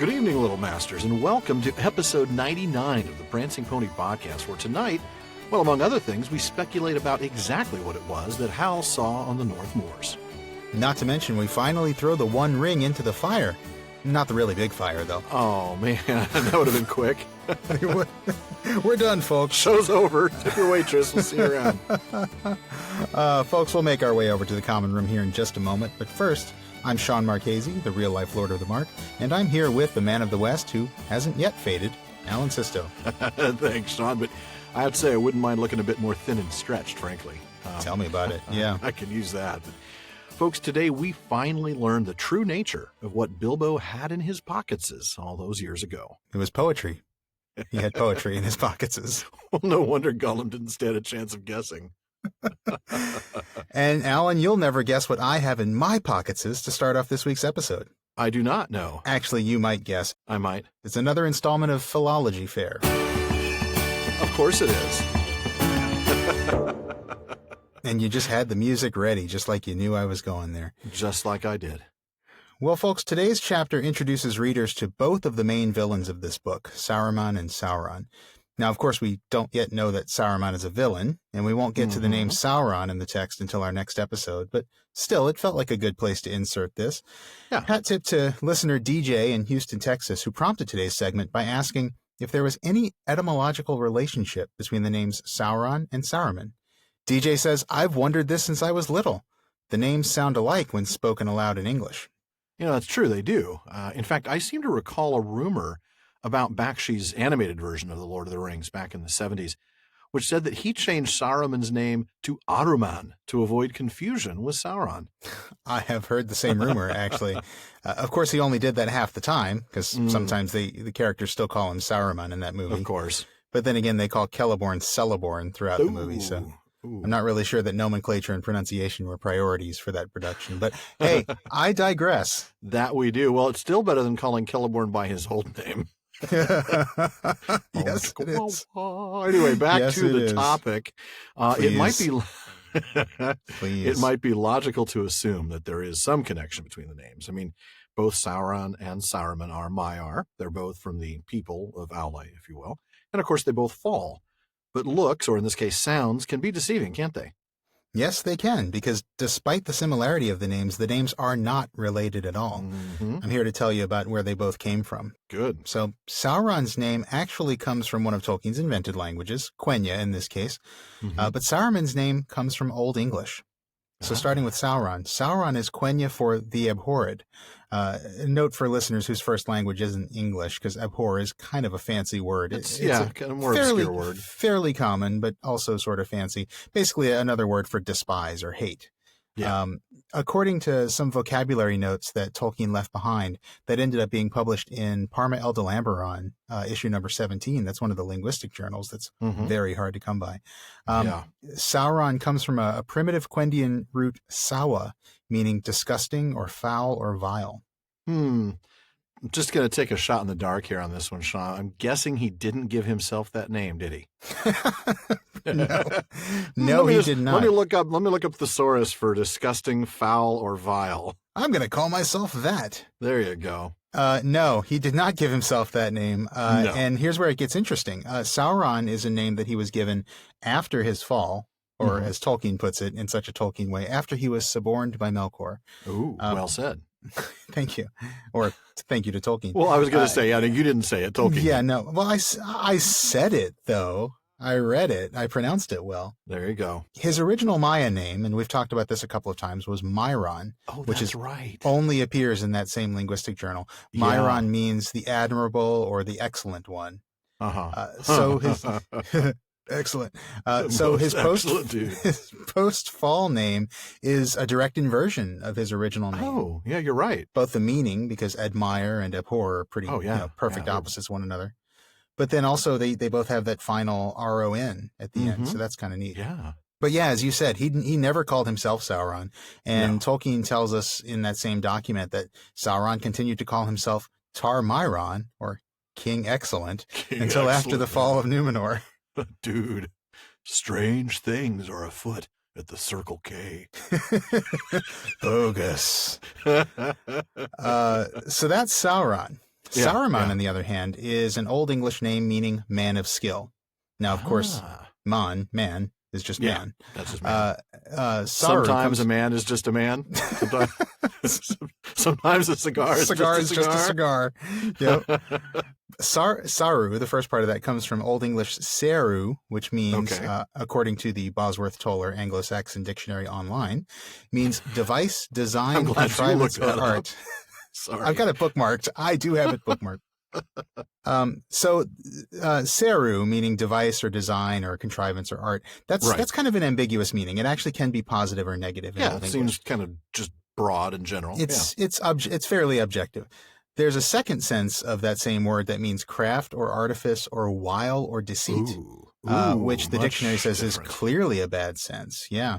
Good evening, Little Masters, and welcome to episode 99 of the Prancing Pony Podcast, where tonight, well, among other things, we speculate about exactly what it was that Hal saw on the North Moors. Not to mention, we finally throw the One Ring into the fire. Not the really big fire, though. Oh, man, that would have been quick. We're done, folks. Show's over. Tip your waitress. We'll see you around. Folks, we'll make our way over to the common room here in just a moment, but first, I'm Sean Marchese, the real-life Lord of the Mark, and I'm here with the man of the West who hasn't yet faded, Alan Sisto. Thanks, Sean, but I have to say I wouldn't mind looking a bit more thin and stretched, frankly. Tell me about it, yeah. I can use that. But, folks, today we finally learned the true nature of what Bilbo had in his pocketses all those years ago. It was poetry. He had poetry in his pocketses. Well, no wonder Gollum didn't stand a chance of guessing. And Alan, you'll never guess what I have in my pocketses to start off this week's episode. I do not know. Actually, you might guess. I might. It's another installment of Philology Fair. Of course it is. And you just had the music ready, just like you knew I was going there. Just like I did. Well, folks, today's chapter introduces readers to both of the main villains of this book, Saruman and Sauron. Now, of course, we don't yet know that Saruman is a villain, and we won't get to the name Sauron in the text until our next episode, but still, it felt like a good place to insert this. Yeah. Hat tip to listener DJ in Houston, Texas, who prompted today's segment by asking if there was any etymological relationship between the names Sauron and Saruman. DJ says, I've wondered this since I was little. The names sound alike when spoken aloud in English. You know, that's true, they do. In fact, I seem to recall a rumor about Bakshi's animated version of The Lord of the Rings back in the 70s, which said that he changed Saruman's name to Aruman to avoid confusion with Sauron. I have heard the same rumor, actually. Of course, he only did that half the time, because sometimes the characters still call him Saruman in that movie. Of course. But then again, they call Celeborn Celeborn throughout the movie, so I'm not really sure that nomenclature and pronunciation were priorities for that production. But hey, I digress. That we do. Well, it's still better than calling Celeborn by his old name. Yes, it is. Anyway, back to the topic. It might be it might be logical to assume that there is some connection between the names. I mean, both Sauron and Saruman are Maiar. They're both from the people of Aule, if you will. And of course, they both fall. But looks, or in this case sounds, can be deceiving, can't they? Yes, they can, because despite the similarity of the names are not related at all. Mm-hmm. I'm here to tell you about where they both came from. Good. So Sauron's name actually comes from one of Tolkien's invented languages, Quenya in this case, but Saruman's name comes from Old English. So starting with Sauron. Sauron is Quenya for the abhorred. Note for listeners whose first language isn't English, because abhor is kind of a fancy word. It's kind of more obscure word. Fairly common, but also sort of fancy. Basically another word for despise or hate. Yeah. According to some vocabulary notes that Tolkien left behind that ended up being published in Parma Eldalamberon, issue number 17, that's one of the linguistic journals that's very hard to come by. Sauron comes from a primitive Quendian root sawa, meaning disgusting or foul or vile. I'm just going to take a shot in the dark here on this one, Sean. I'm guessing he didn't give himself that name, did he? No, he did not. Let me look up thesaurus for disgusting, foul, or vile. I'm going to call myself that. There you go. No, he did not give himself that name. No. And here's where it gets interesting. Sauron is a name that he was given after his fall, or as Tolkien puts it in such a Tolkien way, after he was suborned by Melkor. Ooh, well said. Thank you. Or thank you to Tolkien. Well, I was going to say, you didn't say it, Tolkien. Yeah, no. Well, I said it, though. I read it. I pronounced it well. There you go. His original Maya name, and we've talked about this a couple of times, was Myron. Oh, which is right. Only appears in that same linguistic journal. Myron means the admirable or the excellent one. So his... Excellent. So his post-fall name is a direct inversion of his original name. Oh, yeah, you're right. Both the meaning, because admire and abhor are pretty perfect opposites one another. But then also they both have that final R-O-N at the end, so that's kind of neat. Yeah. But yeah, as you said, he never called himself Sauron. And Tolkien tells us in that same document that Sauron continued to call himself Tar Myron, or King Excellent, until after the fall of Numenor. Dude, strange things are afoot at the Circle K. Bogus. So that's Sauron. Saruman, on the other hand, is an Old English name meaning man of skill. Now, of course, man is just man. That's just man. Sometimes a man is just a man. Sometimes a cigar is just a cigar. Yep. Saru, the first part of that, comes from Old English seru, which means, according to the Bosworth-Toller Anglo-Saxon Dictionary online, means device, design, contrivance, or art. Sorry. I've got it bookmarked. I do have it bookmarked. Seru, meaning device or design or contrivance or art, that's kind of an ambiguous meaning. It actually can be positive or negative. It seems kind of just broad in general. It's fairly objective. There's a second sense of that same word that means craft or artifice or wile or deceit, which the dictionary says is clearly a bad sense. Yeah.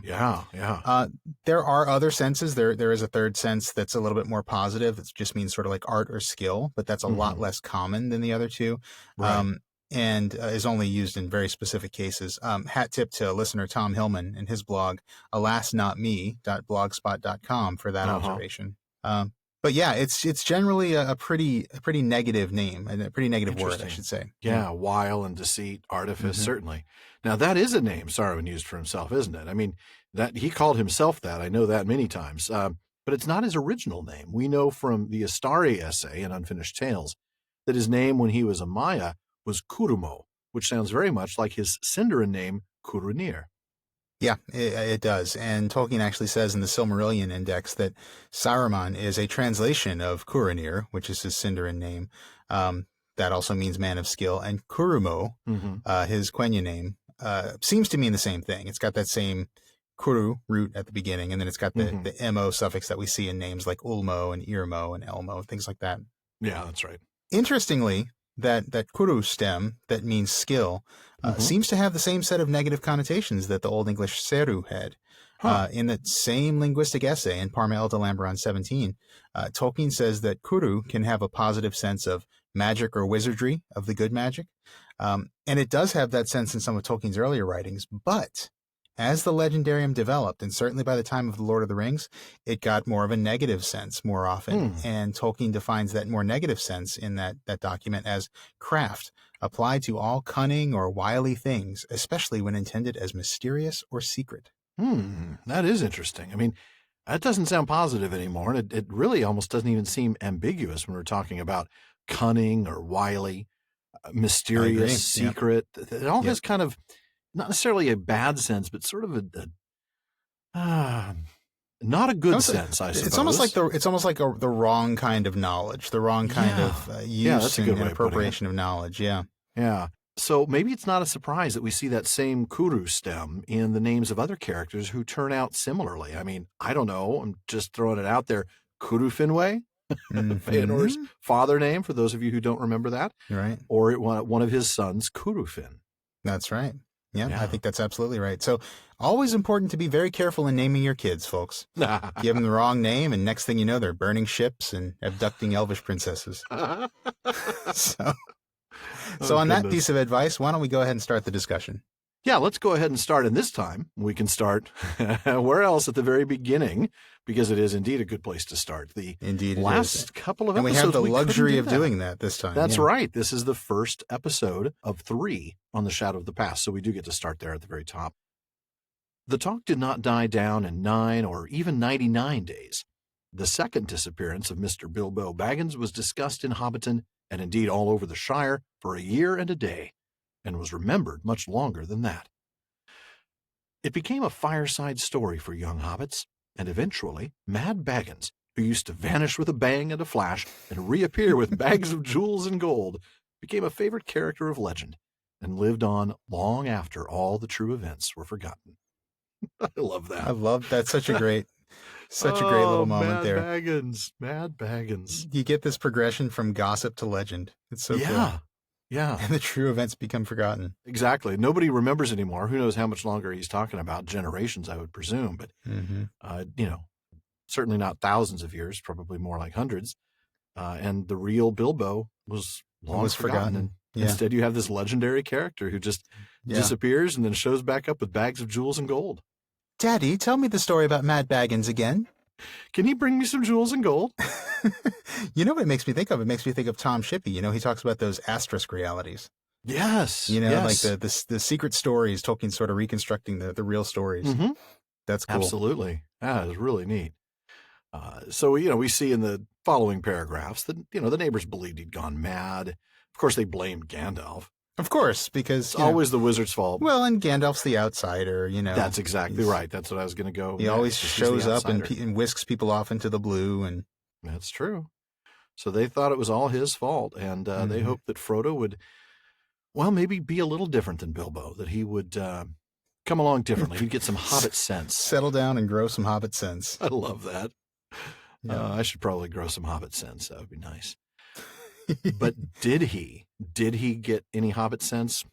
There are other senses. There is a third sense that's a little bit more positive. It just means sort of like art or skill, but that's a lot less common than the other two. Right. And is only used in very specific cases. Hat tip to listener Tom Hillman and his blog, alasnotme.blogspot.com for that observation. But yeah, it's generally a pretty negative name and a pretty negative word, I should say. Yeah, wile and deceit, artifice, certainly. Now that is a name Saruman used for himself, isn't it? I mean, that he called himself that. I know that many times. But it's not his original name. We know from the Astari essay in Unfinished Tales that his name when he was a Maya was Kurumo, which sounds very much like his Sindarin name, Kurunir. Yeah, it does. And Tolkien actually says in the Silmarillion Index that Saruman is a translation of Kurunir, which is his Sindarin name. That also means man of skill. And Kurumo, his Quenya name, seems to mean the same thing. It's got that same Kuru root at the beginning, and then it's got the mo suffix that we see in names like Ulmo and Irmo and Elmo, things like that. Yeah, that's right. Interestingly, that Kuru stem that means skill seems to have the same set of negative connotations that the Old English seru had. In that same linguistic essay in Parma El Delamberon 17, Tolkien says that Kuru can have a positive sense of magic or wizardry, of the good magic. And it does have that sense in some of Tolkien's earlier writings, but as the legendarium developed, and certainly by the time of The Lord of the Rings, it got more of a negative sense more often. And Tolkien defines that more negative sense in that document as craft, applied to all cunning or wily things, especially when intended as mysterious or secret. That is interesting. I mean, that doesn't sound positive anymore. And it really almost doesn't even seem ambiguous when we're talking about cunning or wily, mysterious, secret. It all has kind of, not necessarily a bad sense, but sort of not a good sense, I suppose. It's almost like the wrong kind of knowledge, the wrong kind of use and appropriation of knowledge. Yeah. So maybe it's not a surprise that we see that same Kuru stem in the names of other characters who turn out similarly. I mean, I don't know. I'm just throwing it out there. Kuru Finwë, Feanor's father name, for those of you who don't remember that. Right. Or one of his sons, Kurufin. That's right. Yeah, I think that's absolutely right. So always important to be very careful in naming your kids, folks. Give them the wrong name, and next thing you know, they're burning ships and abducting elvish princesses. So on that piece of advice, why don't we go ahead and start the discussion? Yeah, let's go ahead and start. And this time we can start where else? At the very beginning, because it is indeed a good place to start. Last couple of episodes. And we have the luxury of doing that this time. That's right. This is the first episode of 3 on the Shadow of the Past. So we do get to start there at the very top. The talk did not die down in 9 or even 99 days. The second disappearance of Mr. Bilbo Baggins was discussed in Hobbiton and indeed all over the Shire for a year and a day, and was remembered much longer than that. It became a fireside story for young hobbits, and eventually Mad Baggins, who used to vanish with a bang and a flash and reappear with bags of jewels and gold, became a favorite character of legend and lived on long after all the true events were forgotten. I love that. I love that. Such a great little moment there. Mad Baggins. You get this progression from gossip to legend. It's so cool. Yeah. And the true events become forgotten. Exactly. Nobody remembers anymore. Who knows how much longer he's talking about? Generations, I would presume. But, certainly not thousands of years, probably more like hundreds. And the real Bilbo was long forgotten. And instead, you have this legendary character who just disappears and then shows back up with bags of jewels and gold. Daddy, tell me the story about Mad Baggins again. Can he bring me some jewels and gold? You know what it makes me think of? It makes me think of Tom Shippey. He talks about those asterisk realities. Yes. Like the secret stories, Tolkien sort of reconstructing the real stories. Mm-hmm. That's cool. Absolutely. That is really neat. So, we see in the following paragraphs that, the neighbors believed he'd gone mad. Of course, they blamed Gandalf. Of course, because it's always the wizard's fault. Well, and Gandalf's the outsider, That's exactly right. That's what I was going to go. He always shows up and whisks people off into the blue. And that's true. So they thought it was all his fault. And they hoped that Frodo would, maybe be a little different than Bilbo, that he would come along differently. He'd get some hobbit sense. Settle down and grow some hobbit sense. I love that. Yeah. I should probably grow some hobbit sense. That would be nice. But did he get any hobbit sense?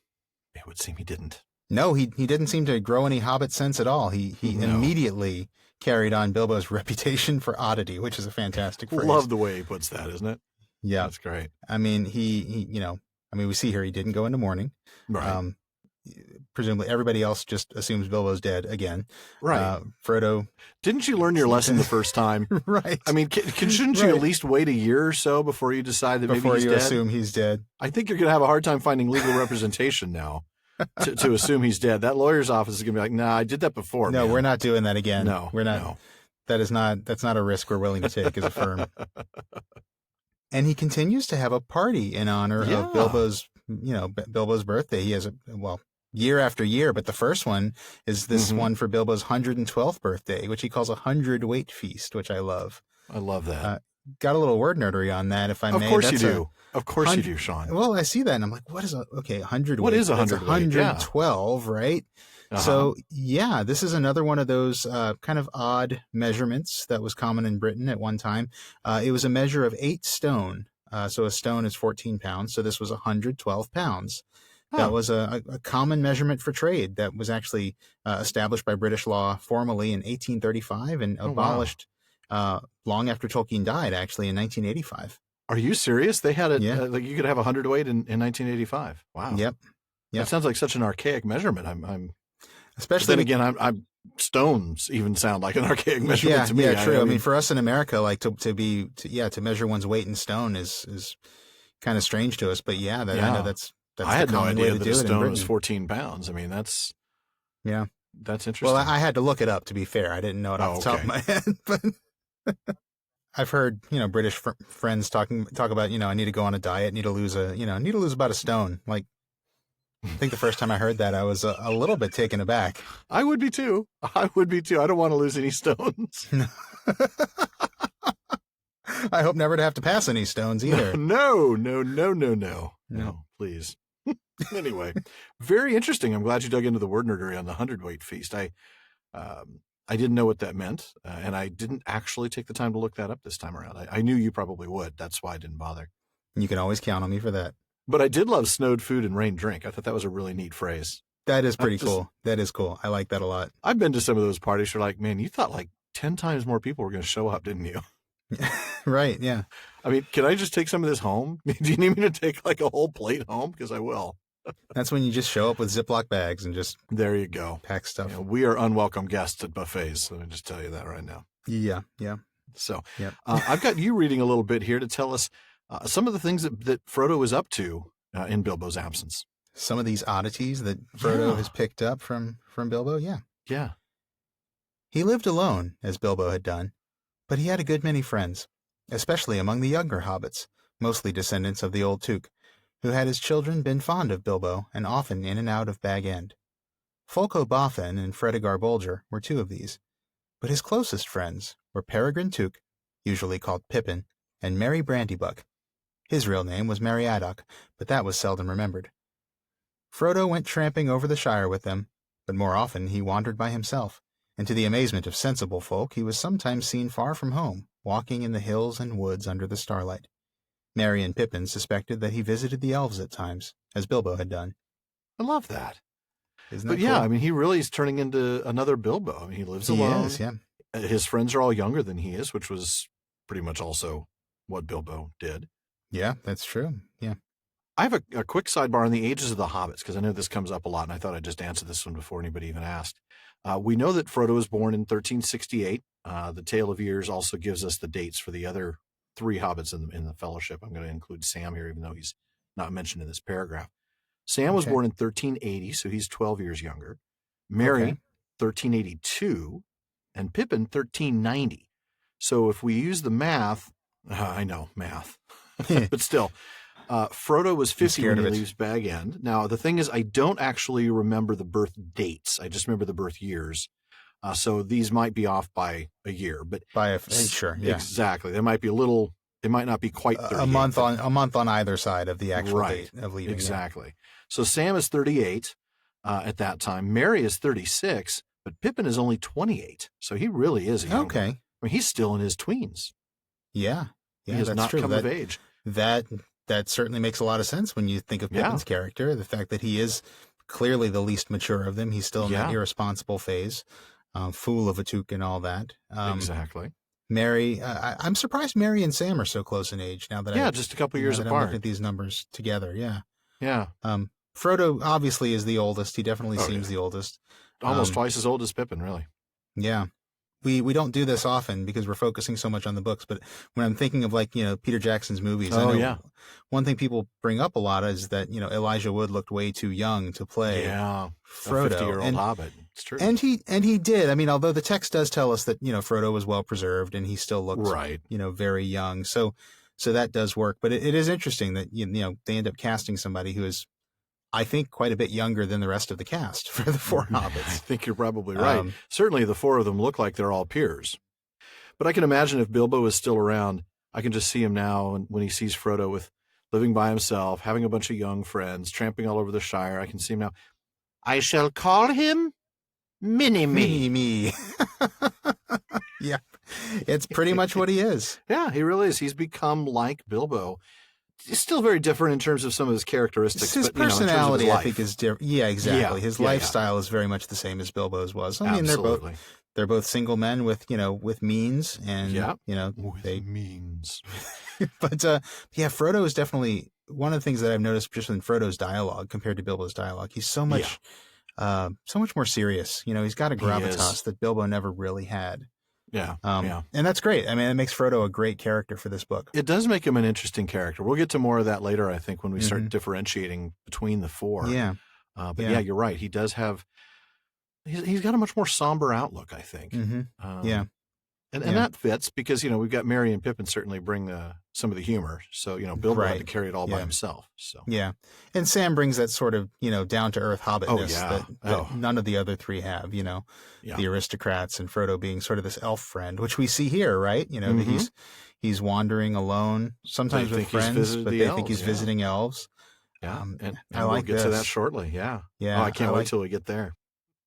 It would seem he didn't. No, he didn't seem to grow any hobbit sense at all. He immediately carried on Bilbo's reputation for oddity, which is a fantastic phrase. Love the way he puts that, isn't it? Yeah. That's great. I mean, we see here he didn't go into mourning. Right. Presumably everybody else just assumes Bilbo's dead again. Right. Frodo. Didn't you learn your lesson the first time? Right. I mean, shouldn't you at least wait a year or so before you decide that maybe he's dead? Before you assume he's dead. I think you're going to have a hard time finding legal representation now to assume he's dead. That lawyer's office is going to be like, nah, I did that before. No, man. We're not doing that again. No, we're not. No. That's not a risk we're willing to take as a firm. And he continues to have a party in honor of Bilbo's birthday. He has year after year, but the first one is this one for Bilbo's 112th birthday, which he calls a 100-weight feast, which I love. I love that. Got a little word nerdery on that, if I may. Of course you do. Of course you do, Sean. Well, I see that, and I'm like, what is 100 weight? What is 100 weight? 112, right? Uh-huh. So, this is another one of those kind of odd measurements that was common in Britain at one time. It was a measure of 8 stone. So a stone is 14 pounds. So this was 112 pounds. That was a common measurement for trade that was actually established by British law formally in 1835 and abolished long after Tolkien died, actually, in 1985. Are you serious? They had it, you could have 100 weight in 1985. Wow. Yep. That sounds like such an archaic measurement. Especially then again, I'm stones even sound like an archaic measurement to me. Yeah, true. I mean, for us in America, like to measure one's weight in stone is kind of strange to us. But I know that's I had no idea that a stone was 14 pounds. pounds. I mean, that's interesting. Well, I had to look it up, to be fair. I didn't know it off the top of my head, but I've heard, British friends talk about, I need to go on a diet, need to lose about a stone. Like, I think the first time I heard that, I was a little bit taken aback. I would be too. I don't want to lose any stones. I hope never to have to pass any stones either. No, please. Anyway, very interesting. I'm glad you dug into the word nerdery on the 100-weight feast. I didn't know what that meant, and I didn't actually take the time to look that up this time around. I knew you probably would. That's why I didn't bother. You can always count on me for that. But I did love snowed food and rain drink. I thought that was a really neat phrase. That is pretty cool. That is cool. I like that a lot. I've been to some of those parties where like, man, you thought like 10 times more people were going to show up, didn't you? Right, yeah. I mean, can I just take some of this home? Do you need me to take like a whole plate home? Because I will. That's when you just show up with Ziploc bags and just there you go. Pack stuff. We are unwelcome guests at buffets. Let me just tell you that right now. Yeah. So I've got you reading a little bit here to tell us some of the things that Frodo was up to in Bilbo's absence. Some of these oddities that Frodo has picked up from Bilbo. Yeah. He lived alone, as Bilbo had done, but he had a good many friends, especially among the younger hobbits, mostly descendants of the old Took, who had as children been fond of Bilbo and often in and out of Bag End. Folco Boffin and Fredegar Bolger were 2 of these, but his closest friends were Peregrine Took, usually called Pippin, and Merry Brandybuck. His real name was Meriadoc, but that was seldom remembered. Frodo went tramping over the Shire with them, but more often he wandered by himself, and to the amazement of sensible folk he was sometimes seen far from home, walking in the hills and woods under the starlight. Merry and Pippin suspected that he visited the elves at times, as Bilbo had done. I love that. Isn't that cool? I mean, he really is turning into another Bilbo. I mean, he lives alone. He is, yeah. His friends are all younger than he is, which was pretty much also what Bilbo did. Yeah, that's true. Yeah. I have a quick sidebar on the ages of the hobbits, because I know this comes up a lot, and I thought I'd just answer this one before anybody even asked. We know that Frodo was born in 1368, The Tale of Years also gives us the dates for the other 3 hobbits in the Fellowship. I'm going to include Sam here, even though he's not mentioned in this paragraph. Sam was born in 1380, so he's 12 years younger. Merry, 1382, and Pippin, 1390. So if we use the math, I know, math, but still, Frodo was 50 when he leaves Bag End. Now, the thing is, I don't actually remember the birth dates. I just remember the birth years. So these might be off by a year, but sure, yeah, exactly. They might be it might not be quite 38. A month on either side of the actual date of leaving. Exactly. Yeah. So Sam is 38 at that time. Merry is 36, but Pippin is only 28. So he really is a young man. I mean, he's still in his tweens. Yeah, he has not come of age. That certainly makes a lot of sense when you think of Pippin's character. The fact that he is clearly the least mature of them. He's still in that irresponsible phase. Fool of a Took and all that. Exactly. Merry, I'm surprised Merry and Sam are so close in age now that just a couple years apart. I'm looking at these numbers together. Yeah. Frodo obviously is the oldest. He definitely seems the oldest. Almost twice as old as Pippin, really. Yeah. We don't do this often because we're focusing so much on the books, but when I'm thinking of Peter Jackson's movies, one thing people bring up a lot is that, Elijah Wood looked way too young to play Frodo. A 50-year-old hobbit. It's true. And he did. I mean, although the text does tell us that, Frodo was well preserved and he still looked very young. So that does work, but it is interesting that they end up casting somebody who is, I think, quite a bit younger than the rest of the cast for the 4 hobbits. I think you're probably right. Certainly the 4 of them look like they're all peers. But I can imagine if Bilbo is still around, I can just see him now and when he sees Frodo living by himself, having a bunch of young friends, tramping all over the Shire. I can see him now. I shall call him Mini-Me. Mini-Me. Yeah, it's pretty much what he is. Yeah, he really is. He's become like Bilbo. He's still very different in terms of some of his characteristics. His personality, I think, is different. Yeah, exactly. His lifestyle is very much the same as Bilbo's was. I mean, they're both single men with means and means. But Frodo is definitely one of the things that I've noticed just in Frodo's dialogue compared to Bilbo's dialogue. He's so much more serious. He's got a gravitas that Bilbo never really had. Yeah. And that's great. I mean, it makes Frodo a great character for this book. It does make him an interesting character. We'll get to more of that later, I think, when we start differentiating between the 4. Yeah. But you're right. He does have, he's got a much more somber outlook, I think. Yeah. And that fits because, we've got Merry and Pippin certainly bring some of the humor. So, Bilbo had to carry it all by himself. So yeah. And Sam brings that sort of, down-to-earth hobbitness that none of the other 3 have, the aristocrats and Frodo being sort of this elf friend, which we see here, right? That he's wandering alone, sometimes with friends, but they think he's visiting elves. Yeah. And we'll get to that shortly. Yeah. Yeah. Oh, I can't wait till we get there.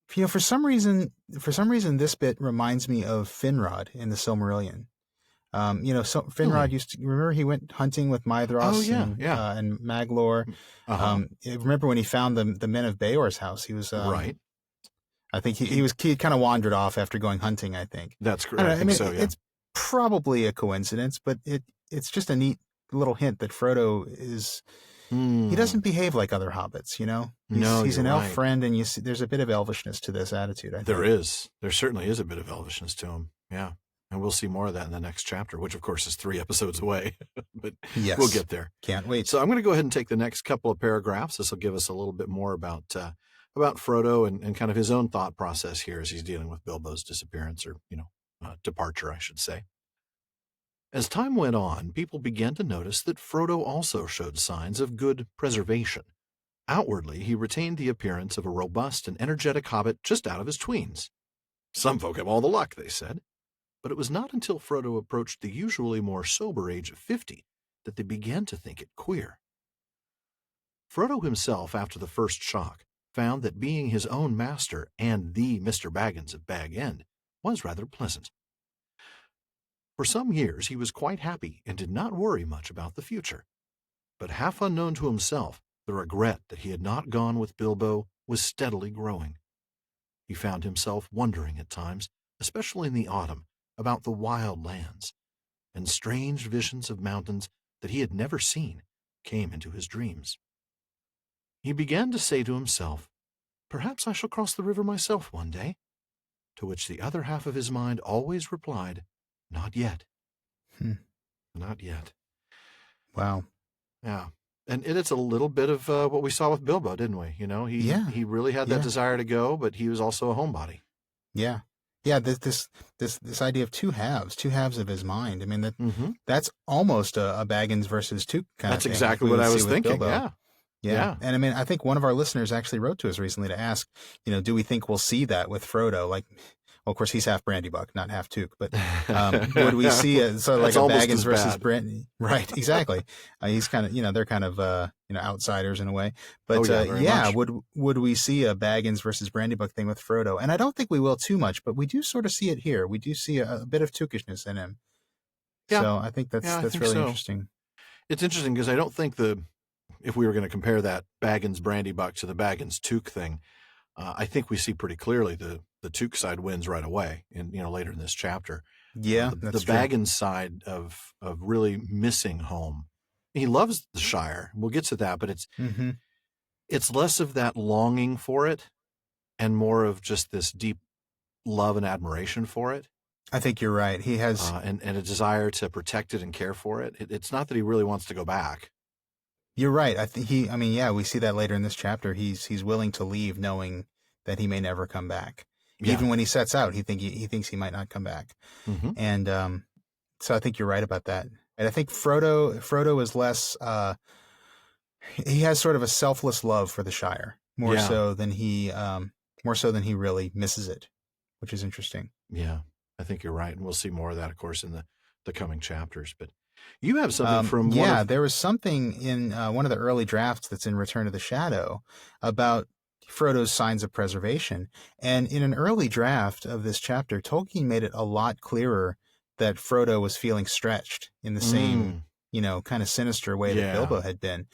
For some reason, this bit reminds me of Finrod in the Silmarillion. So Finrod remember he went hunting with Maedhros and Maglor. Remember when he found the men of Beor's house? He was right. I think he kind of wandered off after going hunting. I think that's correct. I think so. Yeah, it's probably a coincidence, but it's just a neat little hint that Frodo is. He doesn't behave like other hobbits, He's an elf friend, and there's a bit of elvishness to this attitude, I think. There certainly is a bit of elvishness to him, yeah. And we'll see more of that in the next chapter, which, of course, is 3 episodes away. But we'll get there. Can't wait. So I'm going to go ahead and take the next couple of paragraphs. This will give us a little bit more about Frodo and kind of his own thought process here as he's dealing with Bilbo's disappearance or, departure, I should say. As time went on, people began to notice that Frodo also showed signs of good preservation. Outwardly, he retained the appearance of a robust and energetic hobbit just out of his tweens. Some folk have all the luck, they said. But it was not until Frodo approached the usually more sober age of 50 that they began to think it queer. Frodo himself, after the first shock, found that being his own master and the Mr. Baggins of Bag End was rather pleasant. For some years he was quite happy and did not worry much about the future. But half unknown to himself, the regret that he had not gone with Bilbo was steadily growing. He found himself wondering at times, especially in the autumn, about the wild lands, and strange visions of mountains that he had never seen came into his dreams. He began to say to himself, "Perhaps I shall cross the river myself one day." to which the other half of his mind always replied, "Not yet." Not yet. Wow. Yeah. And it's a little bit of what we saw with Bilbo, didn't we? He really had that desire to go, but he was also a homebody. Yeah. Yeah, this idea of two halves of his mind. I mean, that's almost a Baggins versus Took kind of thing. That's exactly what I was thinking. Yeah. And I mean, I think one of our listeners actually wrote to us recently to ask, do we think we'll see that with Frodo? Like, well, of course, he's half Brandybuck, not half Took, but would we see a Baggins versus Brandy? Right, exactly. He's kind of, they're kind of, outsiders in a way. But would we see a Baggins versus Brandybuck thing with Frodo? And I don't think we will too much, but we do sort of see it here. We do see a bit of Tookishness in him. Yeah. So I think that's really interesting. It's interesting because I don't think if we were going to compare that Baggins Brandybuck to the Baggins Took thing, I think we see pretty clearly the Took side wins right away, and later in this chapter. Yeah, the Baggins side of really missing home. He loves the Shire. We'll get to that, but it's less of that longing for it, and more of just this deep love and admiration for it. I think you're right. He has and a desire to protect it and care for it. It's not that he really wants to go back. You're right. I think we see that later in this chapter. He's willing to leave knowing that he may never come back. Yeah. Even when he sets out, he thinks he might not come back. And so I think you're right about that. And I think Frodo is less he has sort of a selfless love for the Shire, more so than he really misses it, which is interesting. Yeah. I think you're right. And we'll see more of that, of course, in the coming chapters. But you have something from there was something in one of the early drafts that's in Return of the Shadow about Frodo's signs of preservation. And in an early draft of this chapter, Tolkien made it a lot clearer that Frodo was feeling stretched in the same, kind of sinister way that Bilbo had been.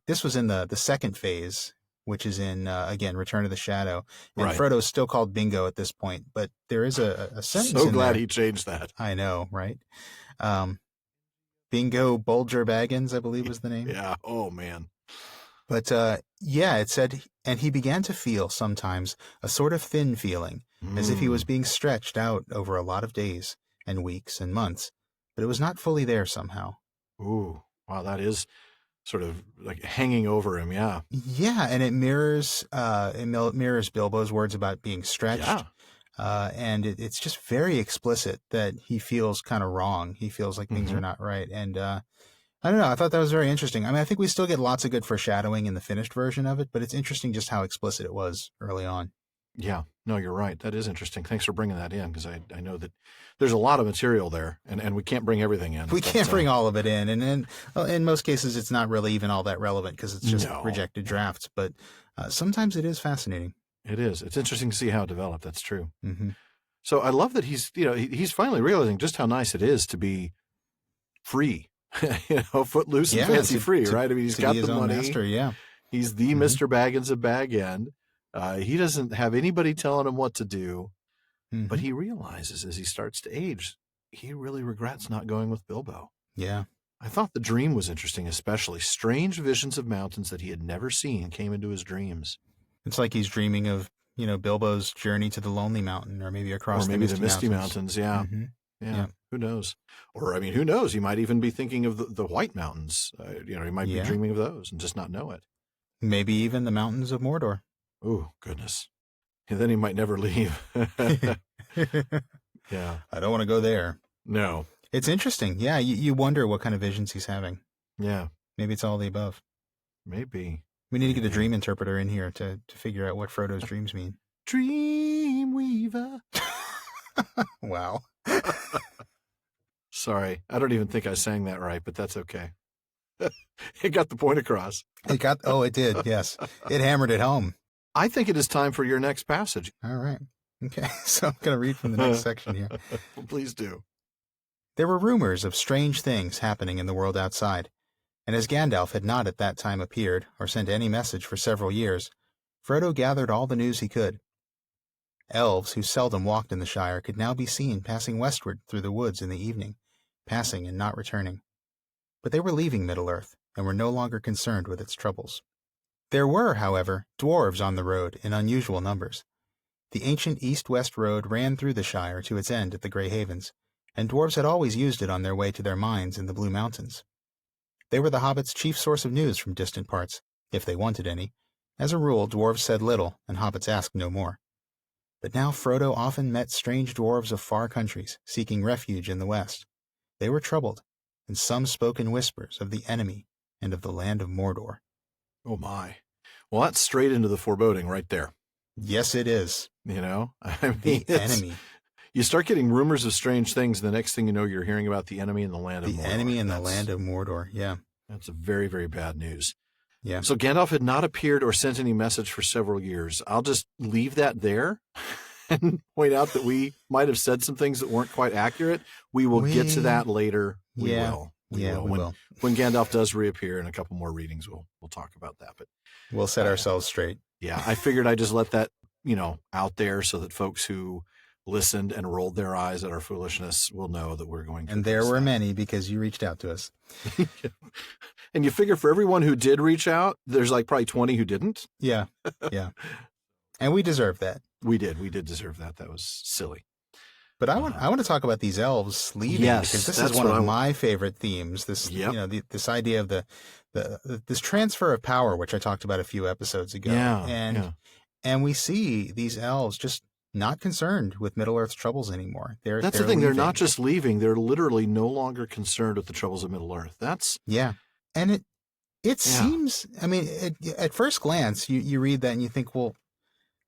This was in the second phase, which is in, again, Return of the Shadow. And Frodo's still called Bingo at this point, but there is a sentence So glad there. he changed that. I know, right? Bingo Bolger Baggins, I believe was the name. Yeah. Oh, man. But it said, and he began to feel sometimes a sort of thin feeling, as if he was being stretched out over a lot of days and weeks and months, but it was not fully there somehow. Ooh, wow, that is sort of like hanging over him, yeah. Yeah, and it mirrors Bilbo's words about being stretched. Yeah. And it's just very explicit that he feels kind of wrong. He feels like things are not right. And I don't know. I thought that was very interesting. I mean, I think we still get lots of good foreshadowing in the finished version of it, but it's interesting just how explicit it was early on. Yeah. No, you're right. That is interesting. Thanks for bringing that in, because I know that there's a lot of material there, and we can't bring everything in. We can't bring all of it in. And in most cases, it's not really even all that relevant because it's just rejected drafts. But sometimes it is fascinating. It is. It's interesting to see how it developed. That's true. So I love that he's finally realizing just how nice it is to be free. Footloose and fancy free, right? I mean, he's got the money. Master, he's the Mr. Baggins of Bag End. He doesn't have anybody telling him what to do, but he realizes as he starts to age, he really regrets not going with Bilbo. Yeah. I thought the dream was interesting, especially strange visions of mountains that he had never seen came into his dreams. It's like he's dreaming of, Bilbo's journey to the Lonely Mountain, or maybe across the Misty Mountains. Yeah. Yeah. Who knows? Or, I mean, who knows? He might even be thinking of the White Mountains. He might be dreaming of those and just not know it. Maybe even the mountains of Mordor. Oh, goodness. And then he might never leave. Yeah. I don't want to go there. No. It's interesting. Yeah. You wonder what kind of visions he's having. Yeah. Maybe it's all the above. Maybe. We need to get a dream interpreter in here to figure out what Frodo's dreams mean. Dreamweaver. Wow. Sorry. I don't even think I sang that right, but that's okay. It got the point across. It did. Yes. It hammered it home. I think it is time for your next passage. All right. Okay. So I'm going to read from the next section here. Well, please do. There were rumors of strange things happening in the world outside, and as Gandalf had not at that time appeared or sent any message for several years, Frodo gathered all the news he could. Elves who seldom walked in the Shire could now be seen passing westward through the woods in the evening, passing and not returning. But they were leaving Middle-earth and were no longer concerned with its troubles. There were, however, dwarves on the road in unusual numbers. The ancient east-west road ran through the Shire to its end at the Grey Havens, and dwarves had always used it on their way to their mines in the Blue Mountains. They were the hobbits' chief source of news from distant parts, if they wanted any. As a rule, dwarves said little, and hobbits asked no more. But now Frodo often met strange dwarves of far countries, seeking refuge in the west. They were troubled, and some spoke in whispers of the enemy and of the land of Mordor. Oh my. Well, that's straight into the foreboding right there. Yes, it is. You know, the enemy. You start getting rumors of strange things. The next thing you know, you're hearing about the enemy in the land of Mordor. The enemy in the land of Mordor, yeah. That's a very, very bad news. Yeah. So Gandalf had not appeared or sent any message for several years. I'll just leave that there and point out that we might have said some things that weren't quite accurate. We will get to that later. We will. We will. When Gandalf does reappear in a couple more readings, we'll talk about that. But we'll set ourselves straight. Yeah, I figured I'd just let that, out there so that folks who listened and rolled their eyes at our foolishness will know that we're going to. And there were many because you reached out to us. And you figure for everyone who did reach out, there's like probably 20 who didn't. Yeah. Yeah. And we deserve that. We did deserve that. That was silly. But I want to talk about these elves leaving because this is one of my favorite themes. This this idea of this transfer of power, which I talked about a few episodes ago. And we see these elves just not concerned with Middle-earth's troubles anymore. That's the thing. Leaving. They're not just leaving. They're literally no longer concerned with the troubles of Middle-earth. And it seems, I mean, at first glance, you read that and you think, well,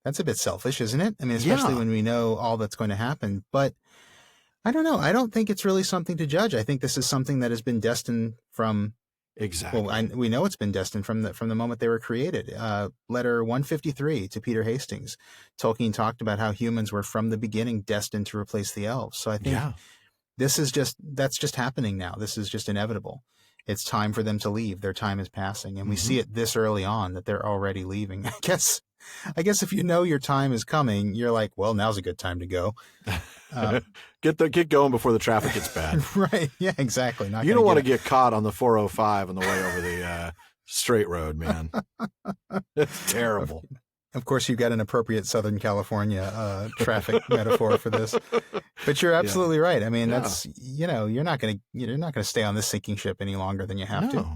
that's a bit selfish, isn't it? I mean, especially when we know all that's going to happen. But I don't know. I don't think it's really something to judge. I think this is something that has been destined from... Exactly. Well, we know it's been destined from the moment they were created. Letter 153 to Peter Hastings. Tolkien talked about how humans were from the beginning destined to replace the elves. So I think that's just happening now. This is just inevitable. It's time for them to leave. Their time is passing. And we see it this early on that they're already leaving. I guess if you know your time is coming, you're like, well, now's a good time to go. Get going before the traffic gets bad. Right. Yeah, exactly. You don't want to get caught on the 405 on the way over the straight road, man. It's terrible. Of course, you've got an appropriate Southern California traffic metaphor for this, but you're absolutely right. I mean, that's you're not going to stay on this sinking ship any longer than you have to.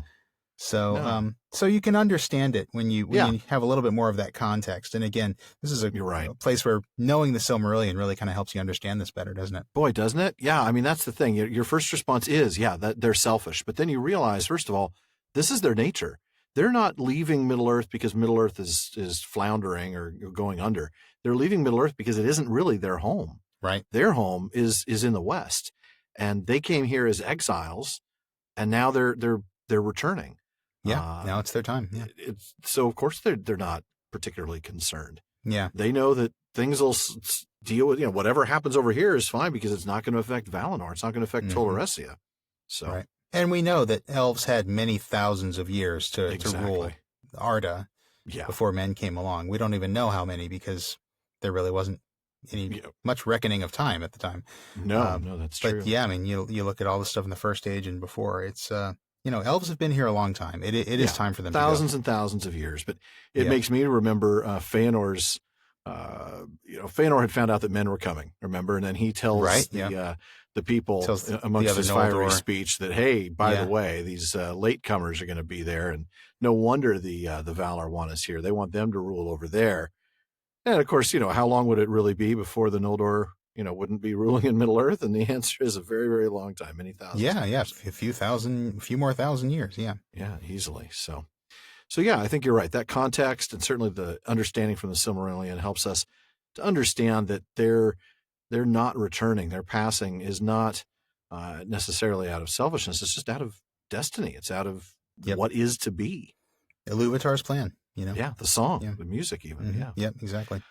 So, so you can understand it when you have a little bit more of that context. And again, this is a place where knowing the Silmarillion really kind of helps you understand this better, doesn't it? Boy, doesn't it? Yeah. I mean, that's the thing. Your first response is, that they're selfish. But then you realize, first of all, this is their nature. They're not leaving Middle-earth because Middle-earth is floundering or going under. They're leaving Middle-earth because it isn't really their home. Right. Their home is in the West. And they came here as exiles, and now they're returning. Yeah, now it's their time. Yeah. So of course they're not particularly concerned. Yeah, they know that things will deal with whatever happens over here is fine because it's not going to affect Valinor. It's not going to affect Tolerancia. So, and we know that elves had many thousands of years to rule Arda before men came along. We don't even know how many because there really wasn't any much reckoning of time at the time. No, that's true. But I mean, you look at all the stuff in the First Age and before. It's elves have been here a long time. It is time for them thousands to go. and thousands of years. But it makes me remember Feanor's, Feanor had found out that men were coming, remember? And then he tells the people amongst his fiery speech that, hey, by the way, these latecomers are going to be there. And no wonder the Valar want us here. They want them to rule over there. And of course, how long would it really be before the Noldor wouldn't be ruling in Middle Earth? And the answer is a very, very long time, many thousands. Yeah, a few more thousand years. Yeah. Yeah, easily. So yeah, I think you're right. That context and certainly the understanding from the Silmarillion helps us to understand that they're not returning. Their passing is not necessarily out of selfishness. It's just out of destiny. It's out of what is to be. Ilúvatar's plan, Yeah, the song, the music even. Mm-hmm. Yeah. Yep, exactly.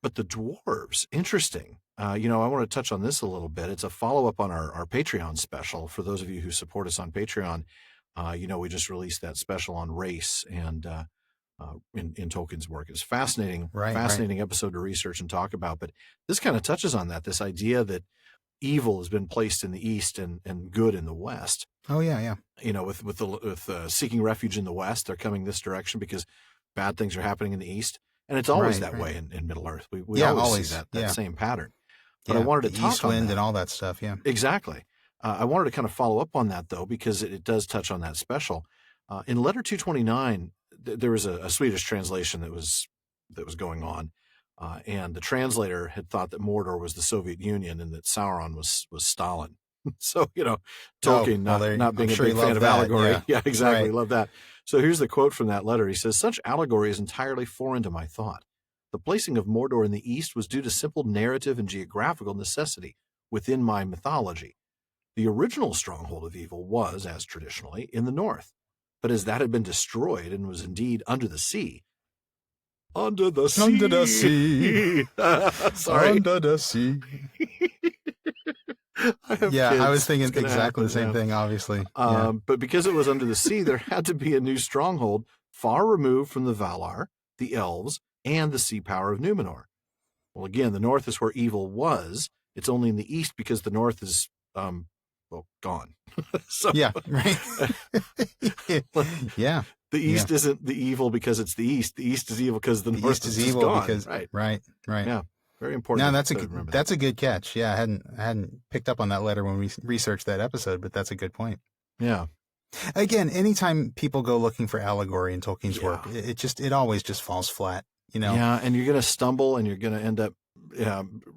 But the dwarves, interesting. I want to touch on this a little bit. It's a follow-up on our Patreon special. For those of you who support us on Patreon, we just released that special on race and in Tolkien's work. It's fascinating episode to research and talk about. But this kind of touches on that, this idea that evil has been placed in the East and good in the West. Oh, yeah. With seeking refuge in the West, they're coming this direction because bad things are happening in the East. And it's always that way in Middle-earth. We always see that same pattern. But I wanted to talk East wind and all that stuff, yeah. Exactly. I wanted to kind of follow up on that, though, because it does touch on that special. In letter 229, there was a Swedish translation that was going on, and the translator had thought that Mordor was the Soviet Union and that Sauron was Stalin. So, Tolkien not being a big fan of allegory. Yeah, exactly. Right. Love that. So here's the quote from that letter. He says, "Such allegory is entirely foreign to my thought. The placing of Mordor in the east was due to simple narrative and geographical necessity within my mythology. The original stronghold of evil was, as traditionally, in the north. But as that had been destroyed and was indeed under the sea." Under the sea. Under the sea. Sorry. Under the sea. I was thinking exactly the same thing, obviously. But because it was under the sea, there had to be a new stronghold far removed from the Valar, the elves, and the sea power of Numenor. Well, again, the north is where evil was. It's only in the east because the north is, gone. So, yeah, right. Yeah. The east isn't the evil because it's the east. The east is evil because the north is evil gone. Because right. Yeah. Very important. No, that's a good catch. Yeah, I hadn't picked up on that letter when we researched that episode, but that's a good point. Yeah. Again, anytime people go looking for allegory in Tolkien's work, it always just falls flat, Yeah, and you're going to stumble and you're going to end up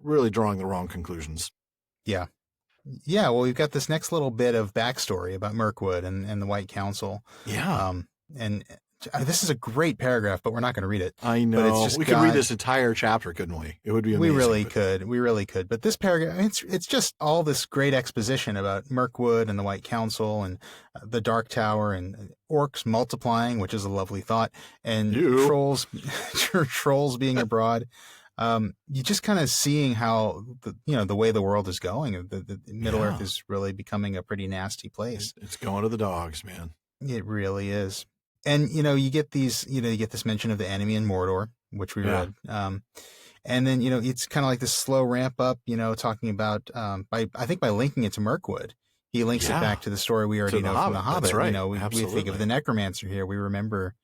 really drawing the wrong conclusions. Yeah. Yeah, well, we've got this next little bit of backstory about Mirkwood and the White Council. Yeah. And this is a great paragraph, but we're not going to read it. I know. We could read this entire chapter, couldn't we? It would be amazing. We really could. But this paragraph, it's just all this great exposition about Mirkwood and the White Council and the Dark Tower and orcs multiplying, which is a lovely thought, and trolls being abroad. You just kind of seeing how the way the world is going. The Middle Earth is really becoming a pretty nasty place. It's going to the dogs, man. It really is. And, you get this mention of the enemy in Mordor, which we read. And then, it's kind of like this slow ramp up, talking about, by linking it to Mirkwood, he links it back to the story we already know from The Hobbit. That's right. We think of the necromancer here. We remember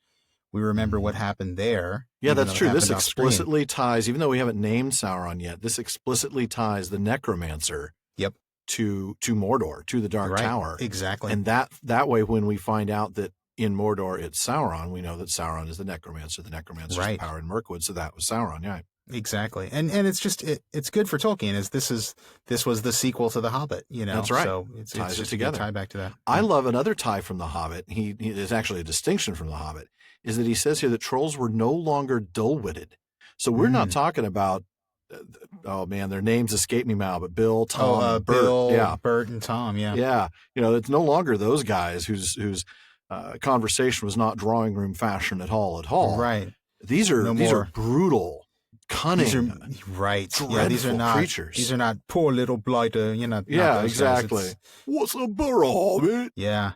what happened there. Yeah, that's true. This explicitly ties, even though we haven't named Sauron yet, this explicitly ties the necromancer to Mordor, to the Dark Tower. Exactly. And that way, when we find out that in Mordor it's Sauron, we know that Sauron is the necromancer. The necromancer is the power in Mirkwood, so that was Sauron, yeah. Exactly. And it's just it's good for Tolkien as this was the sequel to The Hobbit, That's right. So it's just together. A tie back to that. I love another tie from The Hobbit. He is actually a distinction from The Hobbit, is that he says here that trolls were no longer dull-witted. So we're not talking about their names escape me now, but Bill, Tom, Bert. Bert and Tom, yeah. Yeah. It's no longer those guys whose conversation was not drawing room fashion at all. Right. These are brutal, cunning, dreadful these are not creatures. These are not poor little blighter, Yeah, exactly. What's a hobbit? Yeah.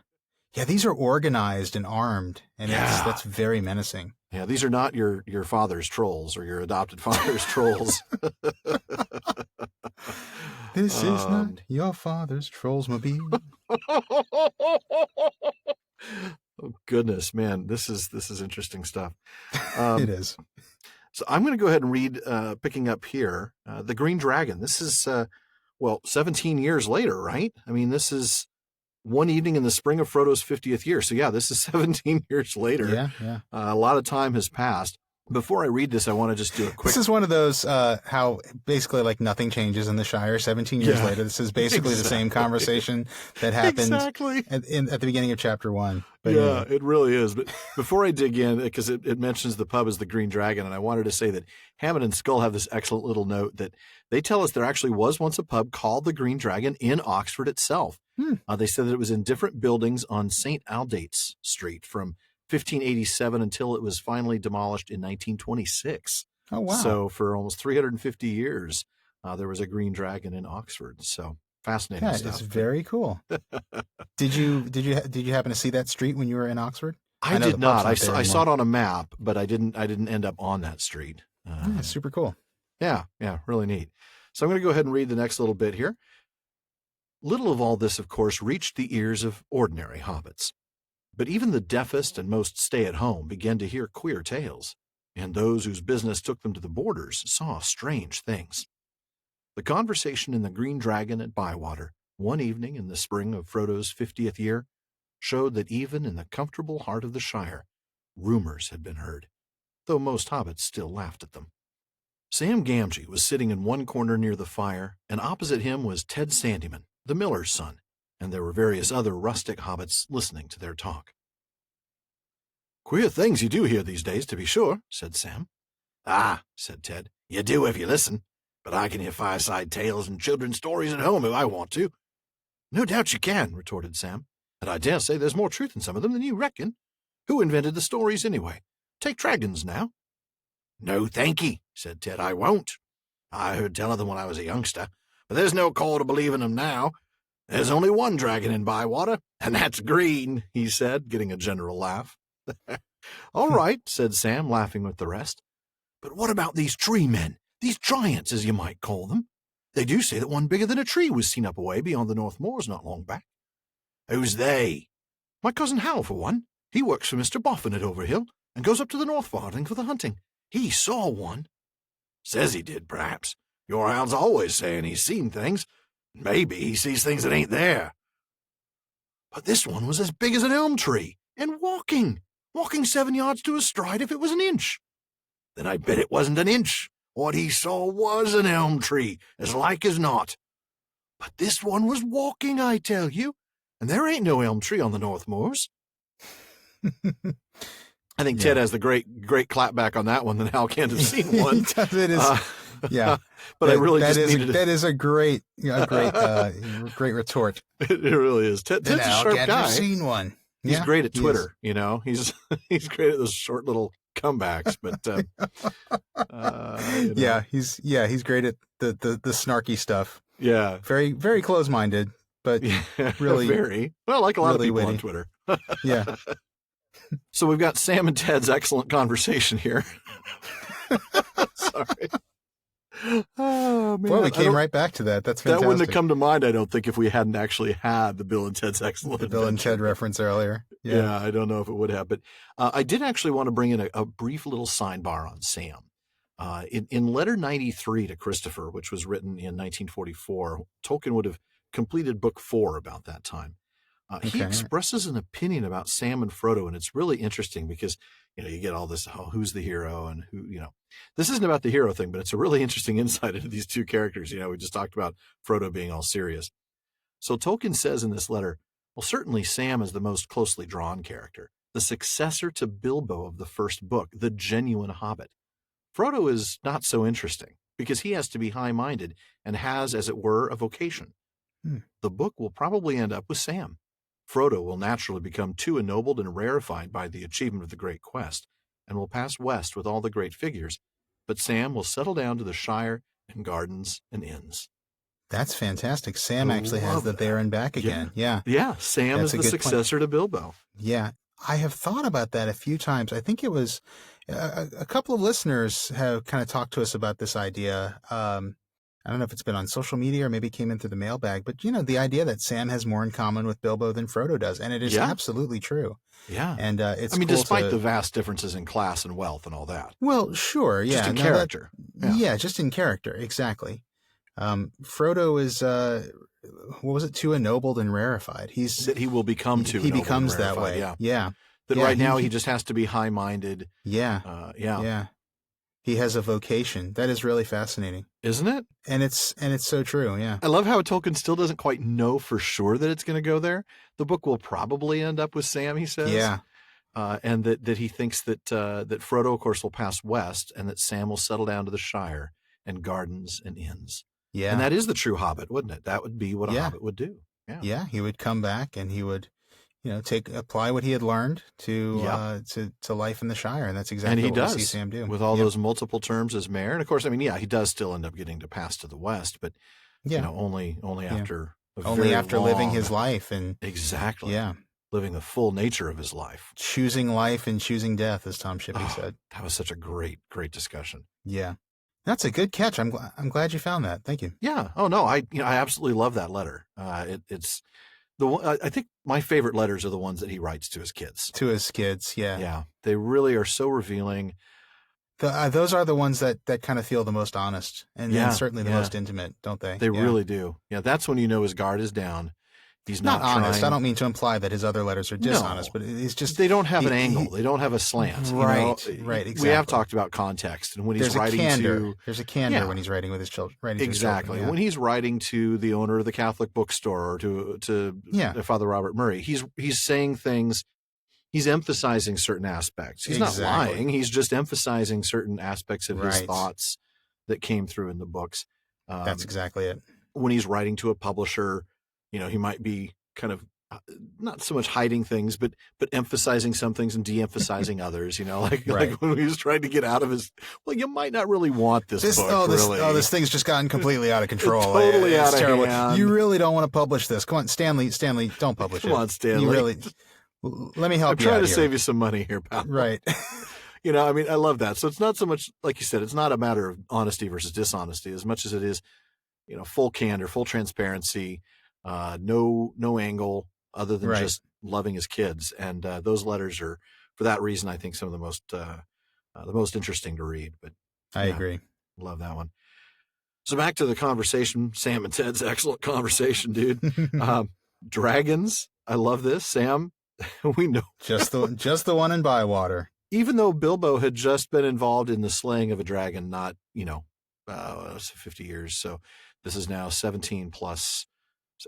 Yeah, these are organized and armed, and that's very menacing. Yeah, these are not your father's trolls or your adopted father's trolls. This is not your father's Trollsmobile. Oh goodness, man, this is interesting stuff. It is. So I'm going to go ahead and read, picking up here, The Green Dragon. This is 17 years later, right? I mean, this is one evening in the spring of Frodo's 50th year. So yeah, this is 17 years later. Yeah. A lot of time has passed. Before I read this, I want to just do a quick... This is one of those, how basically like nothing changes in the Shire 17 years later. This is basically the same conversation that happened at the beginning of chapter 1. But, it really is. But before I dig in, because it mentions the pub as the Green Dragon, and I wanted to say that Hammond and Scull have this excellent little note that they tell us there actually was once a pub called the Green Dragon in Oxford itself. They said that it was in different buildings on St. Aldate's Street from 1587 until it was finally demolished in 1926. Oh, wow. So for almost 350 years, there was a Green Dragon in Oxford. So fascinating stuff. That is very cool. Did you happen to see that street when you were in Oxford? I did not. I saw it on a map, but I didn't end up on that street. Super cool. Yeah, really neat. So I'm going to go ahead and read the next little bit here. Little of all this, of course, reached the ears of ordinary hobbits. But even the deafest and most stay-at-home began to hear queer tales. and those whose business took them to the borders saw strange things. The conversation in the Green Dragon at Bywater, one evening in the spring of Frodo's 50th year, showed that even in the comfortable heart of the Shire, rumors had been heard, though most hobbits still laughed at them. Sam Gamgee was sitting in one corner near the fire, and opposite him was Ted Sandyman, the miller's son, and there were various other rustic hobbits listening to their talk. "Queer things you do hear these days, to be sure," said Sam. "Ah," said Ted, "you do if you listen, but I can hear fireside tales and children's stories at home if I want to." "No doubt you can," retorted Sam, "and I dare say there's more truth in some of them than you reckon. Who invented the stories, anyway? Take dragons, now." "No, thankee," said Ted, "I won't. I heard tell of them when I was a youngster, but there's no call to believe in them now. There's only one dragon in Bywater, and that's green," he said, getting a general laugh. "All right," said Sam, laughing with the rest. "But what about these tree men, these giants, as you might call them? They do say that one bigger than a tree was seen up away beyond the North Moors not long back." "Who's they?" "My cousin Hal, for one. He works for Mr. Boffin at Overhill, and goes up to the North Farding for the hunting. He saw one." "Says he did, perhaps. Your Hal's always saying he's seen things. Maybe he sees things that ain't there." "But this one was as big as an elm tree, and walking 7 yards to a stride if it was an inch." "Then I bet it wasn't an inch. What he saw was an elm tree, as like as not." "But this one was walking, I tell you, and there ain't no elm tree on the North Moors." I think Ted has the great clapback on that one that Hal can't have seen one. It is, yeah. But I really just needed that is a great retort. It really is. Ted's a sharp guy. I've seen one. He's great at Twitter. You know, he's great at those short little comebacks. But yeah, he's great at the snarky stuff. Yeah, very very close-minded, but really very well, like a lot really of people witty. on Twitter. Yeah. So we've got Sam and Ted's excellent conversation here. Sorry. Oh, man. Well, we came right back to that. That's fantastic. That wouldn't have come to mind, I don't think, if we hadn't actually had the Bill and Ted's excellent the Bill and Ted reference earlier. Yeah, I don't know if it would have. But I did actually want to bring in a brief little sidebar on Sam. In letter 93 to Christopher, which was written in 1944, Tolkien would have completed book 4 about that time. He expresses an opinion about Sam and Frodo, and it's really interesting because, you get all this, who's the hero and who, this isn't about the hero thing, but it's a really interesting insight into these two characters. We just talked about Frodo being all serious. So Tolkien says in this letter, well, certainly Sam is the most closely drawn character, the successor to Bilbo of the first book, the genuine hobbit. Frodo is not so interesting because he has to be high-minded and has, as it were, a vocation. The book will probably end up with Sam. Frodo will naturally become too ennobled and rarefied by the achievement of the great quest, and will pass west with all the great figures, but Sam will settle down to the Shire and gardens and inns. That's fantastic. Sam actually has the there and back again. Yeah. Sam is the successor to Bilbo. Yeah. I have thought about that a few times. I think it was a couple of listeners have kind of talked to us about this idea. I don't know if it's been on social media or maybe it came in through the mailbag, but the idea that Sam has more in common with Bilbo than Frodo does, and it is absolutely true. Yeah, and it's cool despite the vast differences in class and wealth and all that. Well, sure, yeah, just in character. Just in character, exactly. Frodo is too ennobled and rarefied. That he will become too. He becomes that way. Yeah. That right now he just has to be high-minded. Yeah. He has a vocation. That is really fascinating, isn't it? And it's so true. Yeah, I love how Tolkien still doesn't quite know for sure that it's going to go there. The book will probably end up with Sam, he says. Yeah, and that he thinks that Frodo, of course, will pass west, and that Sam will settle down to the Shire and gardens and inns. Yeah, and that is the true Hobbit, wouldn't it? That would be what a Hobbit would do. Yeah, he would come back and he would, apply what he had learned to life in the Shire, and that's exactly what we see Sam do with all those multiple terms as mayor. And of course, he does still end up getting to pass to the west, but only after living his life and living the full nature of his life, choosing life and choosing death, as Tom Shippey said. That was such a great discussion. Yeah, that's a good catch. I'm glad you found that. Thank you. Yeah. Oh no, I absolutely love that letter. It's the one, I think my favorite letters are the ones that he writes to his kids. To his kids, yeah. Yeah, they really are so revealing. Those are the ones that kind of feel the most honest and certainly the most intimate, don't they? They really do. Yeah, that's when you know his guard is down. He's not honest. trying... I don't mean to imply that his other letters are dishonest, but it's just... They don't have an angle. They don't have a slant. Right, right, exactly. We have talked about context. And when he's writing There's a candor when he's writing with his children. Exactly. When he's writing to the owner of the Catholic bookstore or to Father Robert Murray, he's saying things... He's emphasizing certain aspects. He's not lying. He's just emphasizing certain aspects of his thoughts that came through in the books. That's exactly it. When he's writing to a publisher, he might be kind of not so much hiding things, but emphasizing some things and de-emphasizing others. Like when he was trying to get out of his. Well, you might not really want this book. This thing's just gotten completely out of control. Totally out of hand. You really don't want to publish this. Come on, Stanley, don't publish it. Come on, Stanley. You really. Let me help you. I'm trying to save you some money here, pal. Right. I love that. So it's not so much, like you said, it's not a matter of honesty versus dishonesty as much as it is, full candor, full transparency, no angle other than just loving his kids. And those letters are, for that reason, I think some of the most interesting to read. But I agree. Love that one. So back to the conversation, Sam and Ted's excellent conversation, dude. Dragons. I love this, Sam. We know just the one in Bywater. Even though Bilbo had just been involved in the slaying of a dragon, not 50 years. So this is now 17 plus.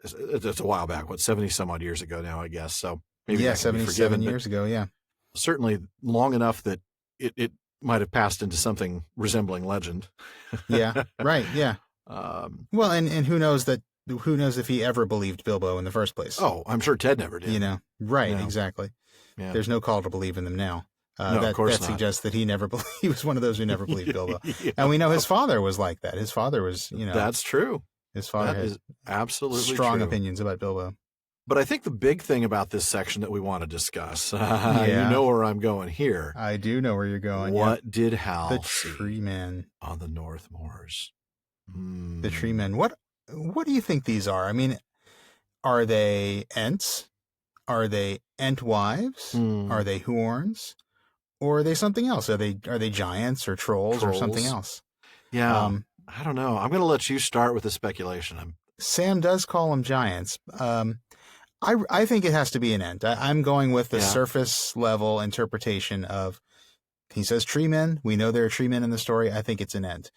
It's a while back. 70 some odd years ago now, I guess. So maybe 77 years ago. Yeah, certainly long enough that it might have passed into something resembling legend. Yeah. Right. Yeah. Well, and who knows that. Who knows if he ever believed Bilbo in the first place? Oh, I'm sure Ted never did. Right, exactly. Yeah. There's no call to believe in them now. No, of course that not. Suggests that he was one of those who never believed Bilbo. And we know his father was like that. His father was, That's true. His father is absolutely strong true. Opinions about Bilbo. But I think the big thing about this section that we want to discuss, you know where I'm going here. I do know where you're going. What did Hal see Tree Men on the North Moors? The Tree Men. What do you think these are? I mean, are they Ents? Are they Entwives? Are they Horns? Or are they something else? Are they giants or trolls or something else? Yeah, I don't know. I'm going to let you start with the speculation. Sam does call them giants. I think it has to be an Ent. I'm going with the surface level interpretation of. He says tree men. We know there are tree men in the story. I think it's an Ent.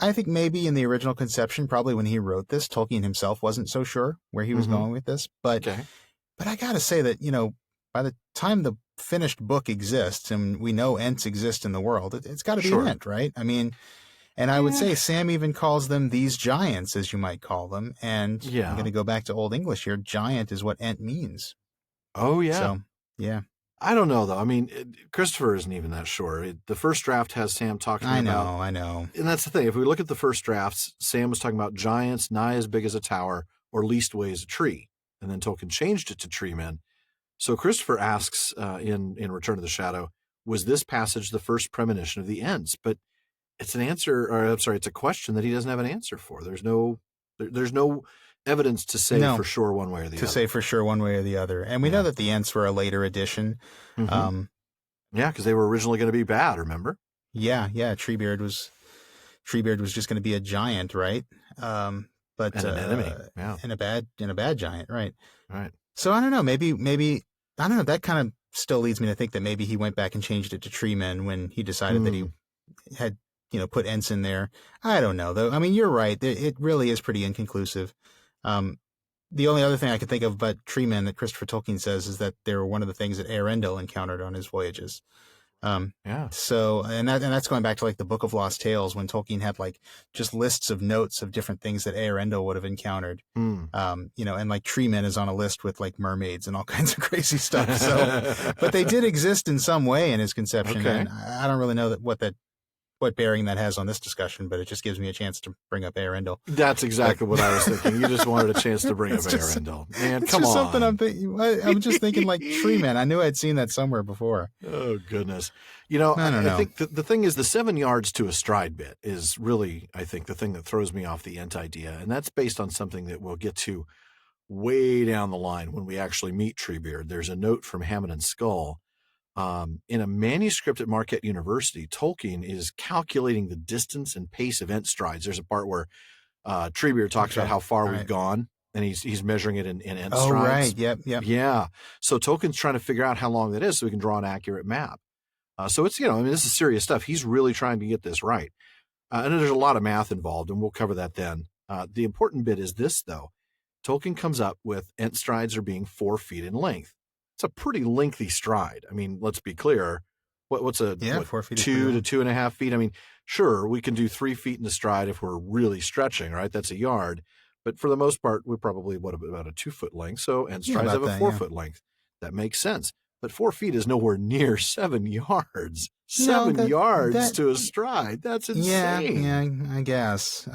I think maybe in the original conception, probably when he wrote this, Tolkien himself wasn't so sure where he was going with this. But I got to say that, by the time the finished book exists and we know Ents exist in the world, it's got to be an Ent, right? I mean, and I would say Sam even calls them these giants, as you might call them. And I'm going to go back to Old English here. Giant is what Ent means. Oh, yeah. So, yeah. I don't know, though. I mean, Christopher isn't even that sure. The first draft has Sam talking about... I know. And that's the thing. If we look at the first drafts, Sam was talking about giants nigh as big as a tower or leastway as a tree. And then Tolkien changed it to tree men. So Christopher asks in Return of the Shadow, was this passage the first premonition of the Ents? But it's it's a question that he doesn't have an answer for. There's no evidence to say for sure one way or the other. To say for sure one way or the other. And we know that the Ents were a later addition. Because they were originally going to be bad, remember? Yeah. Treebeard was just going to be a giant, right? But and an enemy. And a bad giant, right? Right. So I don't know, maybe I don't know, that kind of still leads me to think that maybe he went back and changed it to tree men when he decided that he had, put Ents in there. I don't know, though. I mean, you're right. It really is pretty inconclusive. The only other thing I can think of about tree men that Christopher Tolkien says is that they were one of the things that Eärendil encountered on his voyages. So, and that's going back to like the Book of Lost Tales when Tolkien had like just lists of notes of different things that Eärendil would have encountered. And like tree men is on a list with like mermaids and all kinds of crazy stuff. So, but they did exist in some way in his conception. Okay. And I don't really know what bearing that has on this discussion, but it just gives me a chance to bring up Eärendil. That's exactly what I was thinking. You just wanted a chance to bring up Eärendil. Man, come on. Something I'm thinking. I'm just thinking like tree men. I knew I'd seen that somewhere before. Oh goodness. I don't know. I think the thing is the 7 yards to a stride bit is really, I think, the thing that throws me off the Ent idea. And that's based on something that we'll get to way down the line when we actually meet Treebeard. There's a note from Hammond and Scull In a manuscript at Marquette University, Tolkien is calculating the distance and pace of ent strides. There's a part where Treebeard talks about how far we've gone, and he's measuring it in ent strides. Oh, right. Yep. Yeah. So Tolkien's trying to figure out how long that is so we can draw an accurate map. So it's, this is serious stuff. He's really trying to get this right. And there's a lot of math involved, and we'll cover that then. The important bit is this, though. Tolkien comes up with ent strides are being 4 feet in length. It's a pretty lengthy stride. I mean, let's be clear. What's 4 feet 2 to 2.5 feet? I mean, sure, we can do 3 feet in the stride if we're really stretching, right? That's a yard. But for the most part, we're probably about a 2 foot length. So ent strides have a 4 foot length. That makes sense. But 4 feet is nowhere near 7 yards. 7 yards to a stride. That's insane. Yeah, I guess.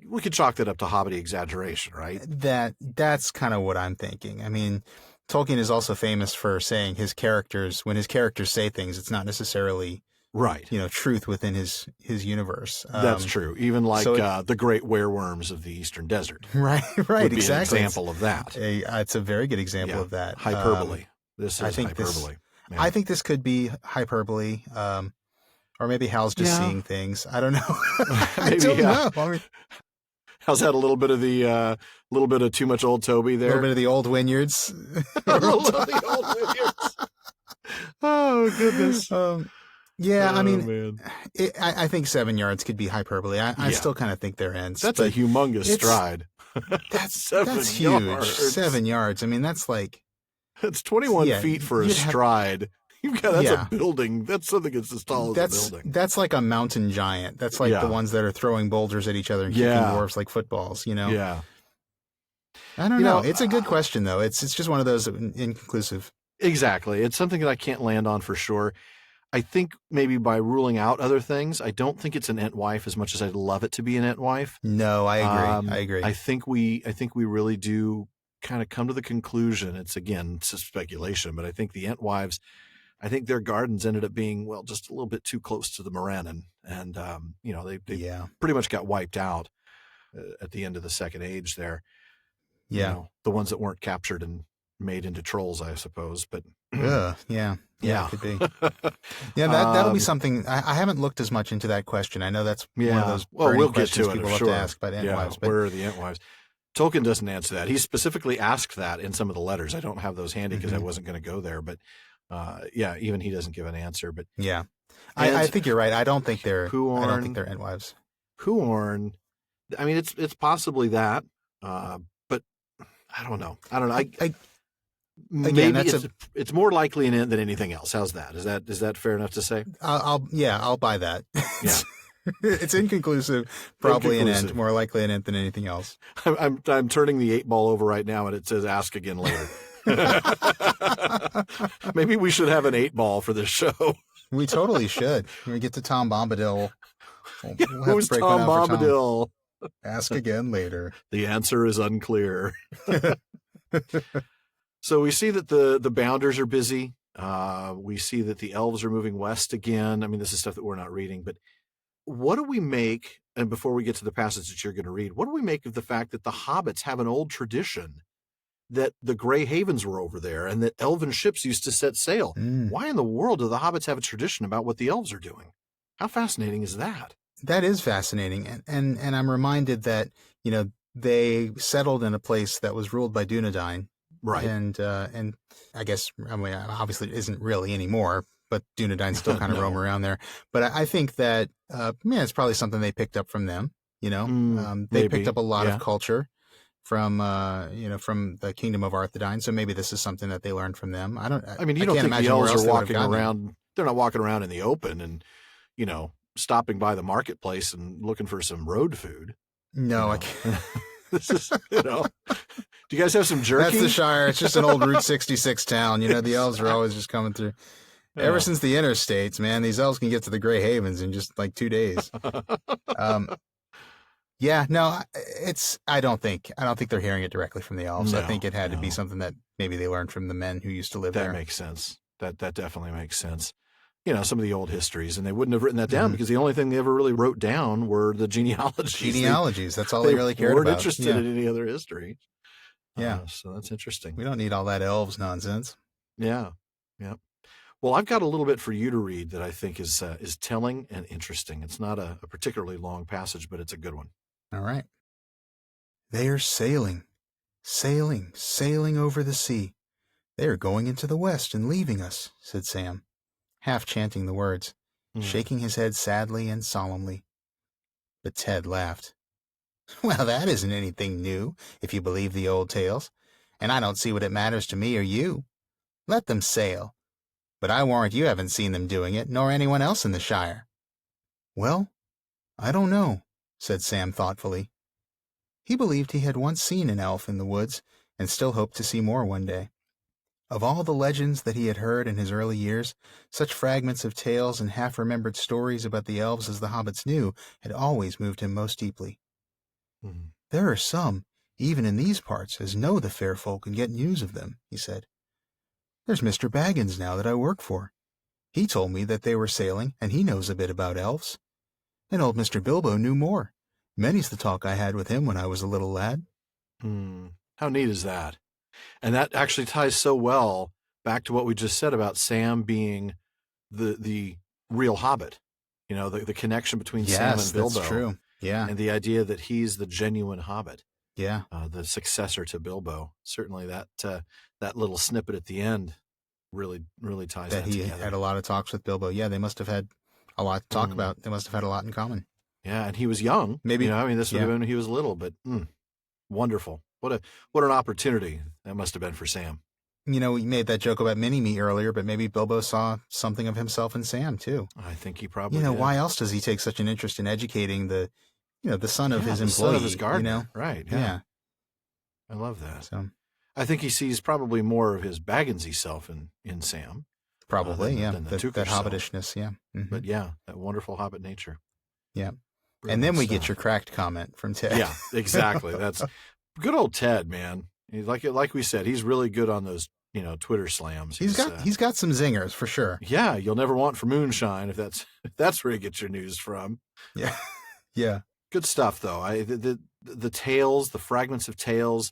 We could chalk that up to Hobbity exaggeration, right? That's kind of what I'm thinking. I mean, Tolkien is also famous for saying when his characters say things, it's not necessarily right. Truth within his universe. That's true. Even like the great wereworms of the Eastern Desert. Right. Would be Exactly. An example of that. It's a very good example of that. Hyperbole. This is hyperbole. I think this could be hyperbole, or maybe Hal's just seeing things. I don't know. I don't know. I mean, How's that? A little bit of too much old Toby there. A little bit of the old Wynyards. A little of the old Wynyards. Oh goodness. I think 7 yards could be hyperbole. I still kind of think they're ends. That's a humongous stride. That's huge. Yards. 7 yards. I mean, that's like. That's 21 feet for a stride. That's a building. That's something that's as tall as a building. That's like a mountain giant. That's like the ones that are throwing boulders at each other and kicking dwarves like footballs, Yeah. I don't know. It's a good question, though. It's just one of those inconclusive. Exactly. It's something that I can't land on for sure. I think maybe by ruling out other things, I don't think it's an Entwife as much as I'd love it to be an Entwife. No, I agree. I think we really do kind of come to the conclusion. It's a speculation, but I think the Entwives, I think their gardens ended up being, just a little bit too close to the Morannon. And, they pretty much got wiped out at the end of the Second Age there. Yeah. The ones that weren't captured and made into trolls, I suppose. But yeah, it could be. Yeah, that'll be something. I haven't looked as much into that question. I know that's one of those we'll get questions to it, people love to ask about Entwives. Where are the Entwives? Tolkien doesn't answer that. He specifically asked that in some of the letters. I don't have those handy because I wasn't going to go there. But even he doesn't give an answer. But yeah, I think you're right. I don't think they're Entwives. Huorn. I mean, it's possibly that, but I don't know. Maybe it's more likely an Ent than anything else. How's that? Is that fair enough to say? I'll buy that. Yeah. It's inconclusive. Probably an Ent, more likely an Ent than anything else. I'm turning the 8-ball over right now, and it says "Ask again later." Maybe we should have an 8-ball for this show. We totally should. When we get to Tom Bombadil, who's Tom Bombadil? Ask again later. The answer is unclear. So we see that the Bounders are busy. We see that the elves are moving west again. I mean, this is stuff that we're not reading, but what do we make, and before we get to the passage that you're going to read, what do we make of the fact that the hobbits have an old tradition that the Grey Havens were over there and that elven ships used to set sail? Why in the world do the hobbits have a tradition about what the elves are doing? How fascinating is that? That is fascinating. And I'm reminded that, they settled in a place that was ruled by Dunedain. Right. And I guess, obviously it isn't really anymore, but Dunedain still kind of roam around there. But I think that, it's probably something they picked up from them, they picked up a lot of culture from the Kingdom of Arthedain. So maybe this is something that they learned from them. You don't think the elves are walking around? They're not walking around in the open and, stopping by the marketplace and looking for some road food. No, I can't. This is, do you guys have some jerky? That's the Shire. It's just an old Route 66 town. The elves are always just coming through. Ever since the interstates, man, these elves can get to the Grey Havens in just like 2 days. I don't think they're hearing it directly from the elves. I think it had to be something that maybe they learned from the men who used to live there. That makes sense. That definitely makes sense. Some of the old histories, and they wouldn't have written that down because the only thing they ever really wrote down were the genealogies. That's all they really cared about. They weren't interested in any other history. Yeah. So that's interesting. We don't need all that elves nonsense. Yeah. Well, I've got a little bit for you to read that I think is telling and interesting. It's not a particularly long passage, but it's a good one. All right. They are sailing, sailing, sailing over the sea. They are going into the west and leaving us, said Sam, half chanting the words, shaking his head sadly and solemnly. But Ted laughed. Well, that isn't anything new, if you believe the old tales, and I don't see what it matters to me or you. Let them sail. But I warrant you haven't seen them doing it, nor anyone else in the Shire. Well, I don't know, said Sam thoughtfully. He believed he had once seen an elf in the woods, and still hoped to see more one day. Of all the legends that he had heard in his early years, such fragments of tales and half-remembered stories about the elves as the hobbits knew had always moved him most deeply. There are some, even in these parts, as know the fair folk and get news of them, he said. There's Mr. Baggins now that I work for. He told me that they were sailing, and he knows a bit about elves. And old Mr. Bilbo knew more. Many's the talk I had with him when I was a little lad. How neat is that? And that actually ties so well back to what we just said about Sam being the real hobbit. You know, the connection between Sam and Bilbo. That's true. Yeah. And the idea that he's the genuine hobbit. Yeah. The successor to Bilbo. Certainly that little snippet at the end really ties that he together. Had a lot of talks with Bilbo. Yeah, they must have had a lot to talk about. They must have had a lot in common. Yeah, and he was young. Maybe, this would have been when he was little, but wonderful. What an opportunity that must have been for Sam. We made that joke about Mini-Me earlier, but maybe Bilbo saw something of himself in Sam, too. I think he probably did. Why else does he take such an interest in educating the son of his employee? Son of his gardener. Right, yeah. I love that. So, I think he sees probably more of his Bagginsy self in Sam. Probably, than that hobbitishness, yeah. Mm-hmm. But yeah, that wonderful hobbit nature. Yeah. Brilliant. And then we get your cracked comment from Ted. Yeah, exactly. That's good old Ted, man. He's like we said, he's really good on those, Twitter slams. He's got some zingers for sure. Yeah, you'll never want for moonshine if that's where you get your news from. Yeah. Yeah. Good stuff though. The tales, the fragments of tales,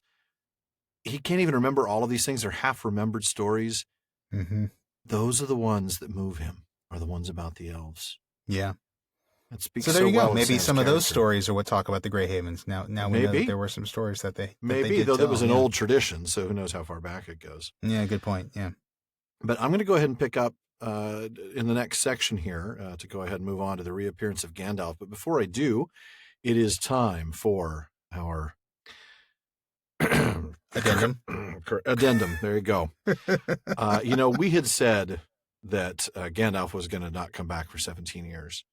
he can't even remember all of these things. They're half remembered stories. Mm-hmm. Those are the ones that move him, are the ones about the elves. Yeah. That speaks so there you well go. Maybe some of those stories are what talk about the Grey Havens. Now we know that there were some stories that they though that was an old tradition, so who knows how far back it goes. Yeah, good point. Yeah. But I'm going to go ahead and pick up in the next section here to go ahead and move on to the reappearance of Gandalf. But before I do, it is time for our addendum. Addendum. There you go. We had said that Gandalf was going to not come back for 17 years.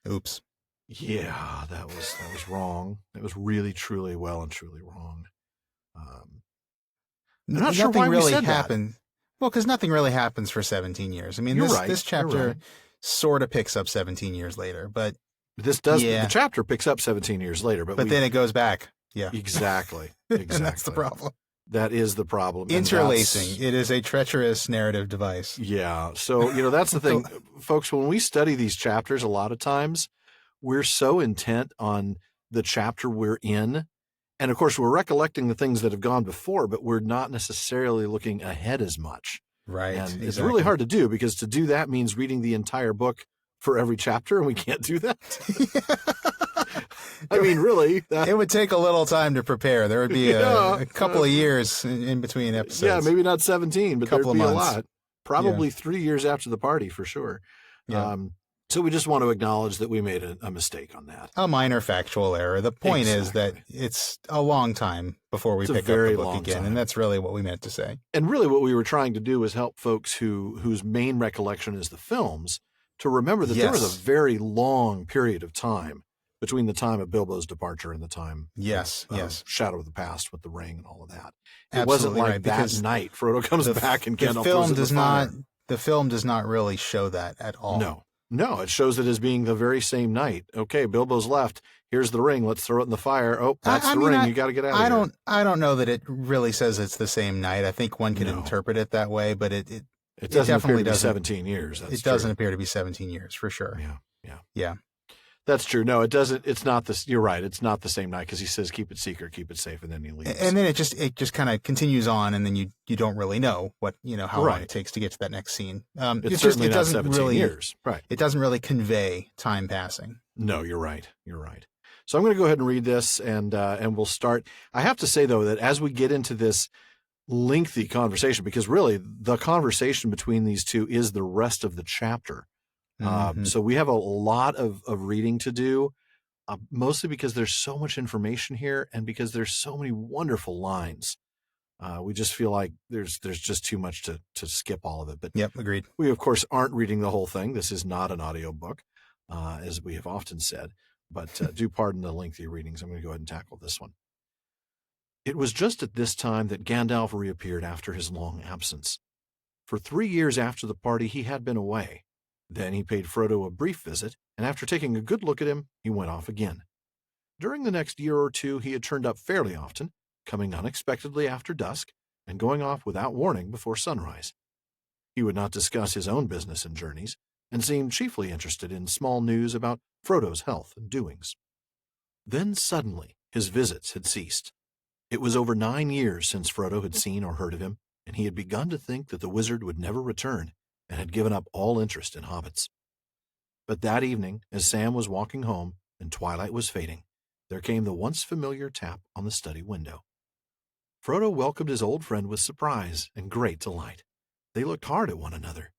Oops. Yeah, that was wrong. It was really, truly, well and truly wrong. I'm not sure why really we said happened. That. Well, because nothing really happens for 17 years. I mean, this chapter sort of picks up 17 years later, but this does. Yeah. The chapter picks up 17 years later, but then it goes back. Yeah, exactly. And that's the problem. That is the problem. Interlacing. It is a treacherous narrative device. Yeah. So, that's the thing, folks, when we study these chapters, a lot of times we're so intent on the chapter we're in. And of course, we're recollecting the things that have gone before, but we're not necessarily looking ahead as much. Right. And it's really hard to do, because to do that means reading the entire book for every chapter, and we can't do that. I mean, really. It would take a little time to prepare. There would be a couple of years in between episodes. Yeah, maybe not 17, but there'd be a lot. Probably 3 years after the party, for sure. Yeah. So we just want to acknowledge that we made a mistake on that. A minor factual error. The point is that it's a long time before we pick up the book again, and that's really what we meant to say. And really what we were trying to do was help folks whose main recollection is the films to remember that there was a very long period of time between the time of Bilbo's departure and the time of Shadow of the Past with the ring and all of that. It wasn't like that night Frodo comes back and Gandalf throws it in the fire. The film does not really show that at all. No, it shows it as being the very same night. Okay, Bilbo's left. Here's the ring. Let's throw it in the fire. Oh, that's the ring. You got to get out of here. I don't know that it really says it's the same night. I think one can interpret it that way, but it doesn't appear to be 17 years. It doesn't appear to be 17 years for sure. Yeah. That's true. No, it doesn't. It's not this. You're right. It's not the same night because he says keep it secret, keep it safe, and then he leaves. And then it just kind of continues on, and then you don't really know how long it takes to get to that next scene. It's certainly not 17 years. Right. It doesn't really convey time passing. No, you're right. You're right. So I'm going to go ahead and read this, and we'll start. I have to say though that as we get into this lengthy conversation, because really the conversation between these two is the rest of the chapter. So we have a lot of reading to do, mostly because there's so much information here and because there's so many wonderful lines. We just feel like there's just too much to skip all of it. But yep, agreed. We, of course, aren't reading the whole thing. This is not an audiobook, as we have often said. But do pardon the lengthy readings. I'm going to go ahead and tackle this one. It was just at this time that Gandalf reappeared after his long absence. For 3 years after the party, he had been away. Then he paid Frodo a brief visit, and after taking a good look at him, he went off again. During the next year or two, he had turned up fairly often, coming unexpectedly after dusk, and going off without warning before sunrise. He would not discuss his own business and journeys, and seemed chiefly interested in small news about Frodo's health and doings. Then suddenly his visits had ceased. It was over 9 years since Frodo had seen or heard of him, and he had begun to think that the wizard would never return, and had given up all interest in hobbits. But that evening, as Sam was walking home and twilight was fading, there came the once familiar tap on the study window. Frodo welcomed his old friend with surprise and great delight. They looked hard at one another.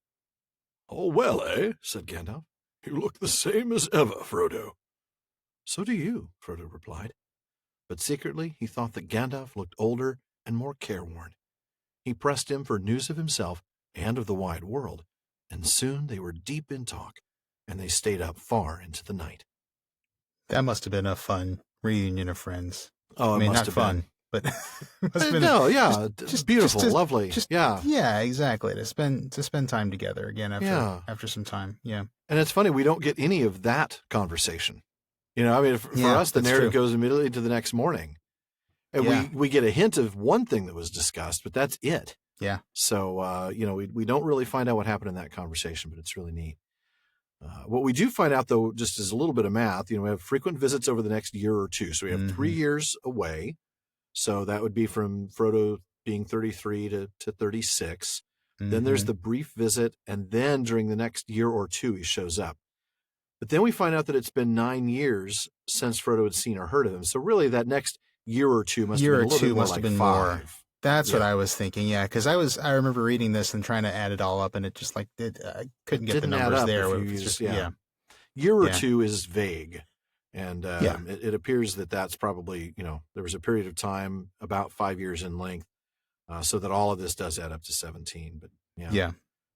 "All well, eh?" said Gandalf. "You look the same as ever, Frodo." "So do you," Frodo replied. But secretly he thought that Gandalf looked older and more careworn. He pressed him for news of himself and of the wide world, and soon they were deep in talk, and they stayed up far into the night. That must have been a fun reunion of friends. Oh, I mean, must not have fun, been. but just beautiful, lovely. Yeah, exactly. To spend time together again after some time. Yeah. And it's funny, we don't get any of that conversation. I mean, for us, the narrative goes immediately to the next morning. And we get a hint of one thing that was discussed, but that's it. Yeah. So, we don't really find out what happened in that conversation, but it's really neat. What we do find out, though, just as a little bit of math, we have frequent visits over the next year or two. So we have 3 years away. So that would be from Frodo being 33 to 36. Then there's the brief visit. And then during the next year or two, he shows up. But then we find out that it's been 9 years since Frodo had seen or heard of him. So really that next year or two must have been a little bit more like 5. That's what I was thinking. Yeah. Cause I remember reading this and trying to add it all up, and it just I couldn't get the numbers there. Year or two is vague. And it appears that that's probably, there was a period of time about 5 years in length, so that all of this does add up to 17. But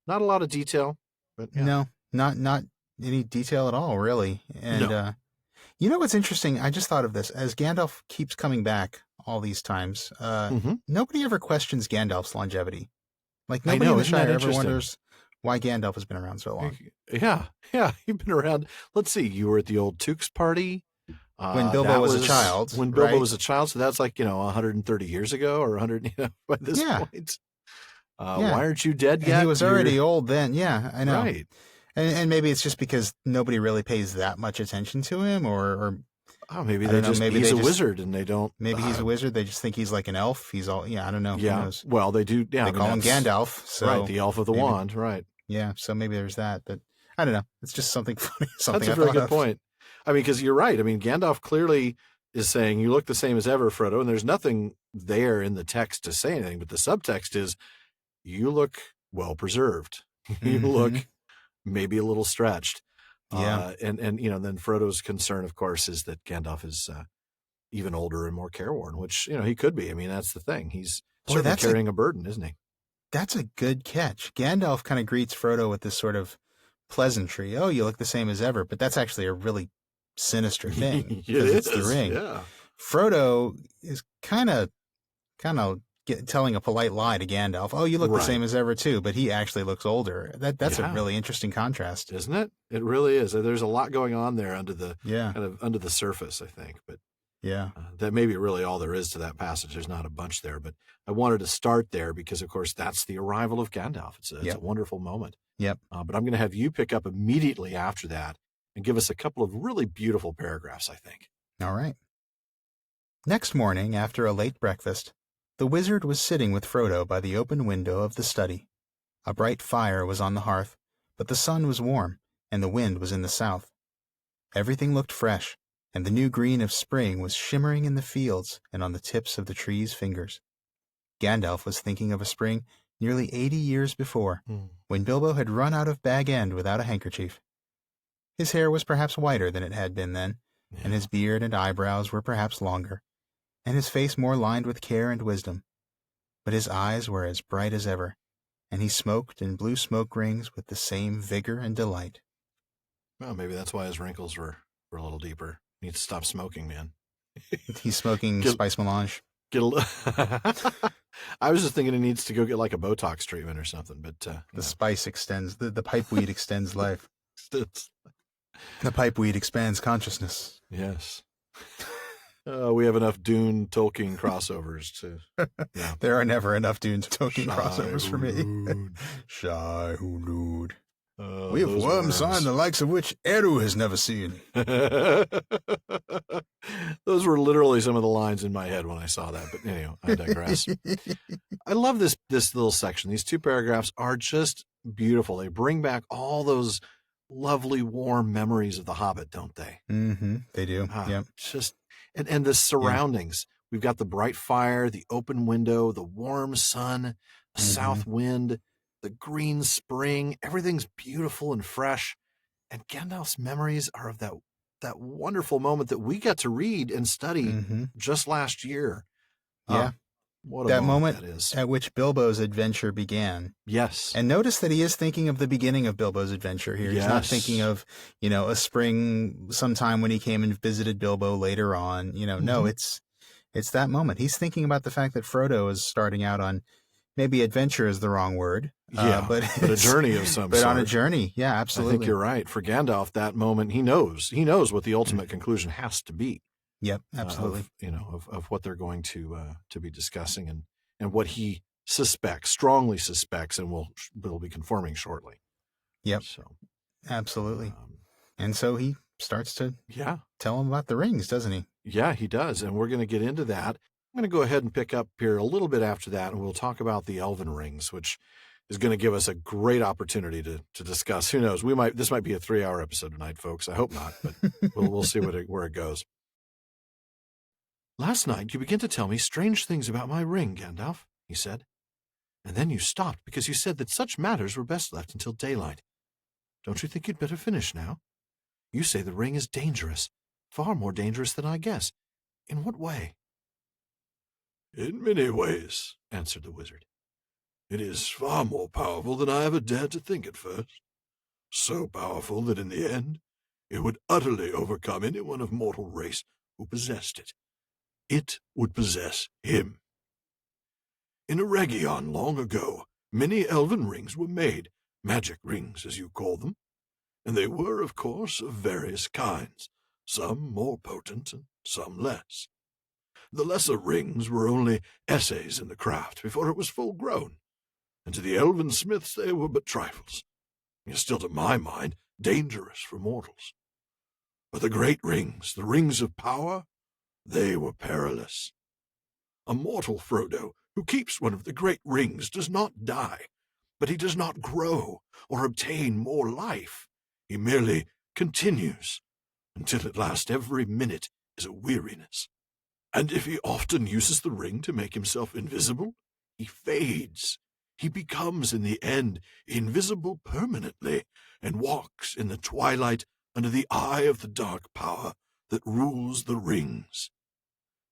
not a lot of detail. But no, not any detail at all, really. And what's interesting? I just thought of this as Gandalf keeps coming back all these times. Nobody ever questions Gandalf's longevity. Like nobody in the Shire ever wonders why Gandalf has been around so long. Yeah, you've been around. Let's see, you were at the old Tooks party when Bilbo was a child. When Bilbo was a child, so that's 130 years ago or 100 by this point. Why aren't you dead yet? And he was already old then. Yeah, I know. Right. And maybe it's just because nobody really pays that much attention to him, or maybe he's a wizard and they don't. Maybe he's a wizard. They just think he's like an elf. He's all I don't know. Yeah. Who knows? Well, they do. Yeah, they call him Gandalf. So right, the elf of the wand. Right. Yeah. So maybe there's that, but I don't know. It's just something funny. That's a very good point. I mean, because you're right. I mean, Gandalf clearly is saying you look the same as ever, Frodo, and there's nothing there in the text to say anything, but the subtext is you look well preserved. You look maybe a little stretched. And then Frodo's concern, of course, is that Gandalf is even older and more careworn, which, he could be. I mean, that's the thing. He's certainly carrying a burden, isn't he? That's a good catch. Gandalf kind of greets Frodo with this sort of pleasantry. Oh, you look the same as ever. But that's actually a really sinister thing because it's the ring. Yeah. Frodo is kind of telling a polite lie to Gandalf. Oh, you look the same as ever too, but he actually looks older. That's a really interesting contrast, isn't it? It really is. There's a lot going on there under the kind of under the surface, I think. But that may be really all there is to that passage. There's not a bunch there, but I wanted to start there because, of course, that's the arrival of Gandalf. It's a wonderful moment. Yep. But I'm going to have you pick up immediately after that and give us a couple of really beautiful paragraphs, I think. All right. Next morning, after a late breakfast, the wizard was sitting with Frodo by the open window of the study. A bright fire was on the hearth, but the sun was warm, and the wind was in the south. Everything looked fresh, and the new green of spring was shimmering in the fields and on the tips of the trees' fingers. Gandalf was thinking of a spring nearly 80 years before, when Bilbo had run out of Bag End without a handkerchief. His hair was perhaps whiter than it had been then, and his beard and eyebrows were perhaps longer, and his face more lined with care and wisdom. But his eyes were as bright as ever, and he smoked and blew smoke rings with the same vigor and delight. Well, maybe that's why his wrinkles were a little deeper. He needs to stop smoking, man. He's smoking Spice Melange. I was just thinking he needs to go get like a Botox treatment or something. But the spice extends, the pipeweed extends life. The pipeweed expands consciousness. Yes. We have enough Dune Tolkien crossovers to. Yeah. There are never enough Dune Tolkien crossovers for me. Shire Hulud. We have worms sign the likes of which Eru has never seen. Those were literally some of the lines in my head when I saw that. But anyway, I digress. I love this little section. These 2 paragraphs are just beautiful. They bring back all those lovely, warm memories of The Hobbit, don't they? Mm-hmm. They do. Yep. Just and the surroundings. Yeah. We've got the bright fire, the open window, the warm sun, the south wind, the green spring. Everything's beautiful and fresh. And Gandalf's memories are of that wonderful moment that we got to read and study just last year. Yeah. What a that moment that is. At which Bilbo's adventure began. Yes. And notice that he is thinking of the beginning of Bilbo's adventure here. He's not thinking of, a spring sometime when he came and visited Bilbo later on. No, it's that moment. He's thinking about the fact that Frodo is starting out on, maybe adventure is the wrong word. But a journey of some sort. But on a journey. Yeah, absolutely. I think you're right. For Gandalf, that moment, he knows what the ultimate conclusion has to be. Yep, absolutely. Of what they're going to be discussing and what he strongly suspects, and will be confirming shortly. Yep. So, absolutely. And so he starts to tell him about the rings, doesn't he? Yeah, he does. And we're going to get into that. I'm going to go ahead and pick up here a little bit after that, and we'll talk about the elven rings, which is going to give us a great opportunity to discuss. Who knows? This might be a 3-hour episode tonight, folks. I hope not, but we'll see where it goes. Last night you began to tell me strange things about my ring, Gandalf, he said. And then you stopped because you said that such matters were best left until daylight. Don't you think you'd better finish now? You say the ring is dangerous, far more dangerous than I guess. In what way? In many ways, answered the wizard. It is far more powerful than I ever dared to think at first. So powerful that in the end, it would utterly overcome anyone of mortal race who possessed it. It would possess him. In Eregion long ago, many elven rings were made, magic rings as you call them, and they were, of course, of various kinds, some more potent and some less. The lesser rings were only essays in the craft before it was full grown, and to the elven smiths they were but trifles, yet still to my mind dangerous for mortals. But the great rings, the rings of power, they were perilous. A mortal Frodo who keeps one of the great rings does not die, but he does not grow or obtain more life. He merely continues, until at last every minute is a weariness. And if he often uses the ring to make himself invisible, he fades. He becomes, in the end, invisible permanently, and walks in the twilight under the eye of the dark power that rules the rings.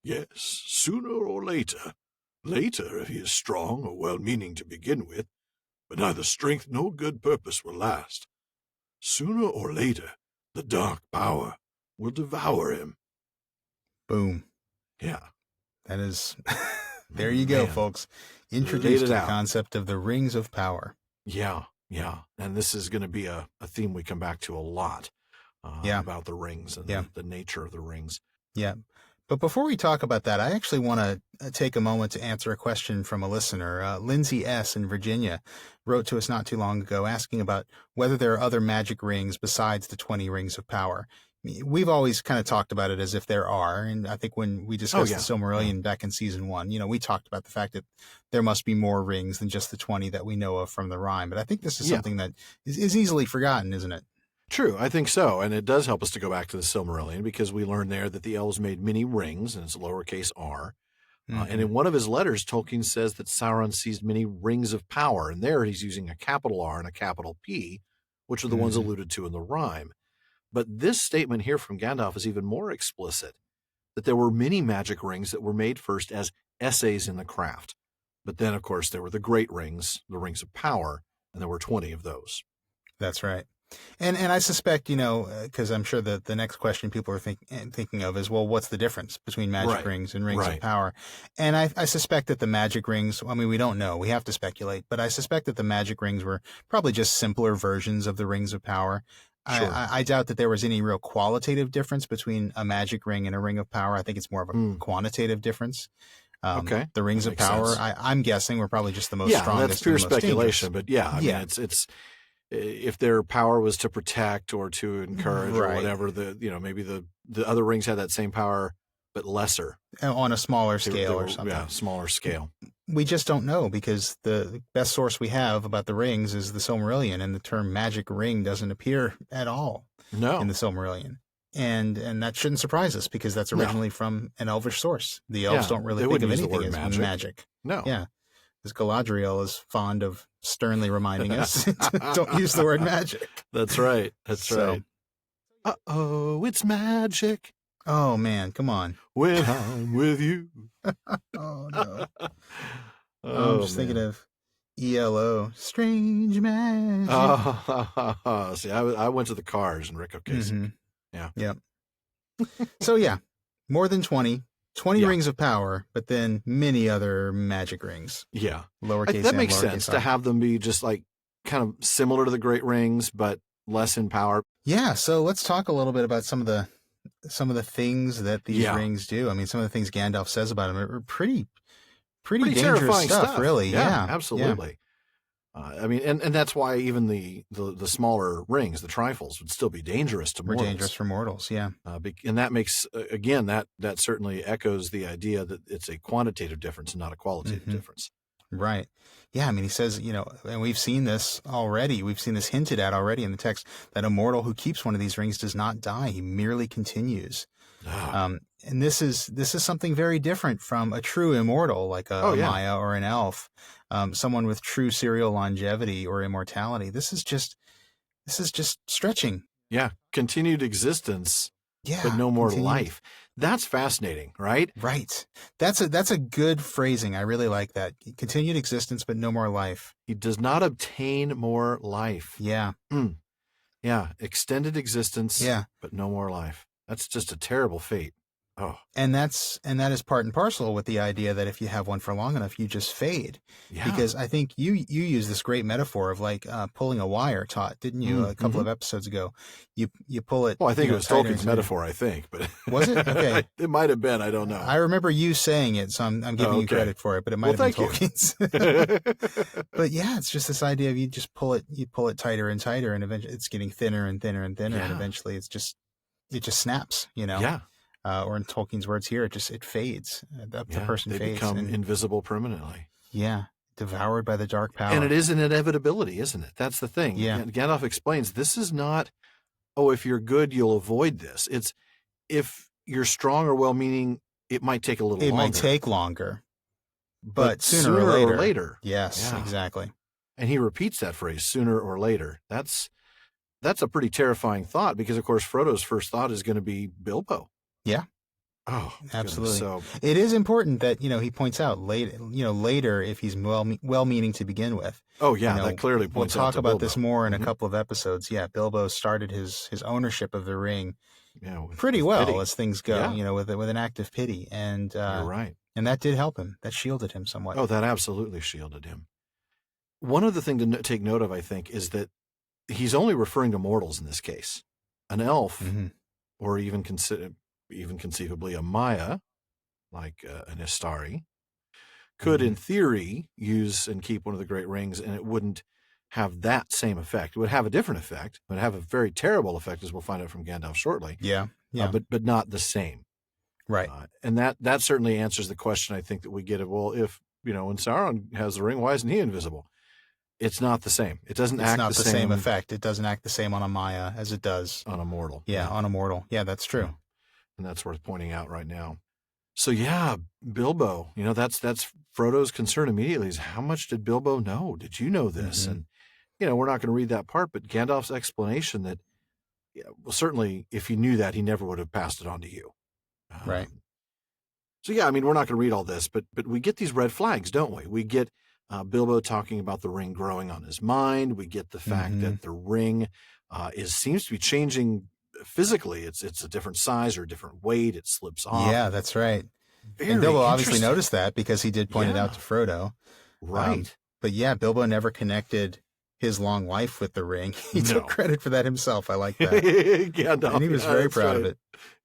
Yes, sooner or later if he is strong or well-meaning to begin with, but neither strength nor good purpose will last. Sooner or later, the dark power will devour him. Boom. Yeah. That is, there you go, folks. Introduced to the concept of the rings of power. Yeah. And this is going to be a theme we come back to a lot about the rings and the nature of the rings. Yeah. But before we talk about that, I actually want to take a moment to answer a question from a listener. Lindsay S. in Virginia wrote to us not too long ago asking about whether there are other magic rings besides the 20 rings of power. We've always kind of talked about it as if there are, and I think when we discussed the Silmarillion back in season 1, we talked about the fact that there must be more rings than just the 20 that we know of from the rhyme. But I think this is something that is easily forgotten, isn't it? True, I think so, and it does help us to go back to the Silmarillion because we learn there that the elves made many rings, and it's lowercase r. And in one of his letters, Tolkien says that Sauron seized many rings of power, and there he's using a capital R and a capital P, which are the ones alluded to in the rhyme. But this statement here from Gandalf is even more explicit, that there were many magic rings that were made first as essays in the craft. But then, of course, there were the great rings, the rings of power, and there were 20 of those. That's right. And I suspect, because I'm sure that the next question people are thinking of is, well, what's the difference between magic rings and rings of power? And I suspect that the magic rings, we don't know. We have to speculate. But I suspect that the magic rings were probably just simpler versions of the rings of power. Sure. I doubt that there was any real qualitative difference between a magic ring and a ring of power. I think it's more of a quantitative difference. Okay. The rings of power, I'm guessing, were probably just the most strongest. Yeah, that's pure speculation. Dangerous. But I mean, it's if their power was to protect or to encourage or whatever, maybe the other rings had that same power but lesser on a smaller scale or something. Yeah, smaller scale. We just don't know because the best source we have about the rings is the Silmarillion, and the term magic ring doesn't appear at all in the Silmarillion. And that shouldn't surprise us because that's originally from an elvish source. The elves don't really think of anything as magic. No. Yeah. As Galadriel is fond of sternly reminding us, don't use the word magic. That's right. That's right. Uh-oh, it's magic. Oh, man, come on. When I'm with you. Oh, no. I'm just thinking of ELO, Strange Magic. Oh, see, I went to the Cars and Rick Ocasek. Yeah. Yep. So, more than 20 rings of power, but then many other magic rings. Yeah. Lowercase that makes sense I. to have them be just like kind of similar to the Great Rings, but less in power. Yeah. So let's talk a little bit about some of the things that these rings do. I mean, some of the things Gandalf says about them are pretty dangerous terrifying stuff, really. Yeah, absolutely. I mean, and that's why even the smaller rings, the trifles, would still be dangerous to mortals. Dangerous for mortals, yeah. And that makes, again, that certainly echoes the idea that it's a quantitative difference and not a qualitative difference. Right. Yeah, I mean, he says, and we've seen this already. We've seen this hinted at already in the text, that a mortal who keeps one of these rings does not die. He merely continues. And this is something very different from a true immortal like a Maya or an elf, someone with true serial longevity or immortality. This is just stretching. Yeah, continued existence, but no more life. That's fascinating, right? Right. That's a good phrasing. I really like that. Continued existence, but no more life. He does not obtain more life. Yeah. Yeah. Extended existence. Yeah. But no more life. That's just a terrible fate. Oh. And that is part and parcel with the idea that if you have one for long enough, you just fade. Yeah. Because I think you use this great metaphor of like pulling a wire taut, didn't you? A couple of episodes ago, you pull it. Well, I think it was Tolkien's metaphor. I think, but was it? Okay, it might have been. I don't know. I remember you saying it, so I'm giving you credit for it. But it might have been Tolkien's. But yeah, it's just this idea of you just pull it tighter and tighter, and eventually it's getting thinner and thinner and thinner, and eventually it just snaps. Yeah. Or in Tolkien's words here, it fades. The person they fades. They become invisible permanently. Yeah, devoured by the dark power. And it is an inevitability, isn't it? That's the thing. Yeah. Gandalf explains, this is not, if you're good, you'll avoid this. It's, if you're strong or well-meaning, it might take a little longer. It might take longer. But sooner or later. Yes, exactly. And he repeats that phrase, sooner or later. That's a pretty terrifying thought because, of course, Frodo's first thought is going to be Bilbo. Yeah. Oh, absolutely. So it is important that, he points out later if he's well-meaning to begin with. Oh, yeah, that clearly points out. We'll talk about this more in a couple of episodes. Yeah, Bilbo started his ownership of the ring pretty well pity. As things go, with an act of pity. And you're right. And that did help him. That shielded him somewhat. Oh, that absolutely shielded him. One other thing to take note of, I think, is that he's only referring to mortals in this case. An elf, or even even conceivably a Maya, like an Istari, could in theory use and keep one of the great rings, and it wouldn't have that same effect. It would have a different effect. It would have a very terrible effect, as we'll find out from Gandalf shortly. Yeah. But not the same. Right. And that certainly answers the question, I think, that we get of, well, if, when Sauron has the ring, why isn't he invisible? It's not the same. It doesn't act the same. It's not the same effect. It doesn't act the same on a Maya as it does on a mortal. Yeah, on a mortal. Yeah, that's true. Yeah. And that's worth pointing out right now. So yeah, Bilbo, that's Frodo's concern immediately is, how much did Bilbo know? Did you know this? And, we're not going to read that part, but Gandalf's explanation that, well, certainly if he knew that, he never would have passed it on to you. Right. So yeah, we're not going to read all this, but we get these red flags, don't we? We get Bilbo talking about the ring growing on his mind. We get the fact that the ring seems to be changing physically. It's a different size or a different weight. It slips off. Yeah, that's right. Very and Bilbo obviously noticed that because he did point it out to Frodo. Right. But yeah, Bilbo never connected his long life with the ring. He took credit for that himself. I like that. Gandalf, and he was very proud of it.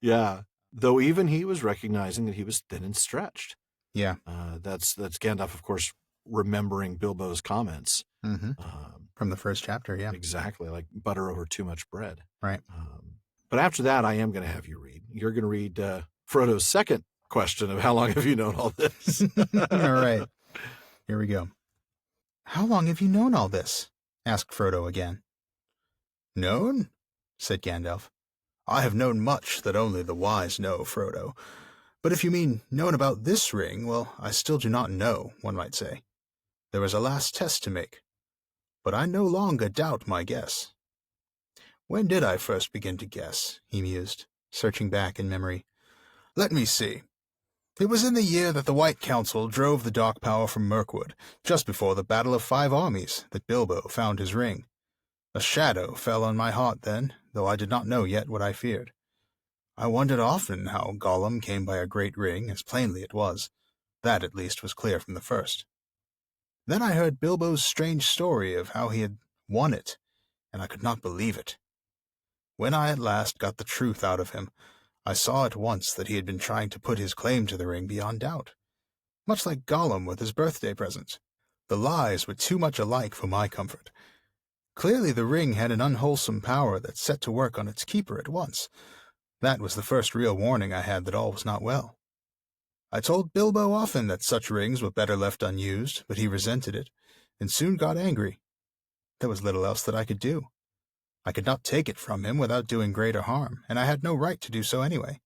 Yeah. Though even he was recognizing that he was thin and stretched. Yeah. That's Gandalf, of course, remembering Bilbo's comments. From the first chapter, yeah. Exactly, like butter over too much bread. Right. But after that, I am going to have you read. You're going to read Frodo's second question of how long have you known all this? All right. Here we go. How long have you known all this? Asked Frodo again. Known? Said Gandalf. I have known much that only the wise know, Frodo. But if you mean known about this ring, well, I still do not know, one might say. There is a last test to make. But I no longer doubt my guess. When did I first begin to guess? He mused, searching back in memory. Let me see. It was in the year that the White Council drove the Dark Power from Mirkwood, just before the Battle of 5 Armies, that Bilbo found his ring. A shadow fell on my heart then, though I did not know yet what I feared. I wondered often how Gollum came by a great ring, as plainly it was. That, at least, was clear from the first. Then I heard Bilbo's strange story of how he had won it, and I could not believe it. When I at last got the truth out of him, I saw at once that he had been trying to put his claim to the ring beyond doubt. Much like Gollum with his birthday present. The lies were too much alike for my comfort. Clearly the ring had an unwholesome power that set to work on its keeper at once. That was the first real warning I had that all was not well. I told Bilbo often that such rings were better left unused, but he resented it, and soon got angry. There was little else that I could do. I could not take it from him without doing greater harm, and I had no right to do so anyway.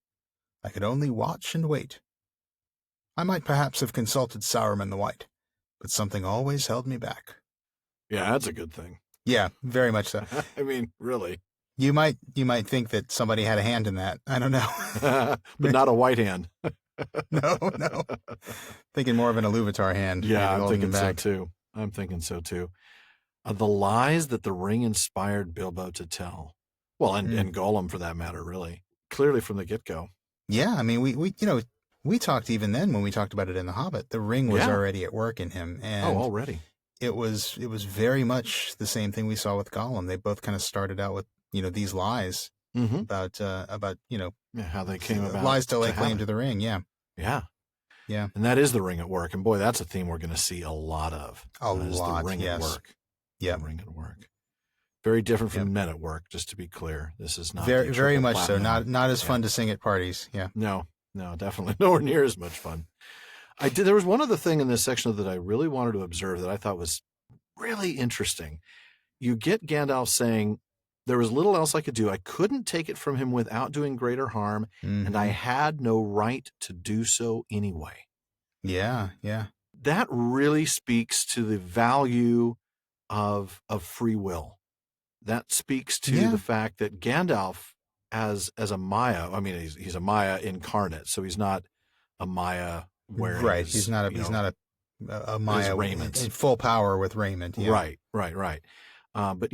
I could only watch and wait. I might perhaps have consulted Saruman the White, but something always held me back. Yeah, that's a good thing. Yeah, very much so. Really. You might think that somebody had a hand in that. I don't know. But not a white hand. No. Thinking more of an Iluvatar hand. Yeah, I'm thinking so too. The lies that the ring inspired Bilbo to tell. Well, and Gollum for that matter, really. Clearly from the get-go. Yeah, we talked even then when we talked about it in The Hobbit. The ring was already at work in him. And already. It was very much the same thing we saw with Gollum. They both kind of started out with, these lies about how they came about. Lies to lay claim to the ring, yeah. Yeah. Yeah. And that is the ring at work. And boy, that's a theme we're going to see a lot of. The ring at work. Yeah. The ring at work. Very different from Men at Work, just to be clear. This is not very much so. Not as fun to sing at parties. Yeah. No, definitely nowhere near as much fun. There was one other thing in this section that I really wanted to observe that I thought was really interesting. You get Gandalf saying, there was little else I could do. I couldn't take it from him without doing greater harm, and I had no right to do so anyway. Yeah. That really speaks to the value of free will. That speaks to the fact that Gandalf, as a Maya, he's a Maya incarnate, so he's not a Maya wearing he's not a Maya in full power with raiment. Yeah. Right. But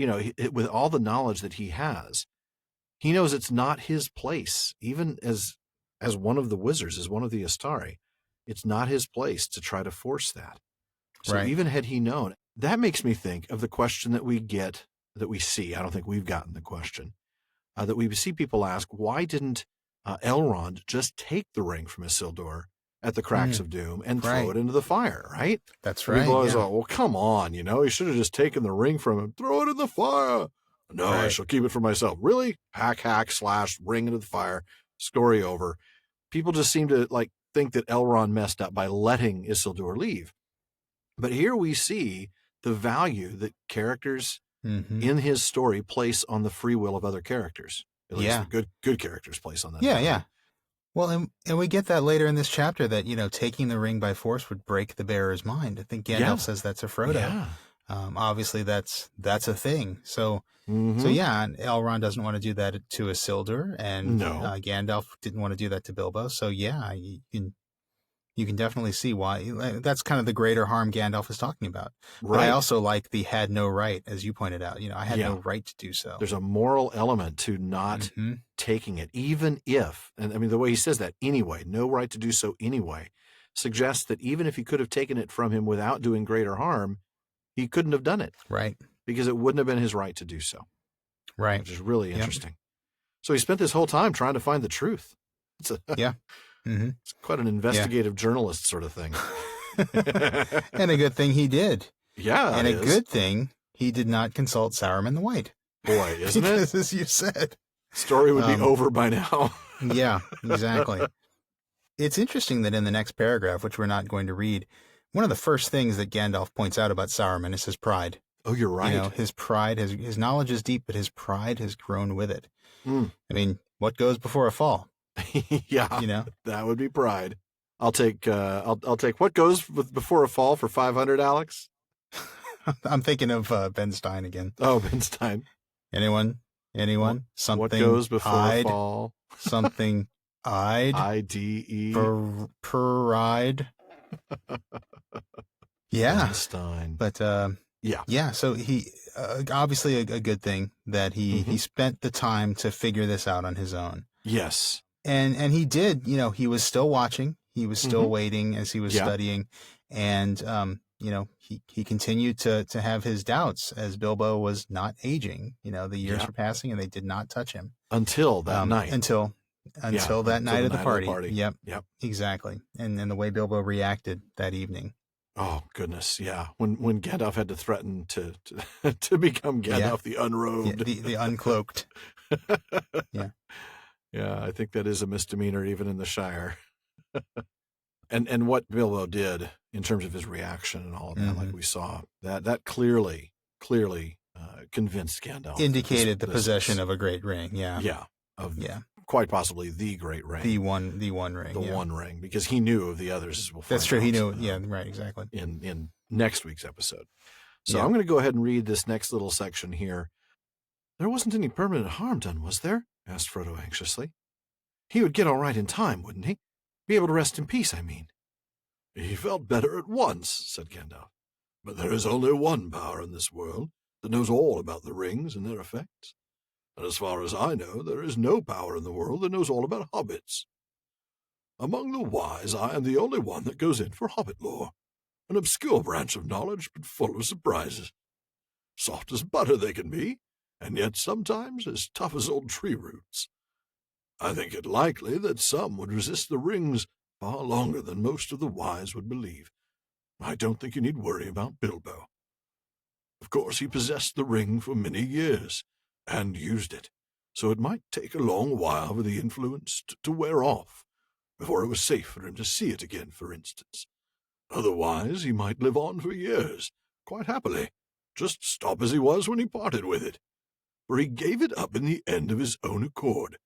with all the knowledge that he has, he knows it's not his place, even as one of the wizards, as one of the Astari, it's not his place to try to force that. So even had he known, that makes me think of the question that we see. I don't think we've gotten the question that we see people ask: why didn't Elrond just take the ring from Isildur at the cracks of doom and throw it into the fire, right? That's right. People always go, well, come on, he should have just taken the ring from him, throw it in the fire. No, I shall keep it for myself. Really? Hack, slash, ring into the fire, story over. People just seem to think that Elrond messed up by letting Isildur leave. But here we see the value that characters in his story place on the free will of other characters. At least the good characters place on that. Yeah. Well, and we get that later in this chapter that, taking the ring by force would break the bearer's mind. I think Gandalf says that to Frodo. Yeah. Obviously that's a thing. So and Elrond doesn't want to do that to Isildur, and Gandalf didn't want to do that to Bilbo. So you can definitely see why. That's kind of the greater harm Gandalf is talking about. Right. But I also like the had no right, as you pointed out. I had no right to do so. There's a moral element to not taking it, even if, and I mean, the way he says that anyway, no right to do so anyway, suggests that even if he could have taken it from him without doing greater harm, he couldn't have done it. Right. Because it wouldn't have been his right to do so. Right. Which is really interesting. So he spent this whole time trying to find the truth. It's it's quite an investigative journalist sort of thing. And a good thing he did. Yeah. And a good thing he did not consult Saruman the White. Boy, isn't it? As you said. Story would be over by now. Yeah, exactly. It's interesting that in the next paragraph, which we're not going to read, one of the first things that Gandalf points out about Saruman is his pride. Oh, you're right. His pride, his knowledge is deep, but his pride has grown with it. I mean, what goes before a fall? Yeah, that would be pride. I'll take what goes before a fall for 500, Alex. I'm thinking of Ben Stein again. Oh, Ben Stein. Anyone? Something. What goes before a fall? Something. IDE. Pride. Yeah. Ben Stein. But yeah. So he obviously a good thing that he spent the time to figure this out on his own. Yes. And he did, he was still watching. He was still waiting as he was studying. And, he continued to have his doubts as Bilbo was not aging. The years were passing and they did not touch him. Until that night. Until that night at the party. Yep. Exactly. And the way Bilbo reacted that evening. Oh, goodness. Yeah. When Gandalf had to threaten to become Gandalf the unrobed. The uncloaked. Yeah. Yeah, I think that is a misdemeanor even in the Shire. and what Bilbo did in terms of his reaction and all of that, like we saw, that clearly convinced Gandalf. Indicated the possession of a great ring. Yeah. Yeah. Quite possibly the great ring. The one ring. The one ring, because he knew of the others as well. That's true. He knew. Yeah, right. Exactly. In next week's episode. So I'm going to go ahead and read this next little section here. There wasn't any permanent harm done, was there? Asked Frodo anxiously. He would get all right in time, wouldn't he? Be able to rest in peace, I mean. He felt better at once, said Gandalf. But there is only one power in this world that knows all about the rings and their effects. And as far as I know, there is no power in the world that knows all about hobbits. Among the wise, I am the only one that goes in for hobbit lore, an obscure branch of knowledge, but full of surprises. Soft as butter they can be, and yet sometimes as tough as old tree roots. I think it likely that some would resist the rings far longer than most of the wise would believe. I don't think you need worry about Bilbo. Of course, he possessed the ring for many years, and used it, so it might take a long while for the influence to wear off, before it was safe for him to see it again, for instance. Otherwise, he might live on for years, quite happily, just stop as he was when he parted with it. For he gave it up in the end of his own accord.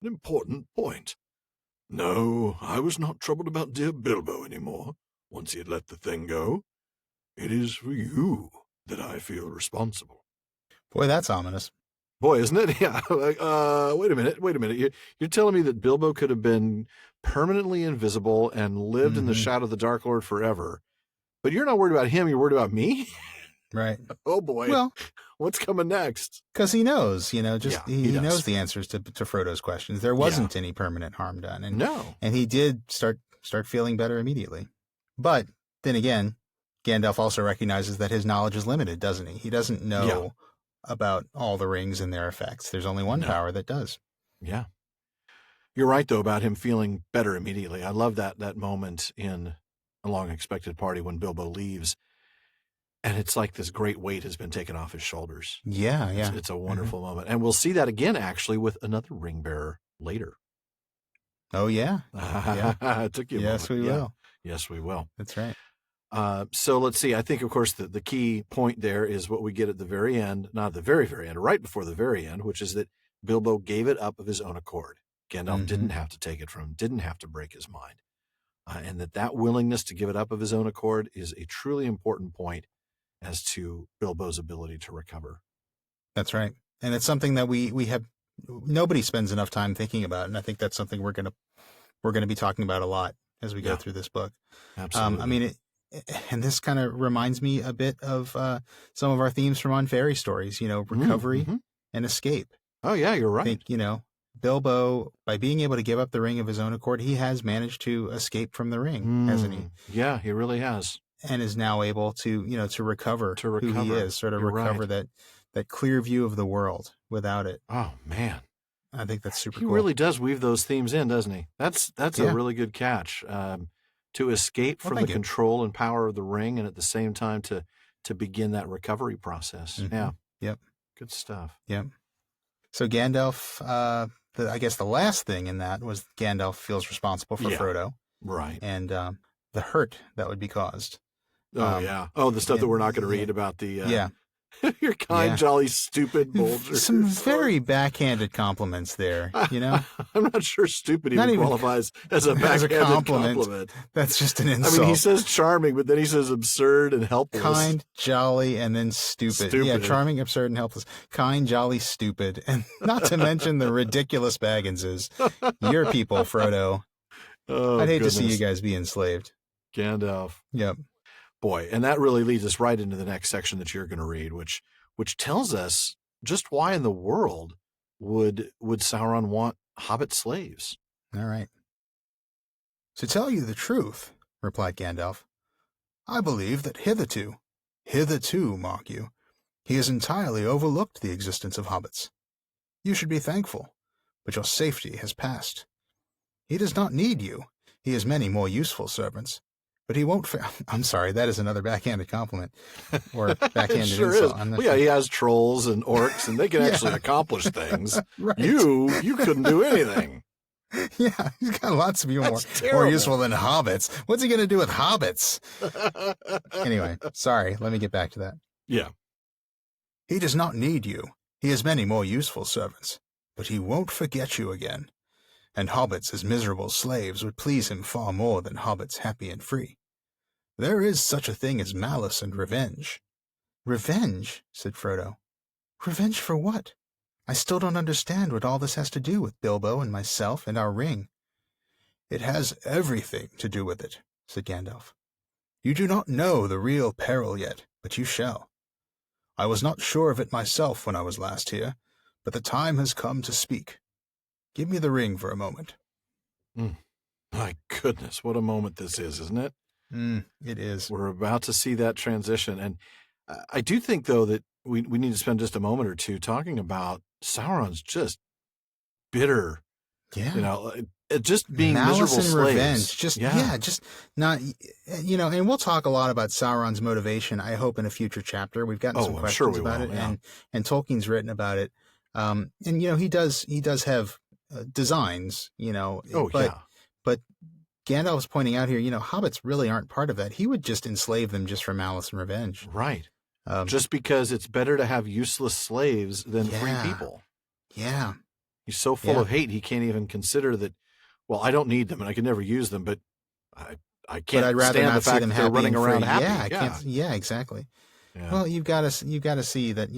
An important point. No, I was not troubled about dear Bilbo any more, once he had let the thing go. It is for you that I feel responsible. Boy, that's ominous. Boy, isn't it? Yeah. Wait a minute. You're telling me that Bilbo could have been permanently invisible and lived in the shadow of the Dark Lord forever, but you're not worried about him, you're worried about me? Right. Oh, boy. Well, what's coming next? Because he knows, he knows the answers to Frodo's questions. There wasn't any permanent harm done. And, and he did start feeling better immediately. But then again, Gandalf also recognizes that his knowledge is limited, doesn't he? He doesn't know about all the rings and their effects. There's only one power that does. Yeah. You're right, though, about him feeling better immediately. I love that moment in A Long Expected Party when Bilbo leaves, and it's like this great weight has been taken off his shoulders. Yeah. It's a wonderful moment. And we'll see that again, actually, with another ring bearer later. Oh, yeah. It took you a Yes, moment. we will. Yes, we will. That's right. So let's see. I think, of course, the key point there is what we get at the very end, not at the very, very end, right before the very end, which is that Bilbo gave it up of his own accord. Gandalf didn't have to take it from him, didn't have to break his mind. And that willingness to give it up of his own accord is a truly important point as to Bilbo's ability to recover. That's right. And it's something that we have, nobody spends enough time thinking about. And I think that's something we're going to be talking about a lot as we go through this book. Absolutely. I mean, and this kind of reminds me a bit of some of our themes from On Fairy Stories, recovery and escape. Oh, yeah, you're right. I think, Bilbo, by being able to give up the ring of his own accord, he has managed to escape from the ring, hasn't he? Yeah, he really has. And is now able to, to recover who he is, sort of You're recover right. that clear view of the world without it. Oh, man. I think that's super He cool. really does weave those themes in, doesn't he? That's a really good catch. To escape from the control and power of the ring, and at the same time to begin that recovery process. Yeah. Yep. Good stuff. Yep. So Gandalf, I guess the last thing in that was Gandalf feels responsible for Frodo. Right. And the hurt that would be caused. The stuff that we're not going to read about the... You're kind, jolly, stupid Bolger. Some very backhanded compliments there, I'm not sure stupid even qualifies as a backhanded compliment. That's just an insult. I mean, he says charming, but then he says absurd and helpless. Kind, jolly, and then stupid. Yeah, charming, absurd, and helpless. Kind, jolly, stupid. And not to mention the ridiculous Bagginses. Your people, Frodo. Oh, I'd hate to see you guys be enslaved. Gandalf. Yep. Boy, and that really leads us right into the next section that you're going to read, which tells us just why in the world would Sauron want hobbit slaves? All right. To tell you the truth, replied Gandalf, I believe that hitherto, mark you, he has entirely overlooked the existence of hobbits. You should be thankful, but your safety has passed. He does not need you. He has many more useful servants. But he won't. I'm sorry, that is another backhanded compliment, or backhanded sure insult. Is. He has trolls and orcs, and they can actually accomplish things. Right. You couldn't do anything. Yeah, he's got lots of more useful than hobbits. What's he going to do with hobbits? Anyway, sorry. Let me get back to that. Yeah. He does not need you. He has many more useful servants, but he won't forget you again. And hobbits as miserable slaves would please him far more than hobbits happy and free. There is such a thing as malice and revenge. Revenge, said Frodo. Revenge for what? I still don't understand what all this has to do with Bilbo and myself and our ring. It has everything to do with it, said Gandalf. You do not know the real peril yet, but you shall. I was not sure of it myself when I was last here, but the time has come to speak. Give me the ring for a moment. My goodness, what a moment this is, isn't it? It is. We're about to see that transition. And I do think, though, that we need to spend just a moment or two talking about Sauron's just bitter, just being malice miserable and slaves. Revenge. Just not, and we'll talk a lot about Sauron's motivation, I hope, in a future chapter. We've gotten some questions about it, and Tolkien's written about it. And, he does have designs, but Gandalf's pointing out here, hobbits really aren't part of that. He would just enslave them just for malice and revenge. Right. Just because it's better to have useless slaves than free people. Yeah. He's so full of hate, he can't even consider that, well, I don't need them and I can never use them, but I can't I'd rather stand not the fact see them that they're running around happy. Exactly. Yeah. Well, you've got to see that,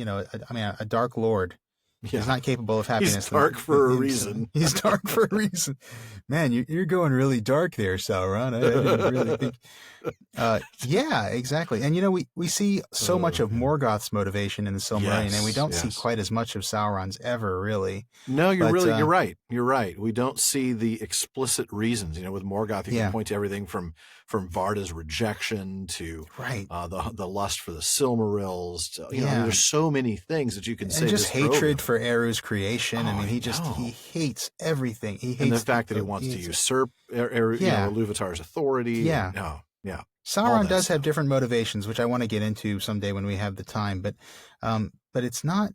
a dark lord is not capable of happiness. He's dark for a reason. He's dark for a reason. Man, you're going really dark there, Sauron. I didn't really think. Yeah, exactly. And, we see so much of Morgoth's motivation in the Silmarillion, and we don't see quite as much of Sauron's ever, really. No, you're right. You're right. We don't see the explicit reasons. With Morgoth, you can point to everything from Varda's rejection to the lust for the Silmarils. There's so many things that you can say. And just hatred for for Eru's creation. I mean, he hates everything. He hates and the fact that he wants to usurp Iluvatar's authority. Yeah. Yeah. Sauron does have different motivations, which I want to get into someday when we have the time. But it's not.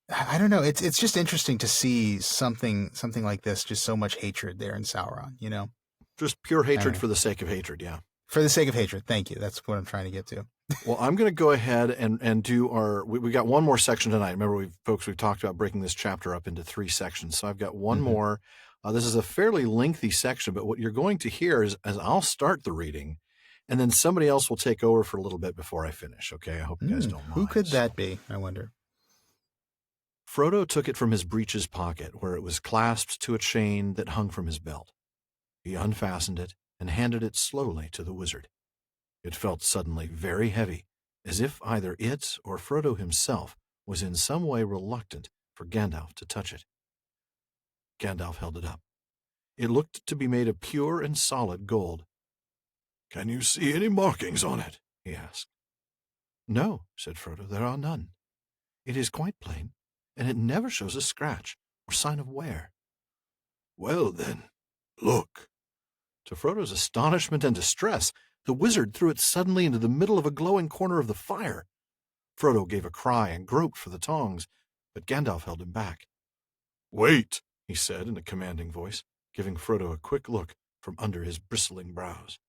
I don't know. It's just interesting to see something like this. Just so much hatred there in Sauron. Just pure hatred for the sake of hatred. Yeah. For the sake of hatred. Thank you. That's what I'm trying to get to. Well, I'm going to go ahead and do we got one more section tonight. Remember, we've talked about breaking this chapter up into 3 sections. So I've got one more. This is a fairly lengthy section, but what you're going to hear is as I'll start the reading, and then somebody else will take over for a little bit before I finish. Okay. I hope you guys don't mind. Who could that be? I wonder. Frodo took it from his breeches pocket, where it was clasped to a chain that hung from his belt. He unfastened it and handed it slowly to the wizard. It felt suddenly very heavy, as if either it or Frodo himself was in some way reluctant for Gandalf to touch it. Gandalf held it up. It looked to be made of pure and solid gold. "Can you see any markings on it?" he asked. "No," said Frodo, "there are none. It is quite plain, and it never shows a scratch or sign of wear." "Well, then, look." To Frodo's astonishment and distress, the wizard threw it suddenly into the middle of a glowing corner of the fire. Frodo gave a cry and groped for the tongs, but Gandalf held him back. "Wait," he said in a commanding voice, giving Frodo a quick look from under his bristling brows.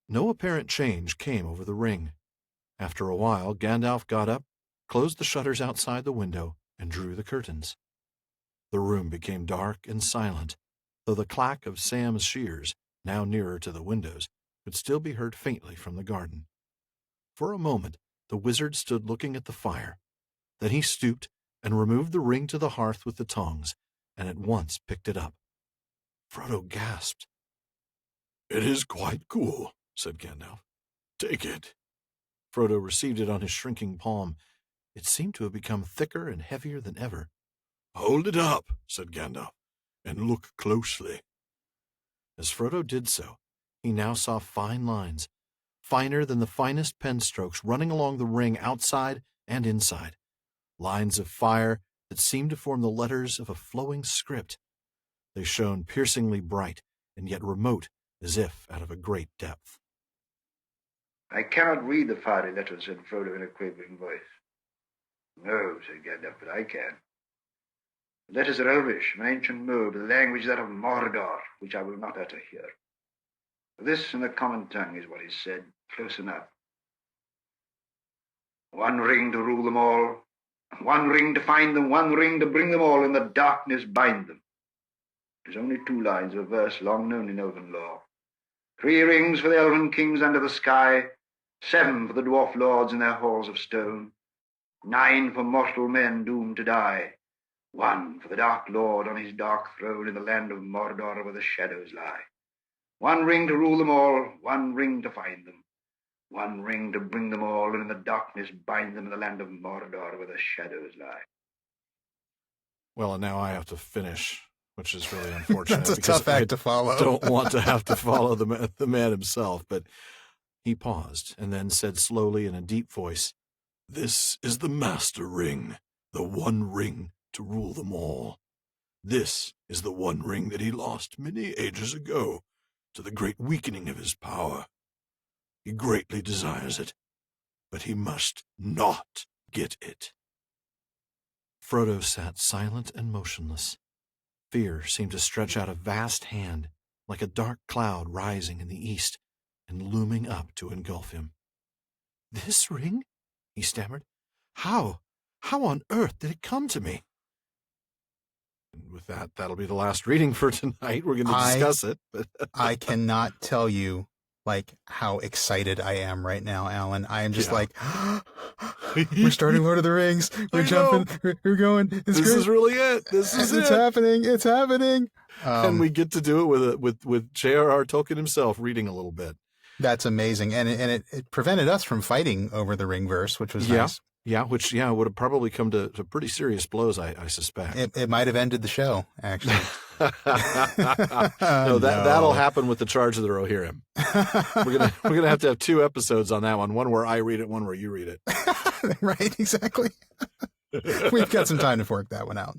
No apparent change came over the ring. After a while, Gandalf got up, closed the shutters outside the window, and drew the curtains. The room became dark and silent, though the clack of Sam's shears, now nearer to the windows, could still be heard faintly from the garden. For a moment, the wizard stood looking at the fire. Then he stooped and removed the ring to the hearth with the tongs, and at once picked it up. Frodo gasped. "It is quite cool," said Gandalf. "Take it." Frodo received it on his shrinking palm. It seemed to have become thicker and heavier than ever. "Hold it up," said Gandalf, "and look closely." As Frodo did so, he now saw fine lines, finer than the finest pen strokes, running along the ring outside and inside, lines of fire that seemed to form the letters of a flowing script. They shone piercingly bright and yet remote, as if out of a great depth. "I cannot read the fiery letters," said Frodo in a quavering voice. "No," said Gandalf, "but I can. The letters are Elvish, of an ancient mode, but the language is that of Mordor, which I will not utter here. This in the common tongue is what is said, close enough. One ring to rule them all, one ring to find them, one ring to bring them all, in the darkness bind them. It is only 2 lines of verse long known in elven lore. 3 rings for the elven kings under the sky, 7 for the dwarf lords in their halls of stone, 9 for mortal men doomed to die, 1 for the Dark Lord on his dark throne in the land of Mordor where the shadows lie. 1 ring to rule them all, 1 ring to find them, 1 ring to bring them all, and in the darkness bind them in the land of Mordor where the shadows lie." Well, and now I have to finish, which is really unfortunate. That's a tough act to follow. I don't want to have to follow the man himself, but he paused and then said slowly in a deep voice, "This is the Master Ring, the one ring to rule them all. This is the one ring that he lost many ages ago to the great weakening of his power. He greatly desires it, but he must not get it." Frodo sat silent and motionless. Fear seemed to stretch out a vast hand, like a dark cloud rising in the east and looming up to engulf him. "This ring?" he stammered. How on earth did it come to me?" And with that, that'll be the last reading for tonight. We're going to discuss it. But I cannot tell you how excited I am right now, Alan. I am just we're starting Lord of the Rings. We're jumping. We're going. This is really it. It's happening. It's happening. And we get to do it with J.R.R. Tolkien himself reading a little bit. That's amazing. And it prevented us from fighting over the ring verse, which was nice. Yeah, which would have probably come to pretty serious blows, I suspect. It might have ended the show, actually. No, that'll happen with the Charge of the Rohirrim. We're gonna have to have 2 episodes on that one where I read it, one where you read it. Right, exactly. We've got some time to work that one out.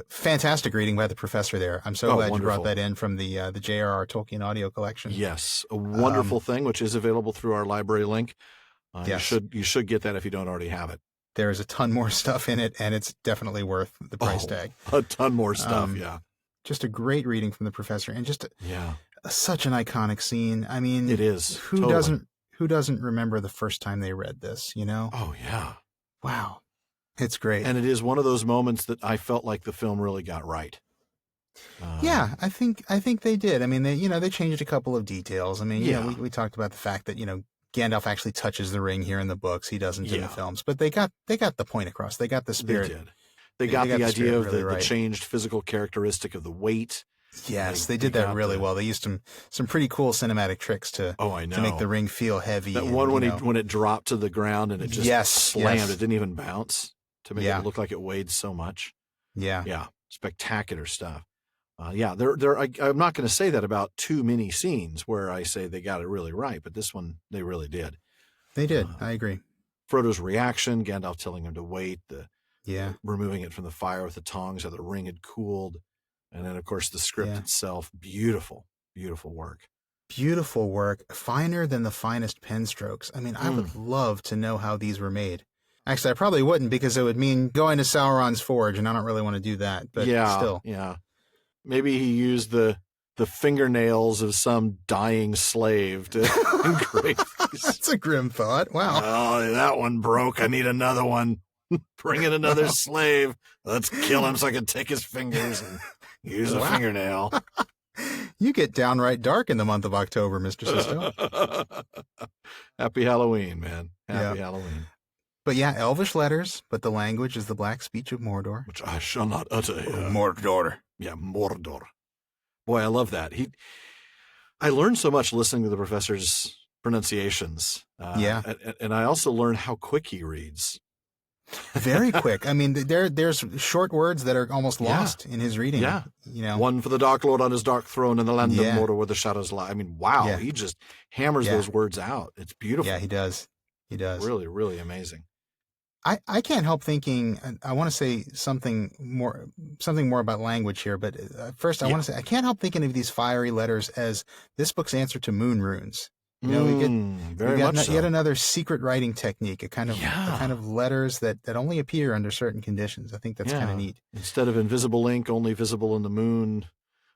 Fantastic reading by the professor there. I'm so glad wonderful. you brought that in from the J.R.R. Tolkien audio collection. Yes, a wonderful thing, which is available through our library link. Yes. You should get that if you don't already have it. There is a ton more stuff in it, and it's definitely worth the price tag. A ton more stuff, yeah. Just a great reading from the professor, and just such an iconic scene. I mean, it is. Who doesn't remember the first time they read this? You know? Oh yeah. Wow, it's great, and it is one of those moments that I felt like the film really got right. Yeah, I think they did. I mean, they changed a couple of details. I mean, we talked about the fact that Gandalf actually touches the ring here in the books. He doesn't in the films, but they got the point across. They got the spirit. They did. They got the idea of really the changed physical characteristic of the weight. Yes, they did that really well. They used some pretty cool cinematic tricks to make the ring feel heavy. That one when it dropped to the ground and it just slammed. It didn't even bounce to make it look like it weighed so much. Yeah, spectacular stuff. I'm not going to say that about too many scenes where I say they got it really right, but this one they really did. They did. I agree. Frodo's reaction, Gandalf telling him to wait, removing it from the fire with the tongs, how the ring had cooled, and then of course the script itself. Beautiful, beautiful work. Beautiful work, finer than the finest pen strokes. I mean, I would love to know how these were made. Actually, I probably wouldn't, because it would mean going to Sauron's forge, and I don't really want to do that. But still, maybe he used the fingernails of some dying slave to engrave these. That's a grim thought. Wow. Oh, that one broke. I need another one. Bring in another slave. Let's kill him so I can take his fingers and use a fingernail. You get downright dark in the month of October, Mr. Sisto. Happy Halloween, man. Happy Halloween. But Elvish letters, but the language is the black speech of Mordor. Which I shall not utter here. Mordor. Yeah, Mordor. Boy, I love that. I learned so much listening to the professor's pronunciations. And I also learned how quick he reads. Very quick. I mean, there's short words that are almost lost in his reading. Yeah. One for the Dark Lord on his dark throne in the land of Mordor where the shadows lie. I mean, wow. He just hammers those words out. It's beautiful. Yeah, he does. Really, really amazing. I can't help thinking, I want to say something more about language here, but first I want to say, I can't help thinking of these fiery letters as this book's answer to moon runes. We get yet another secret writing technique, a kind of letters that only appear under certain conditions. I think that's kind of neat. Instead of invisible ink, only visible in the moon,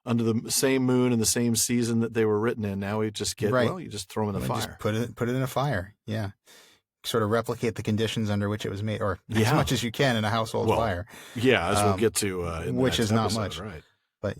under the same moon in the same season that they were written in. Now we just get, you just throw them in the fire. Just put it in a fire. Yeah. Sort of replicate the conditions under which it was made, or as much as you can in a household fire. Yeah, as we'll get to in the which is not episode, much. Right. But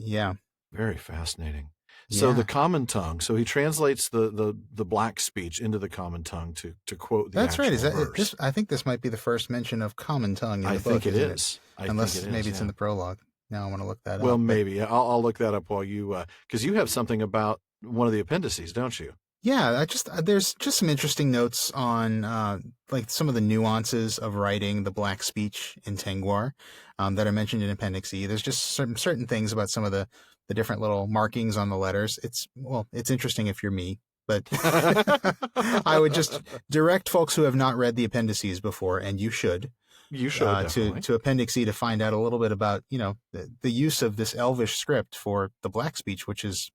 very fascinating. So the common tongue. So he translates the black speech into the common tongue to quote the That's right. Is that verse. I think this might be the first mention of common tongue in the book. I think it is. Unless maybe it's in the prologue. Now I want to look that up. Well, maybe I'll look that up while you because you have something about one of the appendices, don't you? Yeah, there's just some interesting notes on like some of the nuances of writing the black speech in Tengwar that are mentioned in Appendix E. There's just certain things about some of the different little markings on the letters. It's interesting if you're me, but I would just direct folks who have not read the appendices before, and you should. To Appendix E to find out a little bit about the use of this Elvish script for the black speech, which is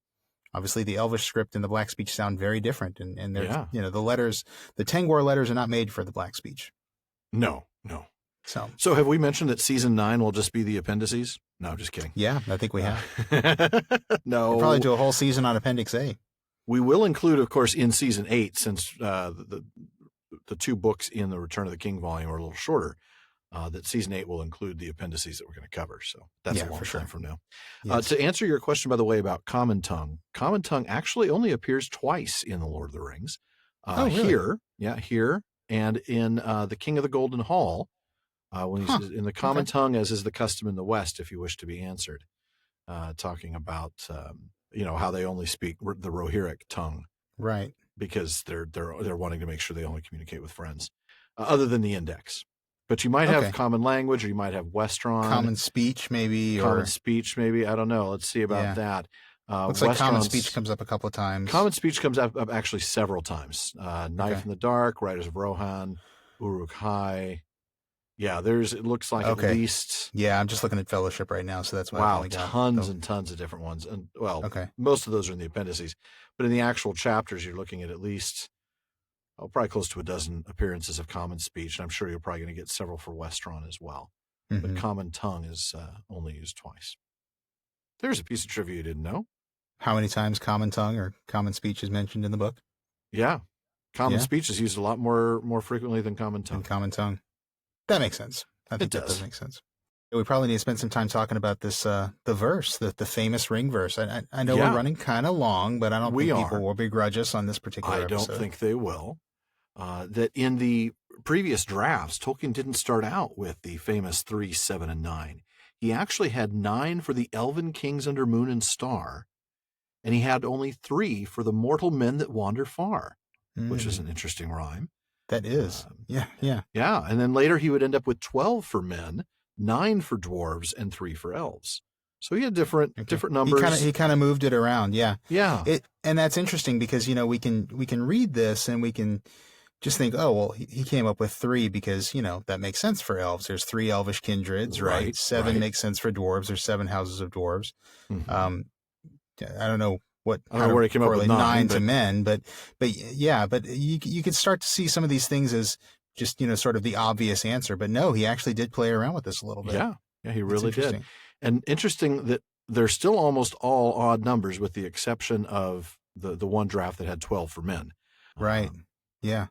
obviously the Elvish script and the black speech sound very different, and there's the letters, the Tengwar letters are not made for the black speech. No. So have we mentioned that season 9 will just be the appendices? No, I'm just kidding. Yeah, I think we have. No, we'll probably do a whole season on Appendix A. We will include, of course, in season 8, since the two books in the Return of the King volume are a little shorter. That season 8 will include the appendices that we're going to cover. So that's a long time from now. Yes. To answer your question, by the way, about common tongue actually only appears twice in The Lord of the Rings. Really? Here and in The King of the Golden Hall, when he's in the common tongue, as is the custom in the West, if you wish to be answered, talking about, how they only speak the Rohirric tongue. Right. Because they're wanting to make sure they only communicate with friends, other than the index. But you might have common language, or you might have Westron. Common speech, maybe. I don't know. Let's see about that. Looks like common speech comes up a couple of times. Common speech comes up actually several times. Knife in the Dark, Riders of Rohan, Uruk-hai. Yeah, it looks like at least... Yeah, I'm just looking at Fellowship right now, so that's why wow, I've only got... tons and tons of different ones. And, well, most of those are in the appendices. But in the actual chapters, you're looking at least, probably close to a dozen appearances of common speech. And I'm sure you're probably going to get several for Westron as well. But common tongue is only used twice. There's a piece of trivia you didn't know. How many times common tongue or common speech is mentioned in the book? Yeah. Common speech is used a lot more frequently than common tongue. That makes sense. I think that does make sense. We probably need to spend some time talking about this, the verse, the famous ring verse. I know we're running kind of long, but I don't think people will begrudge us on this particular episode. I don't think they will. That in the previous drafts, Tolkien didn't start out with the famous 3, 7, and 9. He actually had 9 for the elven kings under moon and star, and he had only 3 for the mortal men that wander far, which is an interesting rhyme. That is. Yeah. Yeah, and then later he would end up with 12 for men, 9 for dwarves, and 3 for elves. So he had different numbers. He kind of moved it around, yeah. Yeah. And that's interesting because, we can read this and we can just think, oh, well, he came up with 3 because, that makes sense for elves. There's 3 elvish kindreds, right? 7 makes sense for dwarves. There's 7 houses of dwarves. I don't know where he came up with 9 to men, but you could start to see some of these things as just, sort of the obvious answer. But no, he actually did play around with this a little bit. Yeah, he really did. And interesting that they're still almost all odd numbers with the exception of the one draft that had 12 for men. Right. Yeah.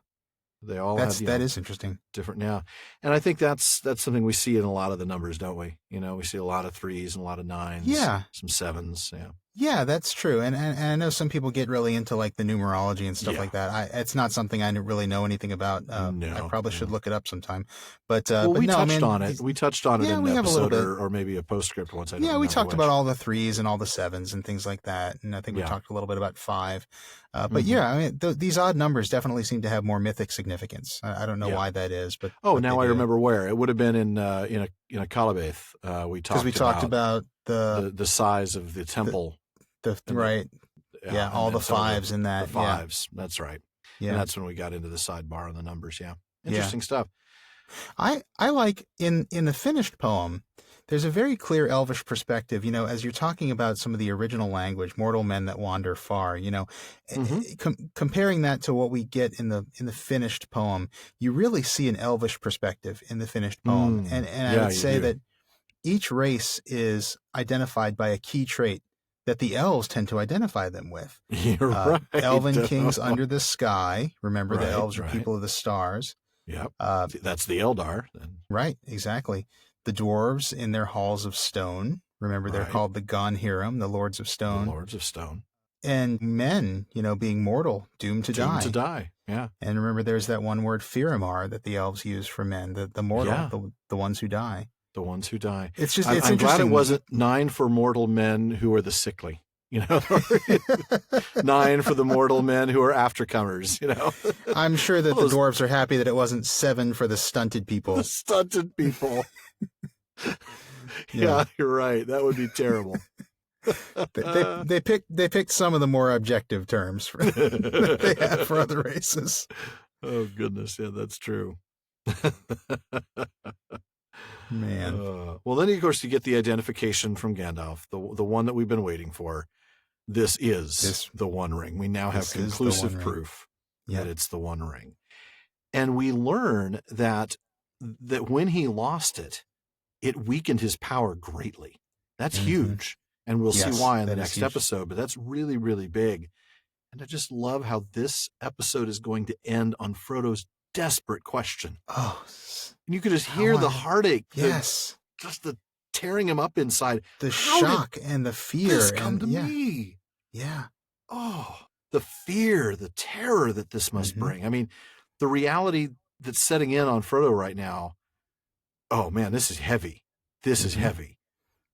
They all that is interesting. Different now. And I think that's something we see in a lot of the numbers, don't we? We see a lot of 3s and a lot of 9s. Yeah. Some 7s. Yeah. Yeah, that's true. And I know some people get really into like the numerology and stuff like that. It's not something I really know anything about. I probably should look it up sometime. But we touched on it. We touched on it in an episode or maybe a postscript once. We talked about all the 3s and all the 7s and things like that. And I think we talked a little bit about 5. But these odd numbers definitely seem to have more mythic significance. I don't know why that is, but now I remember where it would have been in a Calabath. We talked about the size of the temple. All the 5s in that. The 5s, that's right. Yeah, and that's when we got into the sidebar and the numbers. Yeah, interesting stuff. I like in the finished poem. There's a very clear elvish perspective. As you're talking about some of the original language, mortal men that wander far. Comparing that to what we get in the finished poem, you really see an elvish perspective in the finished poem, and I would say that each race is identified by a key trait that the elves tend to identify them with. You're right. Elven kings under the sky. Remember, the elves are people of the stars. Yep. That's the Eldar. Then. Right, exactly. The dwarves in their halls of stone. Remember, they're called the Gonhiram, the Lords of Stone. The Lords of Stone. And men, being mortal, doomed to die. Doomed to die, yeah. And remember, there's that one word, Firamar, that the elves use for men, the mortal, the ones who die. The ones who die. It's just, I'm glad it wasn't 9 for mortal men who are the sickly. 9 for the mortal men who are aftercomers. I'm sure that the dwarves are happy that it wasn't 7 for the stunted people. The stunted people. Yeah, you're right. That would be terrible. They picked some of the more objective terms that they have for other races. Oh goodness, yeah, that's true. Man. Well, then, of course, you get the identification from Gandalf, the one that we've been waiting for. This is the One Ring. We now have conclusive proof that it's the One Ring. And we learn that when he lost it, it weakened his power greatly. That's huge. And we'll see why in the next episode, but that's really, really big. And I just love how this episode is going to end on Frodo's desperate question. Oh, and you could just hear the heartache. Yes. Just the tearing him up inside. The shock and the fear. This come to me. Yeah. Oh, the fear, the terror that this must bring. I mean, the reality that's setting in on Frodo right now. Oh man, this is heavy. This is heavy.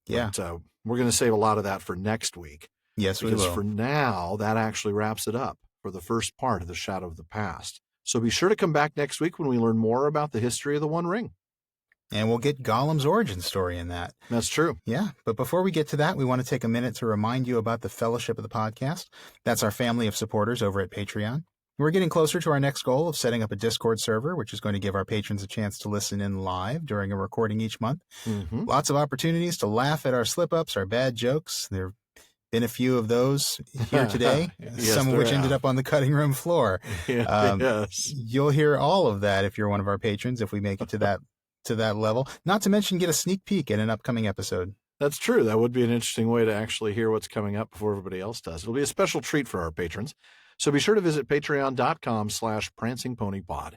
Yeah. But, we're going to save a lot of that for next week. Yes, we will. Because for now, that actually wraps it up for the first part of The Shadow of the Past. So be sure to come back next week when we learn more about the history of the One Ring. And we'll get Gollum's origin story in that. That's true. Yeah. But before we get to that, we want to take a minute to remind you about the Fellowship of the Podcast. That's our family of supporters over at Patreon. We're getting closer to our next goal of setting up a Discord server, which is going to give our patrons a chance to listen in live during a recording each month. Mm-hmm. Lots of opportunities to laugh at our slip-ups, our bad jokes. There have been a few of those here today, Yes, some of which ended up on the cutting room floor. Yes. You'll hear all of that if you're one of our patrons, if we make it to that level. Not to mention get a sneak peek at an upcoming episode. That's true. That would be an interesting way to actually hear what's coming up before everybody else does. It'll be a special treat for our patrons. So be sure to visit patreon.com/prancingponypod.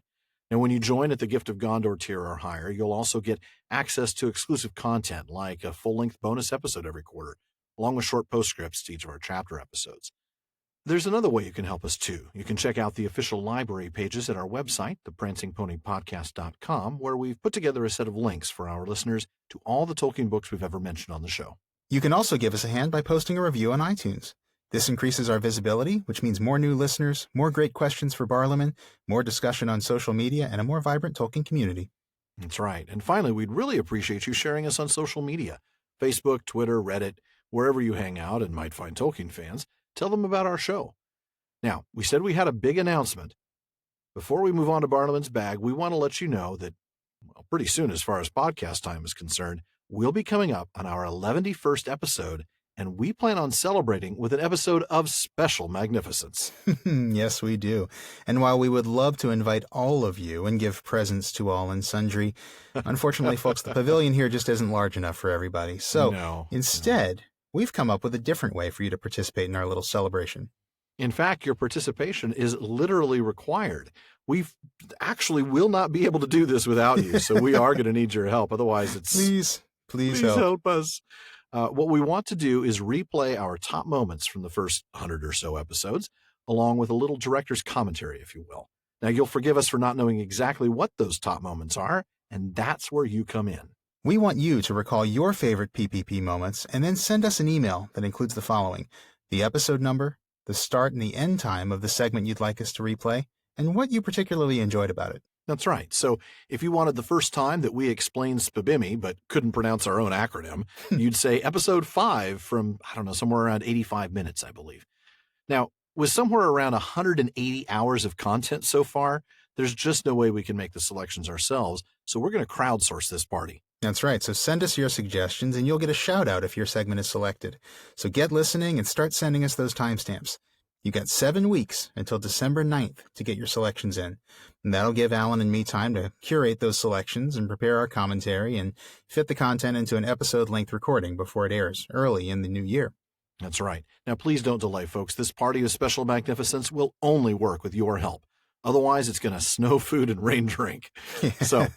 And when you join at the Gift of Gondor tier or higher, you'll also get access to exclusive content like a full-length bonus episode every quarter, along with short postscripts to each of our chapter episodes. There's another way you can help us too. You can check out the official library pages at our website, theprancingponypodcast.com, where we've put together a set of links for our listeners to all the Tolkien books we've ever mentioned on the show. You can also give us a hand by posting a review on iTunes. This increases our visibility, which means more new listeners, more great questions for Barliman, more discussion on social media, and a more vibrant Tolkien community. That's right. And finally, we'd really appreciate you sharing us on social media, Facebook, Twitter, Reddit, wherever you hang out and might find Tolkien fans. Tell them about our show. Now, we said we had a big announcement. Before we move on to Barliman's Bag, we want to let you know that, well, pretty soon as far as podcast time is concerned, we'll be coming up on our 111st episode, and we plan on celebrating with an episode of special magnificence. Yes, we do. And while we would love to invite all of you and give presents to all and sundry, unfortunately, folks, the pavilion here just isn't large enough for everybody. So instead, we've come up with a different way for you to participate in our little celebration. In fact, your participation is literally required. We actually will not be able to do this without you, so we are going to need your help. Otherwise, it's... Please help us. What we want to do is replay our top moments from the first 100 or so episodes, along with a little director's commentary, if you will. Now, you'll forgive us for not knowing exactly what those top moments are, and that's where you come in. We want you to recall your favorite PPP moments and then send us an email that includes the following: the episode number, the start and the end time of the segment you'd like us to replay, and what you particularly enjoyed about it. That's right. So if you wanted the first time that we explained Spabimmy but couldn't pronounce our own acronym, you'd say episode 5 from, somewhere around 85 minutes, I believe. Now, with somewhere around 180 hours of content so far, there's just no way we can make the selections ourselves, so we're going to crowdsource this party. That's right. So send us your suggestions and you'll get a shout out if your segment is selected. So get listening and start sending us those timestamps. You got 7 weeks until December 9th to get your selections in. And that'll give Alan and me time to curate those selections and prepare our commentary and fit the content into an episode-length recording before it airs early in the new year. That's right. Now, please don't delay, folks. This party of special magnificence will only work with your help. Otherwise, it's going to snow food and rain drink. So,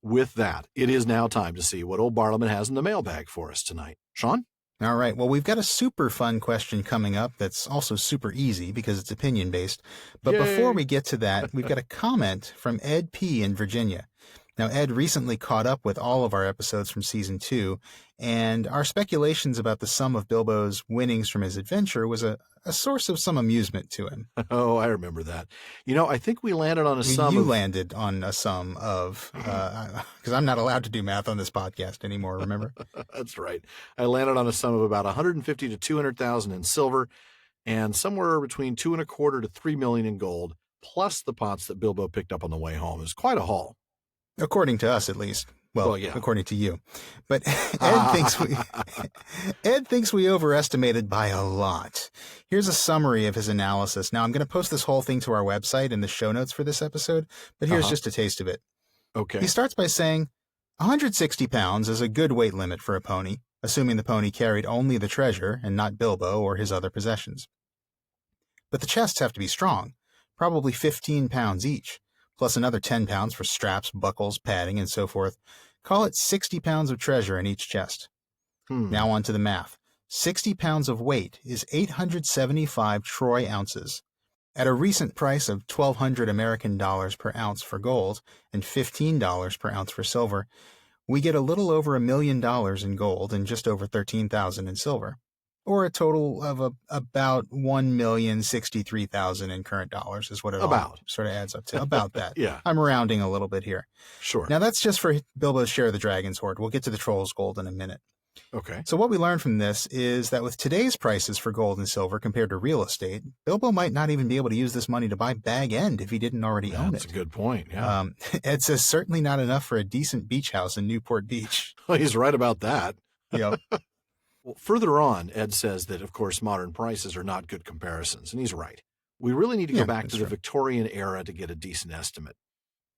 with that, it is now time to see what old Barliman has in the mailbag for us tonight. Sean? All right. Well, we've got a super fun question coming up that's also super easy because it's opinion-based. But before we get to that, we've got a comment from Ed P. in Virginia. Now, Ed recently caught up with all of our episodes from Season 2, and our speculations about the sum of Bilbo's winnings from his adventure was a source of some amusement to him. Oh, I remember that. I think we landed on a sum You landed on a sum of, because I'm not allowed to do math on this podcast anymore, remember? That's right. I landed on a sum of about 150 to 200,000 in silver and somewhere between 2.25 to 3 million in gold, plus the pots that Bilbo picked up on the way home. It was quite a haul. According to us, at least. Well, yeah. According to you. But Ed thinks we overestimated by a lot. Here's a summary of his analysis. Now, I'm going to post this whole thing to our website in the show notes for this episode, but here's just a taste of it. Okay. He starts by saying, 160 pounds is a good weight limit for a pony, assuming the pony carried only the treasure and not Bilbo or his other possessions. But the chests have to be strong, probably 15 pounds each. Plus another 10 pounds for straps, buckles, padding, and so forth. Call it 60 pounds of treasure in each chest. Now on to the math. 60 pounds of weight is 875 troy ounces. At a recent price of $1,200 American dollars per ounce for gold and $15 per ounce for silver, we get a little over $1 million in gold and just over $13,000 in silver. Or a total of about $1,063,000 in current dollars is what it all sort of adds up to. About that. Yeah. I'm rounding a little bit here. Sure. Now, that's just for Bilbo's share of the Dragon's Hoard. We'll get to the Troll's Gold in a minute. Okay. So what we learn from this is that with today's prices for gold and silver compared to real estate, Bilbo might not even be able to use this money to buy Bag End if he didn't already own it. That's a good point, yeah. Ed says certainly not enough for a decent beach house in Newport Beach. Well, he's right about that. Yep. Well, further on, Ed says that, of course, modern prices are not good comparisons, and he's right. We really need to go back to the Victorian era to get a decent estimate.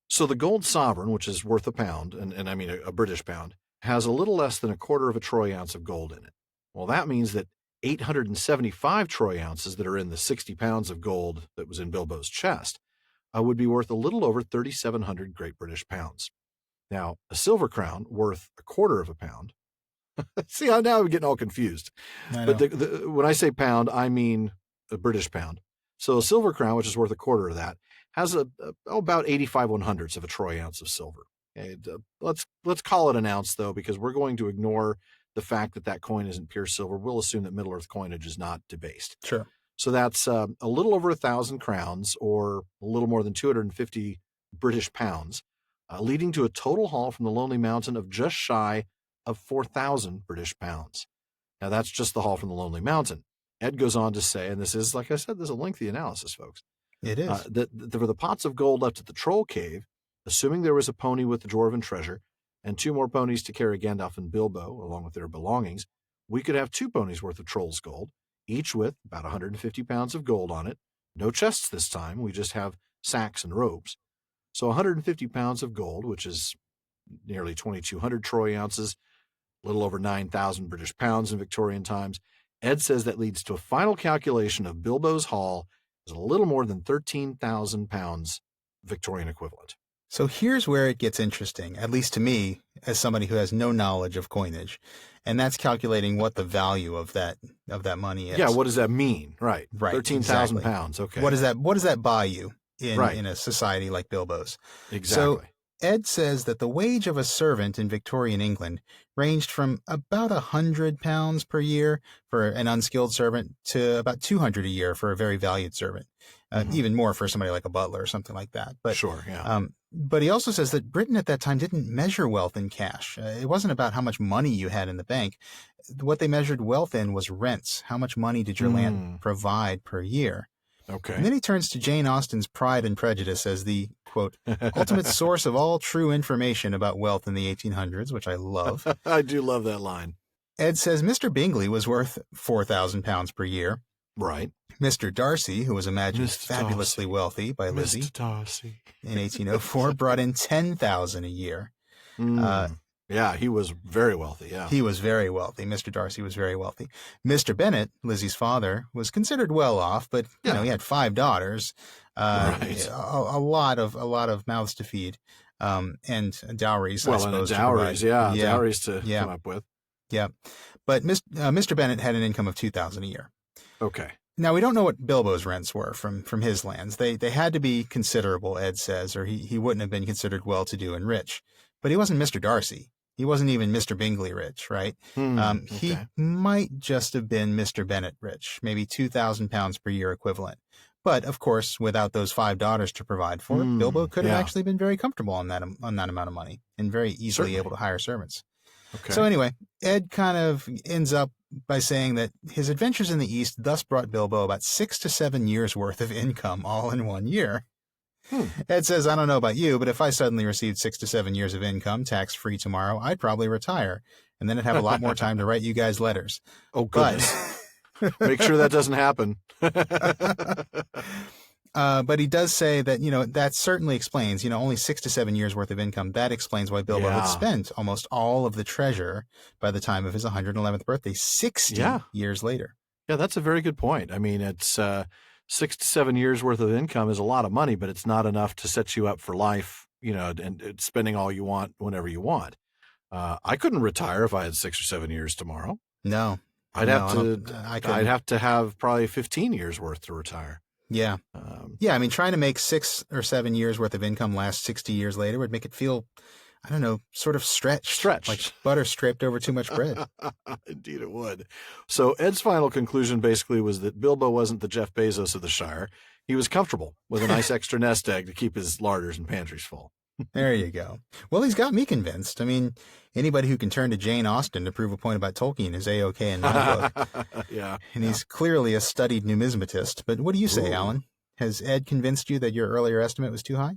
So the gold sovereign, which is worth a pound, and I mean a British pound, has a little less than a quarter of a troy ounce of gold in it. Well, that means that 875 troy ounces that are in the 60 pounds of gold that was in Bilbo's chest would be worth a little over 3,700 Great British pounds. Now, a silver crown worth a quarter of a pound. See, now I'm getting all confused. But when I say pound, I mean a British pound. So a silver crown, which is worth a quarter of that, has about 85 100ths of a troy ounce of silver. Okay, let's call it an ounce, though, because we're going to ignore the fact that coin isn't pure silver. We'll assume that Middle Earth coinage is not debased. Sure. So that's a little over 1,000 crowns, or a little more than 250 British pounds, leading to a total haul from the Lonely Mountain of just shy of 4,000 British pounds. Now, that's just the haul from the Lonely Mountain. Ed goes on to say, and this is, like I said, this is a lengthy analysis, folks. It is. That for the pots of gold left at the Troll Cave, assuming there was a pony with the dwarven treasure and 2 more ponies to carry Gandalf and Bilbo, along with their belongings, we could have 2 ponies worth of Troll's gold, each with about 150 pounds of gold on it. No chests this time. We just have sacks and ropes. So 150 pounds of gold, which is nearly 2,200 troy ounces, a little over 9,000 British pounds in Victorian times. Ed says that leads to a final calculation of Bilbo's haul as a little more than 13,000 pounds Victorian equivalent. So here's where it gets interesting, at least to me, as somebody who has no knowledge of coinage, and that's calculating what the value of that money is. Yeah, what does that mean? Right. 13,000 exactly. pounds. Okay. What does that buy you in a society like Bilbo's? Exactly. So Ed says that the wage of a servant in Victorian England ranged from about £100 per year for an unskilled servant to about $200 a year for a very valued servant, even more for somebody like a butler or something like that. But sure, yeah. But he also says that Britain at that time didn't measure wealth in cash. It wasn't about how much money you had in the bank. What they measured wealth in was rents. How much money did your land provide per year? Okay. And then he turns to Jane Austen's Pride and Prejudice as the, quote, ultimate source of all true information about wealth in the 1800s, which I love. I do love that line. Ed says Mr. Bingley was worth £4,000 per year. Right. Mr. Darcy, who was imagined fabulously wealthy by Lizzie Mr. Darcy. in 1804, brought in $10,000 a year. Yeah, he was very wealthy, yeah. He was very wealthy. Mr. Darcy was very wealthy. Mr. Bennet, Lizzie's father, was considered well off, but you know, he had 5 daughters, right. a lot of mouths to feed, and dowries, I suppose. Dowries, dowries to come up with. Yeah, but Mr. Bennet had an income of $2,000 a year. Okay. Now, we don't know what Bilbo's rents were from his lands. They had to be considerable, Ed says, or he wouldn't have been considered well-to-do and rich. But he wasn't Mr. Darcy. He wasn't even Mr. Bingley rich, right? He might just have been Mr. Bennet rich, maybe £2,000 per year equivalent. But, of course, without those 5 daughters to provide for, Bilbo could have actually been very comfortable on that amount of money and very easily able to hire servants. Okay. So anyway, Ed kind of ends up by saying that his adventures in the East thus brought Bilbo about 6 to 7 years' worth of income all in 1 year. Ed says, I don't know about you, but if I suddenly received 6 to 7 years of income tax-free tomorrow, I'd probably retire, and then I'd have a lot more time to write you guys letters. Oh, goodness. Make sure that doesn't happen. But he does say that, that certainly explains, only 6 to 7 years worth of income. That explains why Bilbo had spent almost all of the treasure by the time of his 111th birthday, 60 years later. Yeah, that's a very good point. I mean, it's 6 to 7 years worth of income is a lot of money, but it's not enough to set you up for life, and spending all you want whenever you want. I couldn't retire if I had 6 or 7 years tomorrow. No. I'd have to have probably 15 years worth to retire. Yeah. I mean, trying to make 6 or 7 years worth of income last 60 years later would make it feel, I don't know, sort of stretched. Like butter stripped over too much bread. Indeed it would. So Ed's final conclusion basically was that Bilbo wasn't the Jeff Bezos of the Shire. He was comfortable with a nice extra nest egg to keep his larders and pantries full. There you go. Well, he's got me convinced. I mean, anybody who can turn to Jane Austen to prove a point about Tolkien is A-OK in my book. Yeah. And he's clearly a studied numismatist. But what do you say, Alan? Has Ed convinced you that your earlier estimate was too high?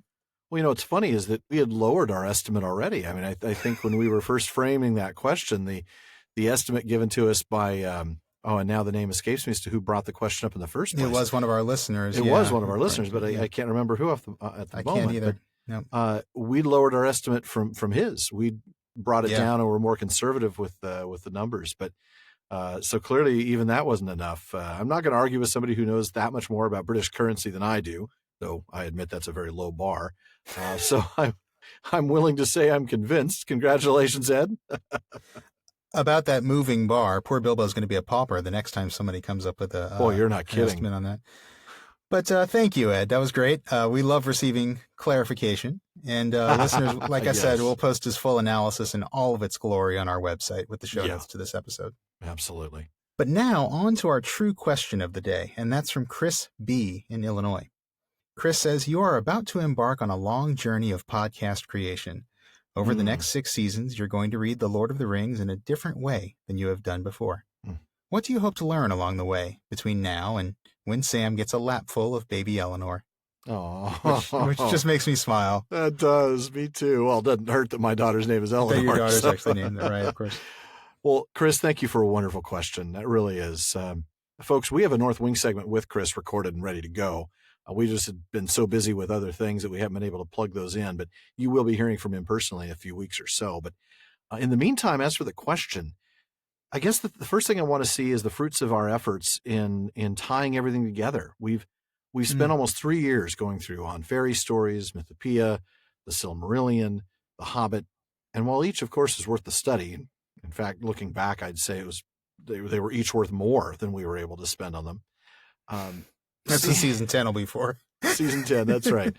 Well, what's funny is that we had lowered our estimate already. I mean, I think when we were first framing that question, the estimate given to us by, and now the name escapes me as to who brought the question up in the first place. It was one of our listeners. It was one of our listeners, but I can't remember who at the moment. I can't either. No. We lowered our estimate from his. We brought it down and we're more conservative with the numbers. But so clearly even that wasn't enough. I'm not going to argue with somebody who knows that much more about British currency than I do, though I admit that's a very low bar. So I'm willing to say I'm convinced. Congratulations, Ed. About that moving bar, poor Bilbo's going to be a pauper the next time somebody comes up with you're not kidding. Estimate on that. But thank you, Ed. That was great. We love receiving clarification. And listeners, like I said, we'll post his full analysis in all of its glory on our website with the show notes to this episode. Absolutely. But now on to our true question of the day, and that's from Chris B. in Illinois. Chris says, you are about to embark on a long journey of podcast creation. Over the next 6 seasons, you're going to read The Lord of the Rings in a different way than you have done before. What do you hope to learn along the way between now and when Sam gets a lapful of baby Eleanor? Which just makes me smile. That does. Me too. Well, it doesn't hurt that my daughter's name is Eleanor. That your daughter's actually named it, right, of course. Well, Chris, thank you for a wonderful question. That really is. Folks, we have a North Wing segment with Chris recorded and ready to go. We just had been so busy with other things that we haven't been able to plug those in, but you will be hearing from him personally in a few weeks or so. But in the meantime, as for the question, I guess the first thing I want to see is the fruits of our efforts in tying everything together. We've spent almost 3 years going through on fairy stories, Mythopoeia, the Silmarillion, the Hobbit, and while each, of course, is worth the study, in fact, looking back, I'd say they were each worth more than we were able to spend on them. That's what season 10 will be for. Season 10, that's right.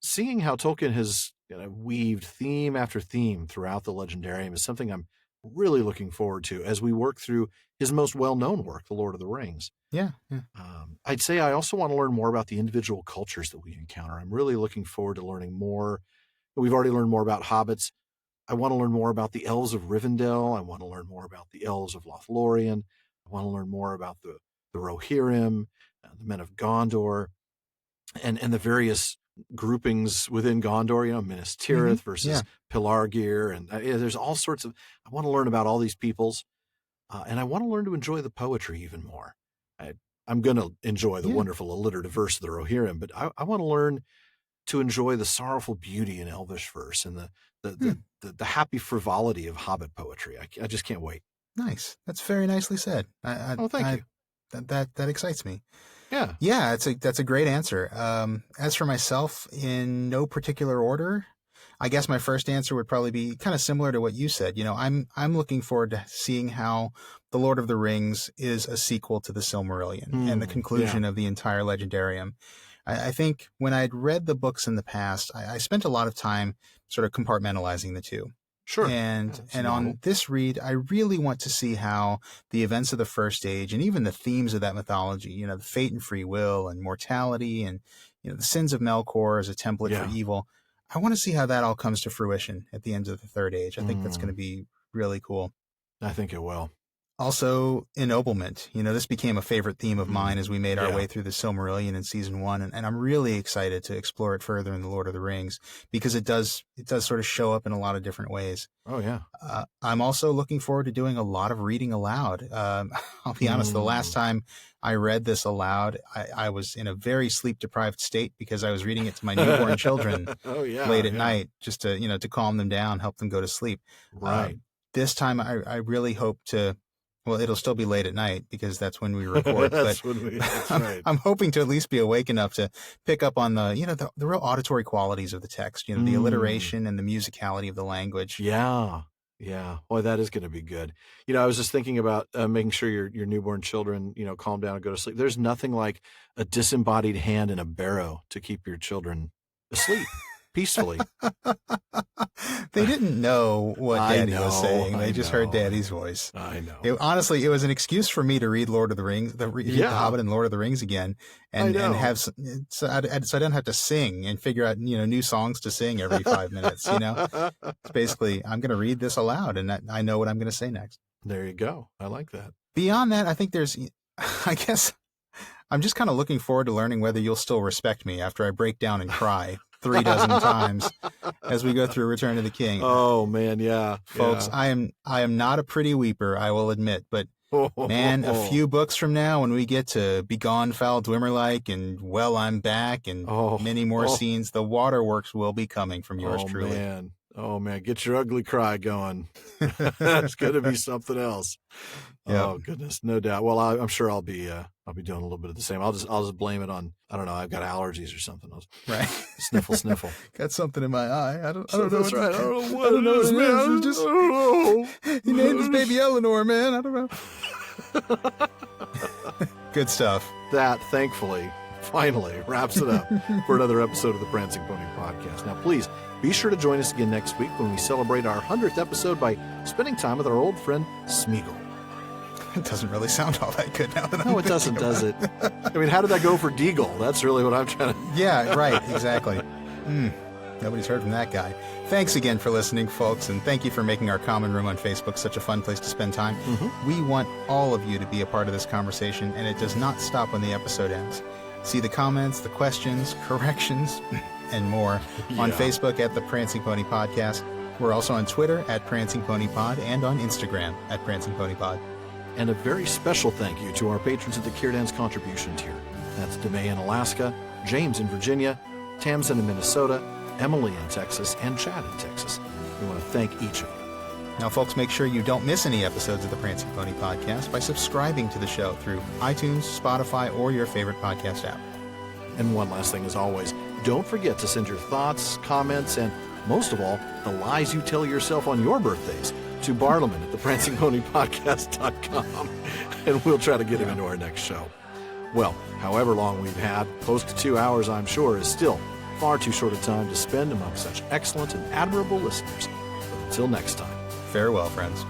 Seeing how Tolkien has weaved theme after theme throughout the Legendarium is something I'm really looking forward to as we work through his most well-known work, The Lord of the Rings. Yeah. I'd say I also want to learn more about the individual cultures that we encounter. I'm really looking forward to learning more. We've already learned more about hobbits. I want to learn more about the elves of Rivendell. I want to learn more about the elves of Lothlorien. I want to learn more about the Rohirrim, the men of Gondor, and the various groupings within Gondor, Minas Tirith versus Pelargir. And there's all sorts of, I want to learn about all these peoples. And I want to learn to enjoy the poetry even more. I'm going to enjoy the wonderful alliterative verse of the Rohirrim, but I want to learn to enjoy the sorrowful beauty in Elvish verse and the happy frivolity of Hobbit poetry. I just can't wait. Nice. That's very nicely said. Thank you. That excites me. Yeah. That's a great answer. As for myself, in no particular order, I guess my first answer would probably be kind of similar to what you said. I'm looking forward to seeing how The Lord of the Rings is a sequel to the Silmarillion and the conclusion of the entire Legendarium. I think when I'd read the books in the past, I spent a lot of time sort of compartmentalizing the two. Sure. And on this read, I really want to see how the events of the First Age and even the themes of that mythology, the fate and free will and mortality and, the sins of Melkor as a template for evil. I want to see how that all comes to fruition at the end of the Third Age. I think that's going to be really cool. I think it will. Also, ennoblement. This became a favorite theme of mine as we made our way through the Silmarillion in season 1, and I'm really excited to explore it further in The Lord of the Rings because it does sort of show up in a lot of different ways. Oh, yeah. I'm also looking forward to doing a lot of reading aloud. I'll be honest, the last time I read this aloud, I was in a very sleep-deprived state because I was reading it to my newborn children late at night just to, to calm them down, help them go to sleep. Right. This time I really hope to. Well, it'll still be late at night because that's when we record. That's right. I'm hoping to at least be awake enough to pick up on the real auditory qualities of the text, the alliteration and the musicality of the language. Yeah. Boy, that is going to be good. I was just thinking about making sure your newborn children, calm down and go to sleep. There's nothing like a disembodied hand in a barrow to keep your children asleep. peacefully. They didn't know what Daddy was saying. They just heard Daddy's voice. I know. Honestly, it was an excuse for me to read Lord of the Rings, The Hobbit and Lord of the Rings again, and have so I don't have to sing and figure out new songs to sing every 5 minutes. It's basically I'm going to read this aloud, and I know what I'm going to say next. There you go. I like that. Beyond that, I think I guess I'm just kind of looking forward to learning whether you'll still respect me after I break down and cry 3 dozen times as we go through Return of the King. Oh man, yeah, folks, yeah. I am not a pretty weeper, I will admit, but man, a few books from now, when we get to Begone Foul Dwimmerlike and Well I'm Back and many more scenes, the waterworks will be coming from yours truly. Oh man, get your ugly cry going. It's going to be something else. Yep. Oh goodness, no doubt. Well, I'm sure I'll be doing a little bit of the same. I'll just blame it on, I don't know, I've got allergies or something. Right. Sniffle. Got something in my eye. I don't know. That's right. I don't know what it is, man. I don't know. He named his baby Eleanor, man. I don't know. Good stuff. That, thankfully, finally wraps it up for another episode of the Prancing Pony Podcast. Now, please be sure to join us again next week when we celebrate our 100th episode by spending time with our old friend Smeagol. It doesn't really sound all that good now. No, it doesn't, does it? I mean, how did that go for Deagle? That's really what I'm trying to... Yeah, right, exactly. Nobody's heard from that guy. Thanks again for listening, folks, and thank you for making our common room on Facebook such a fun place to spend time. Mm-hmm. We want all of you to be a part of this conversation, and it does not stop when the episode ends. See the comments, the questions, corrections, and more on Facebook at the Prancing Pony Podcast. We're also on Twitter at Prancing Pony Pod and on Instagram at Prancing Pony Pod. And a very special thank you to our patrons at the Kierdance contribution tier. That's DeMay in Alaska, James in Virginia, Tamsin in Minnesota, Emily in Texas, and Chad in Texas. We want to thank each of you. Now, folks, make sure you don't miss any episodes of the Prancing Pony Podcast by subscribing to the show through iTunes, Spotify, or your favorite podcast app. And one last thing, as always, don't forget to send your thoughts, comments, and most of all, the lies you tell yourself on your birthdays to Bartleman at theprancingponypodcast.com, and we'll try to get him into our next show. Well, however long we've had, close to 2 hours, I'm sure, is still far too short a time to spend among such excellent and admirable listeners. But until next time, farewell, friends.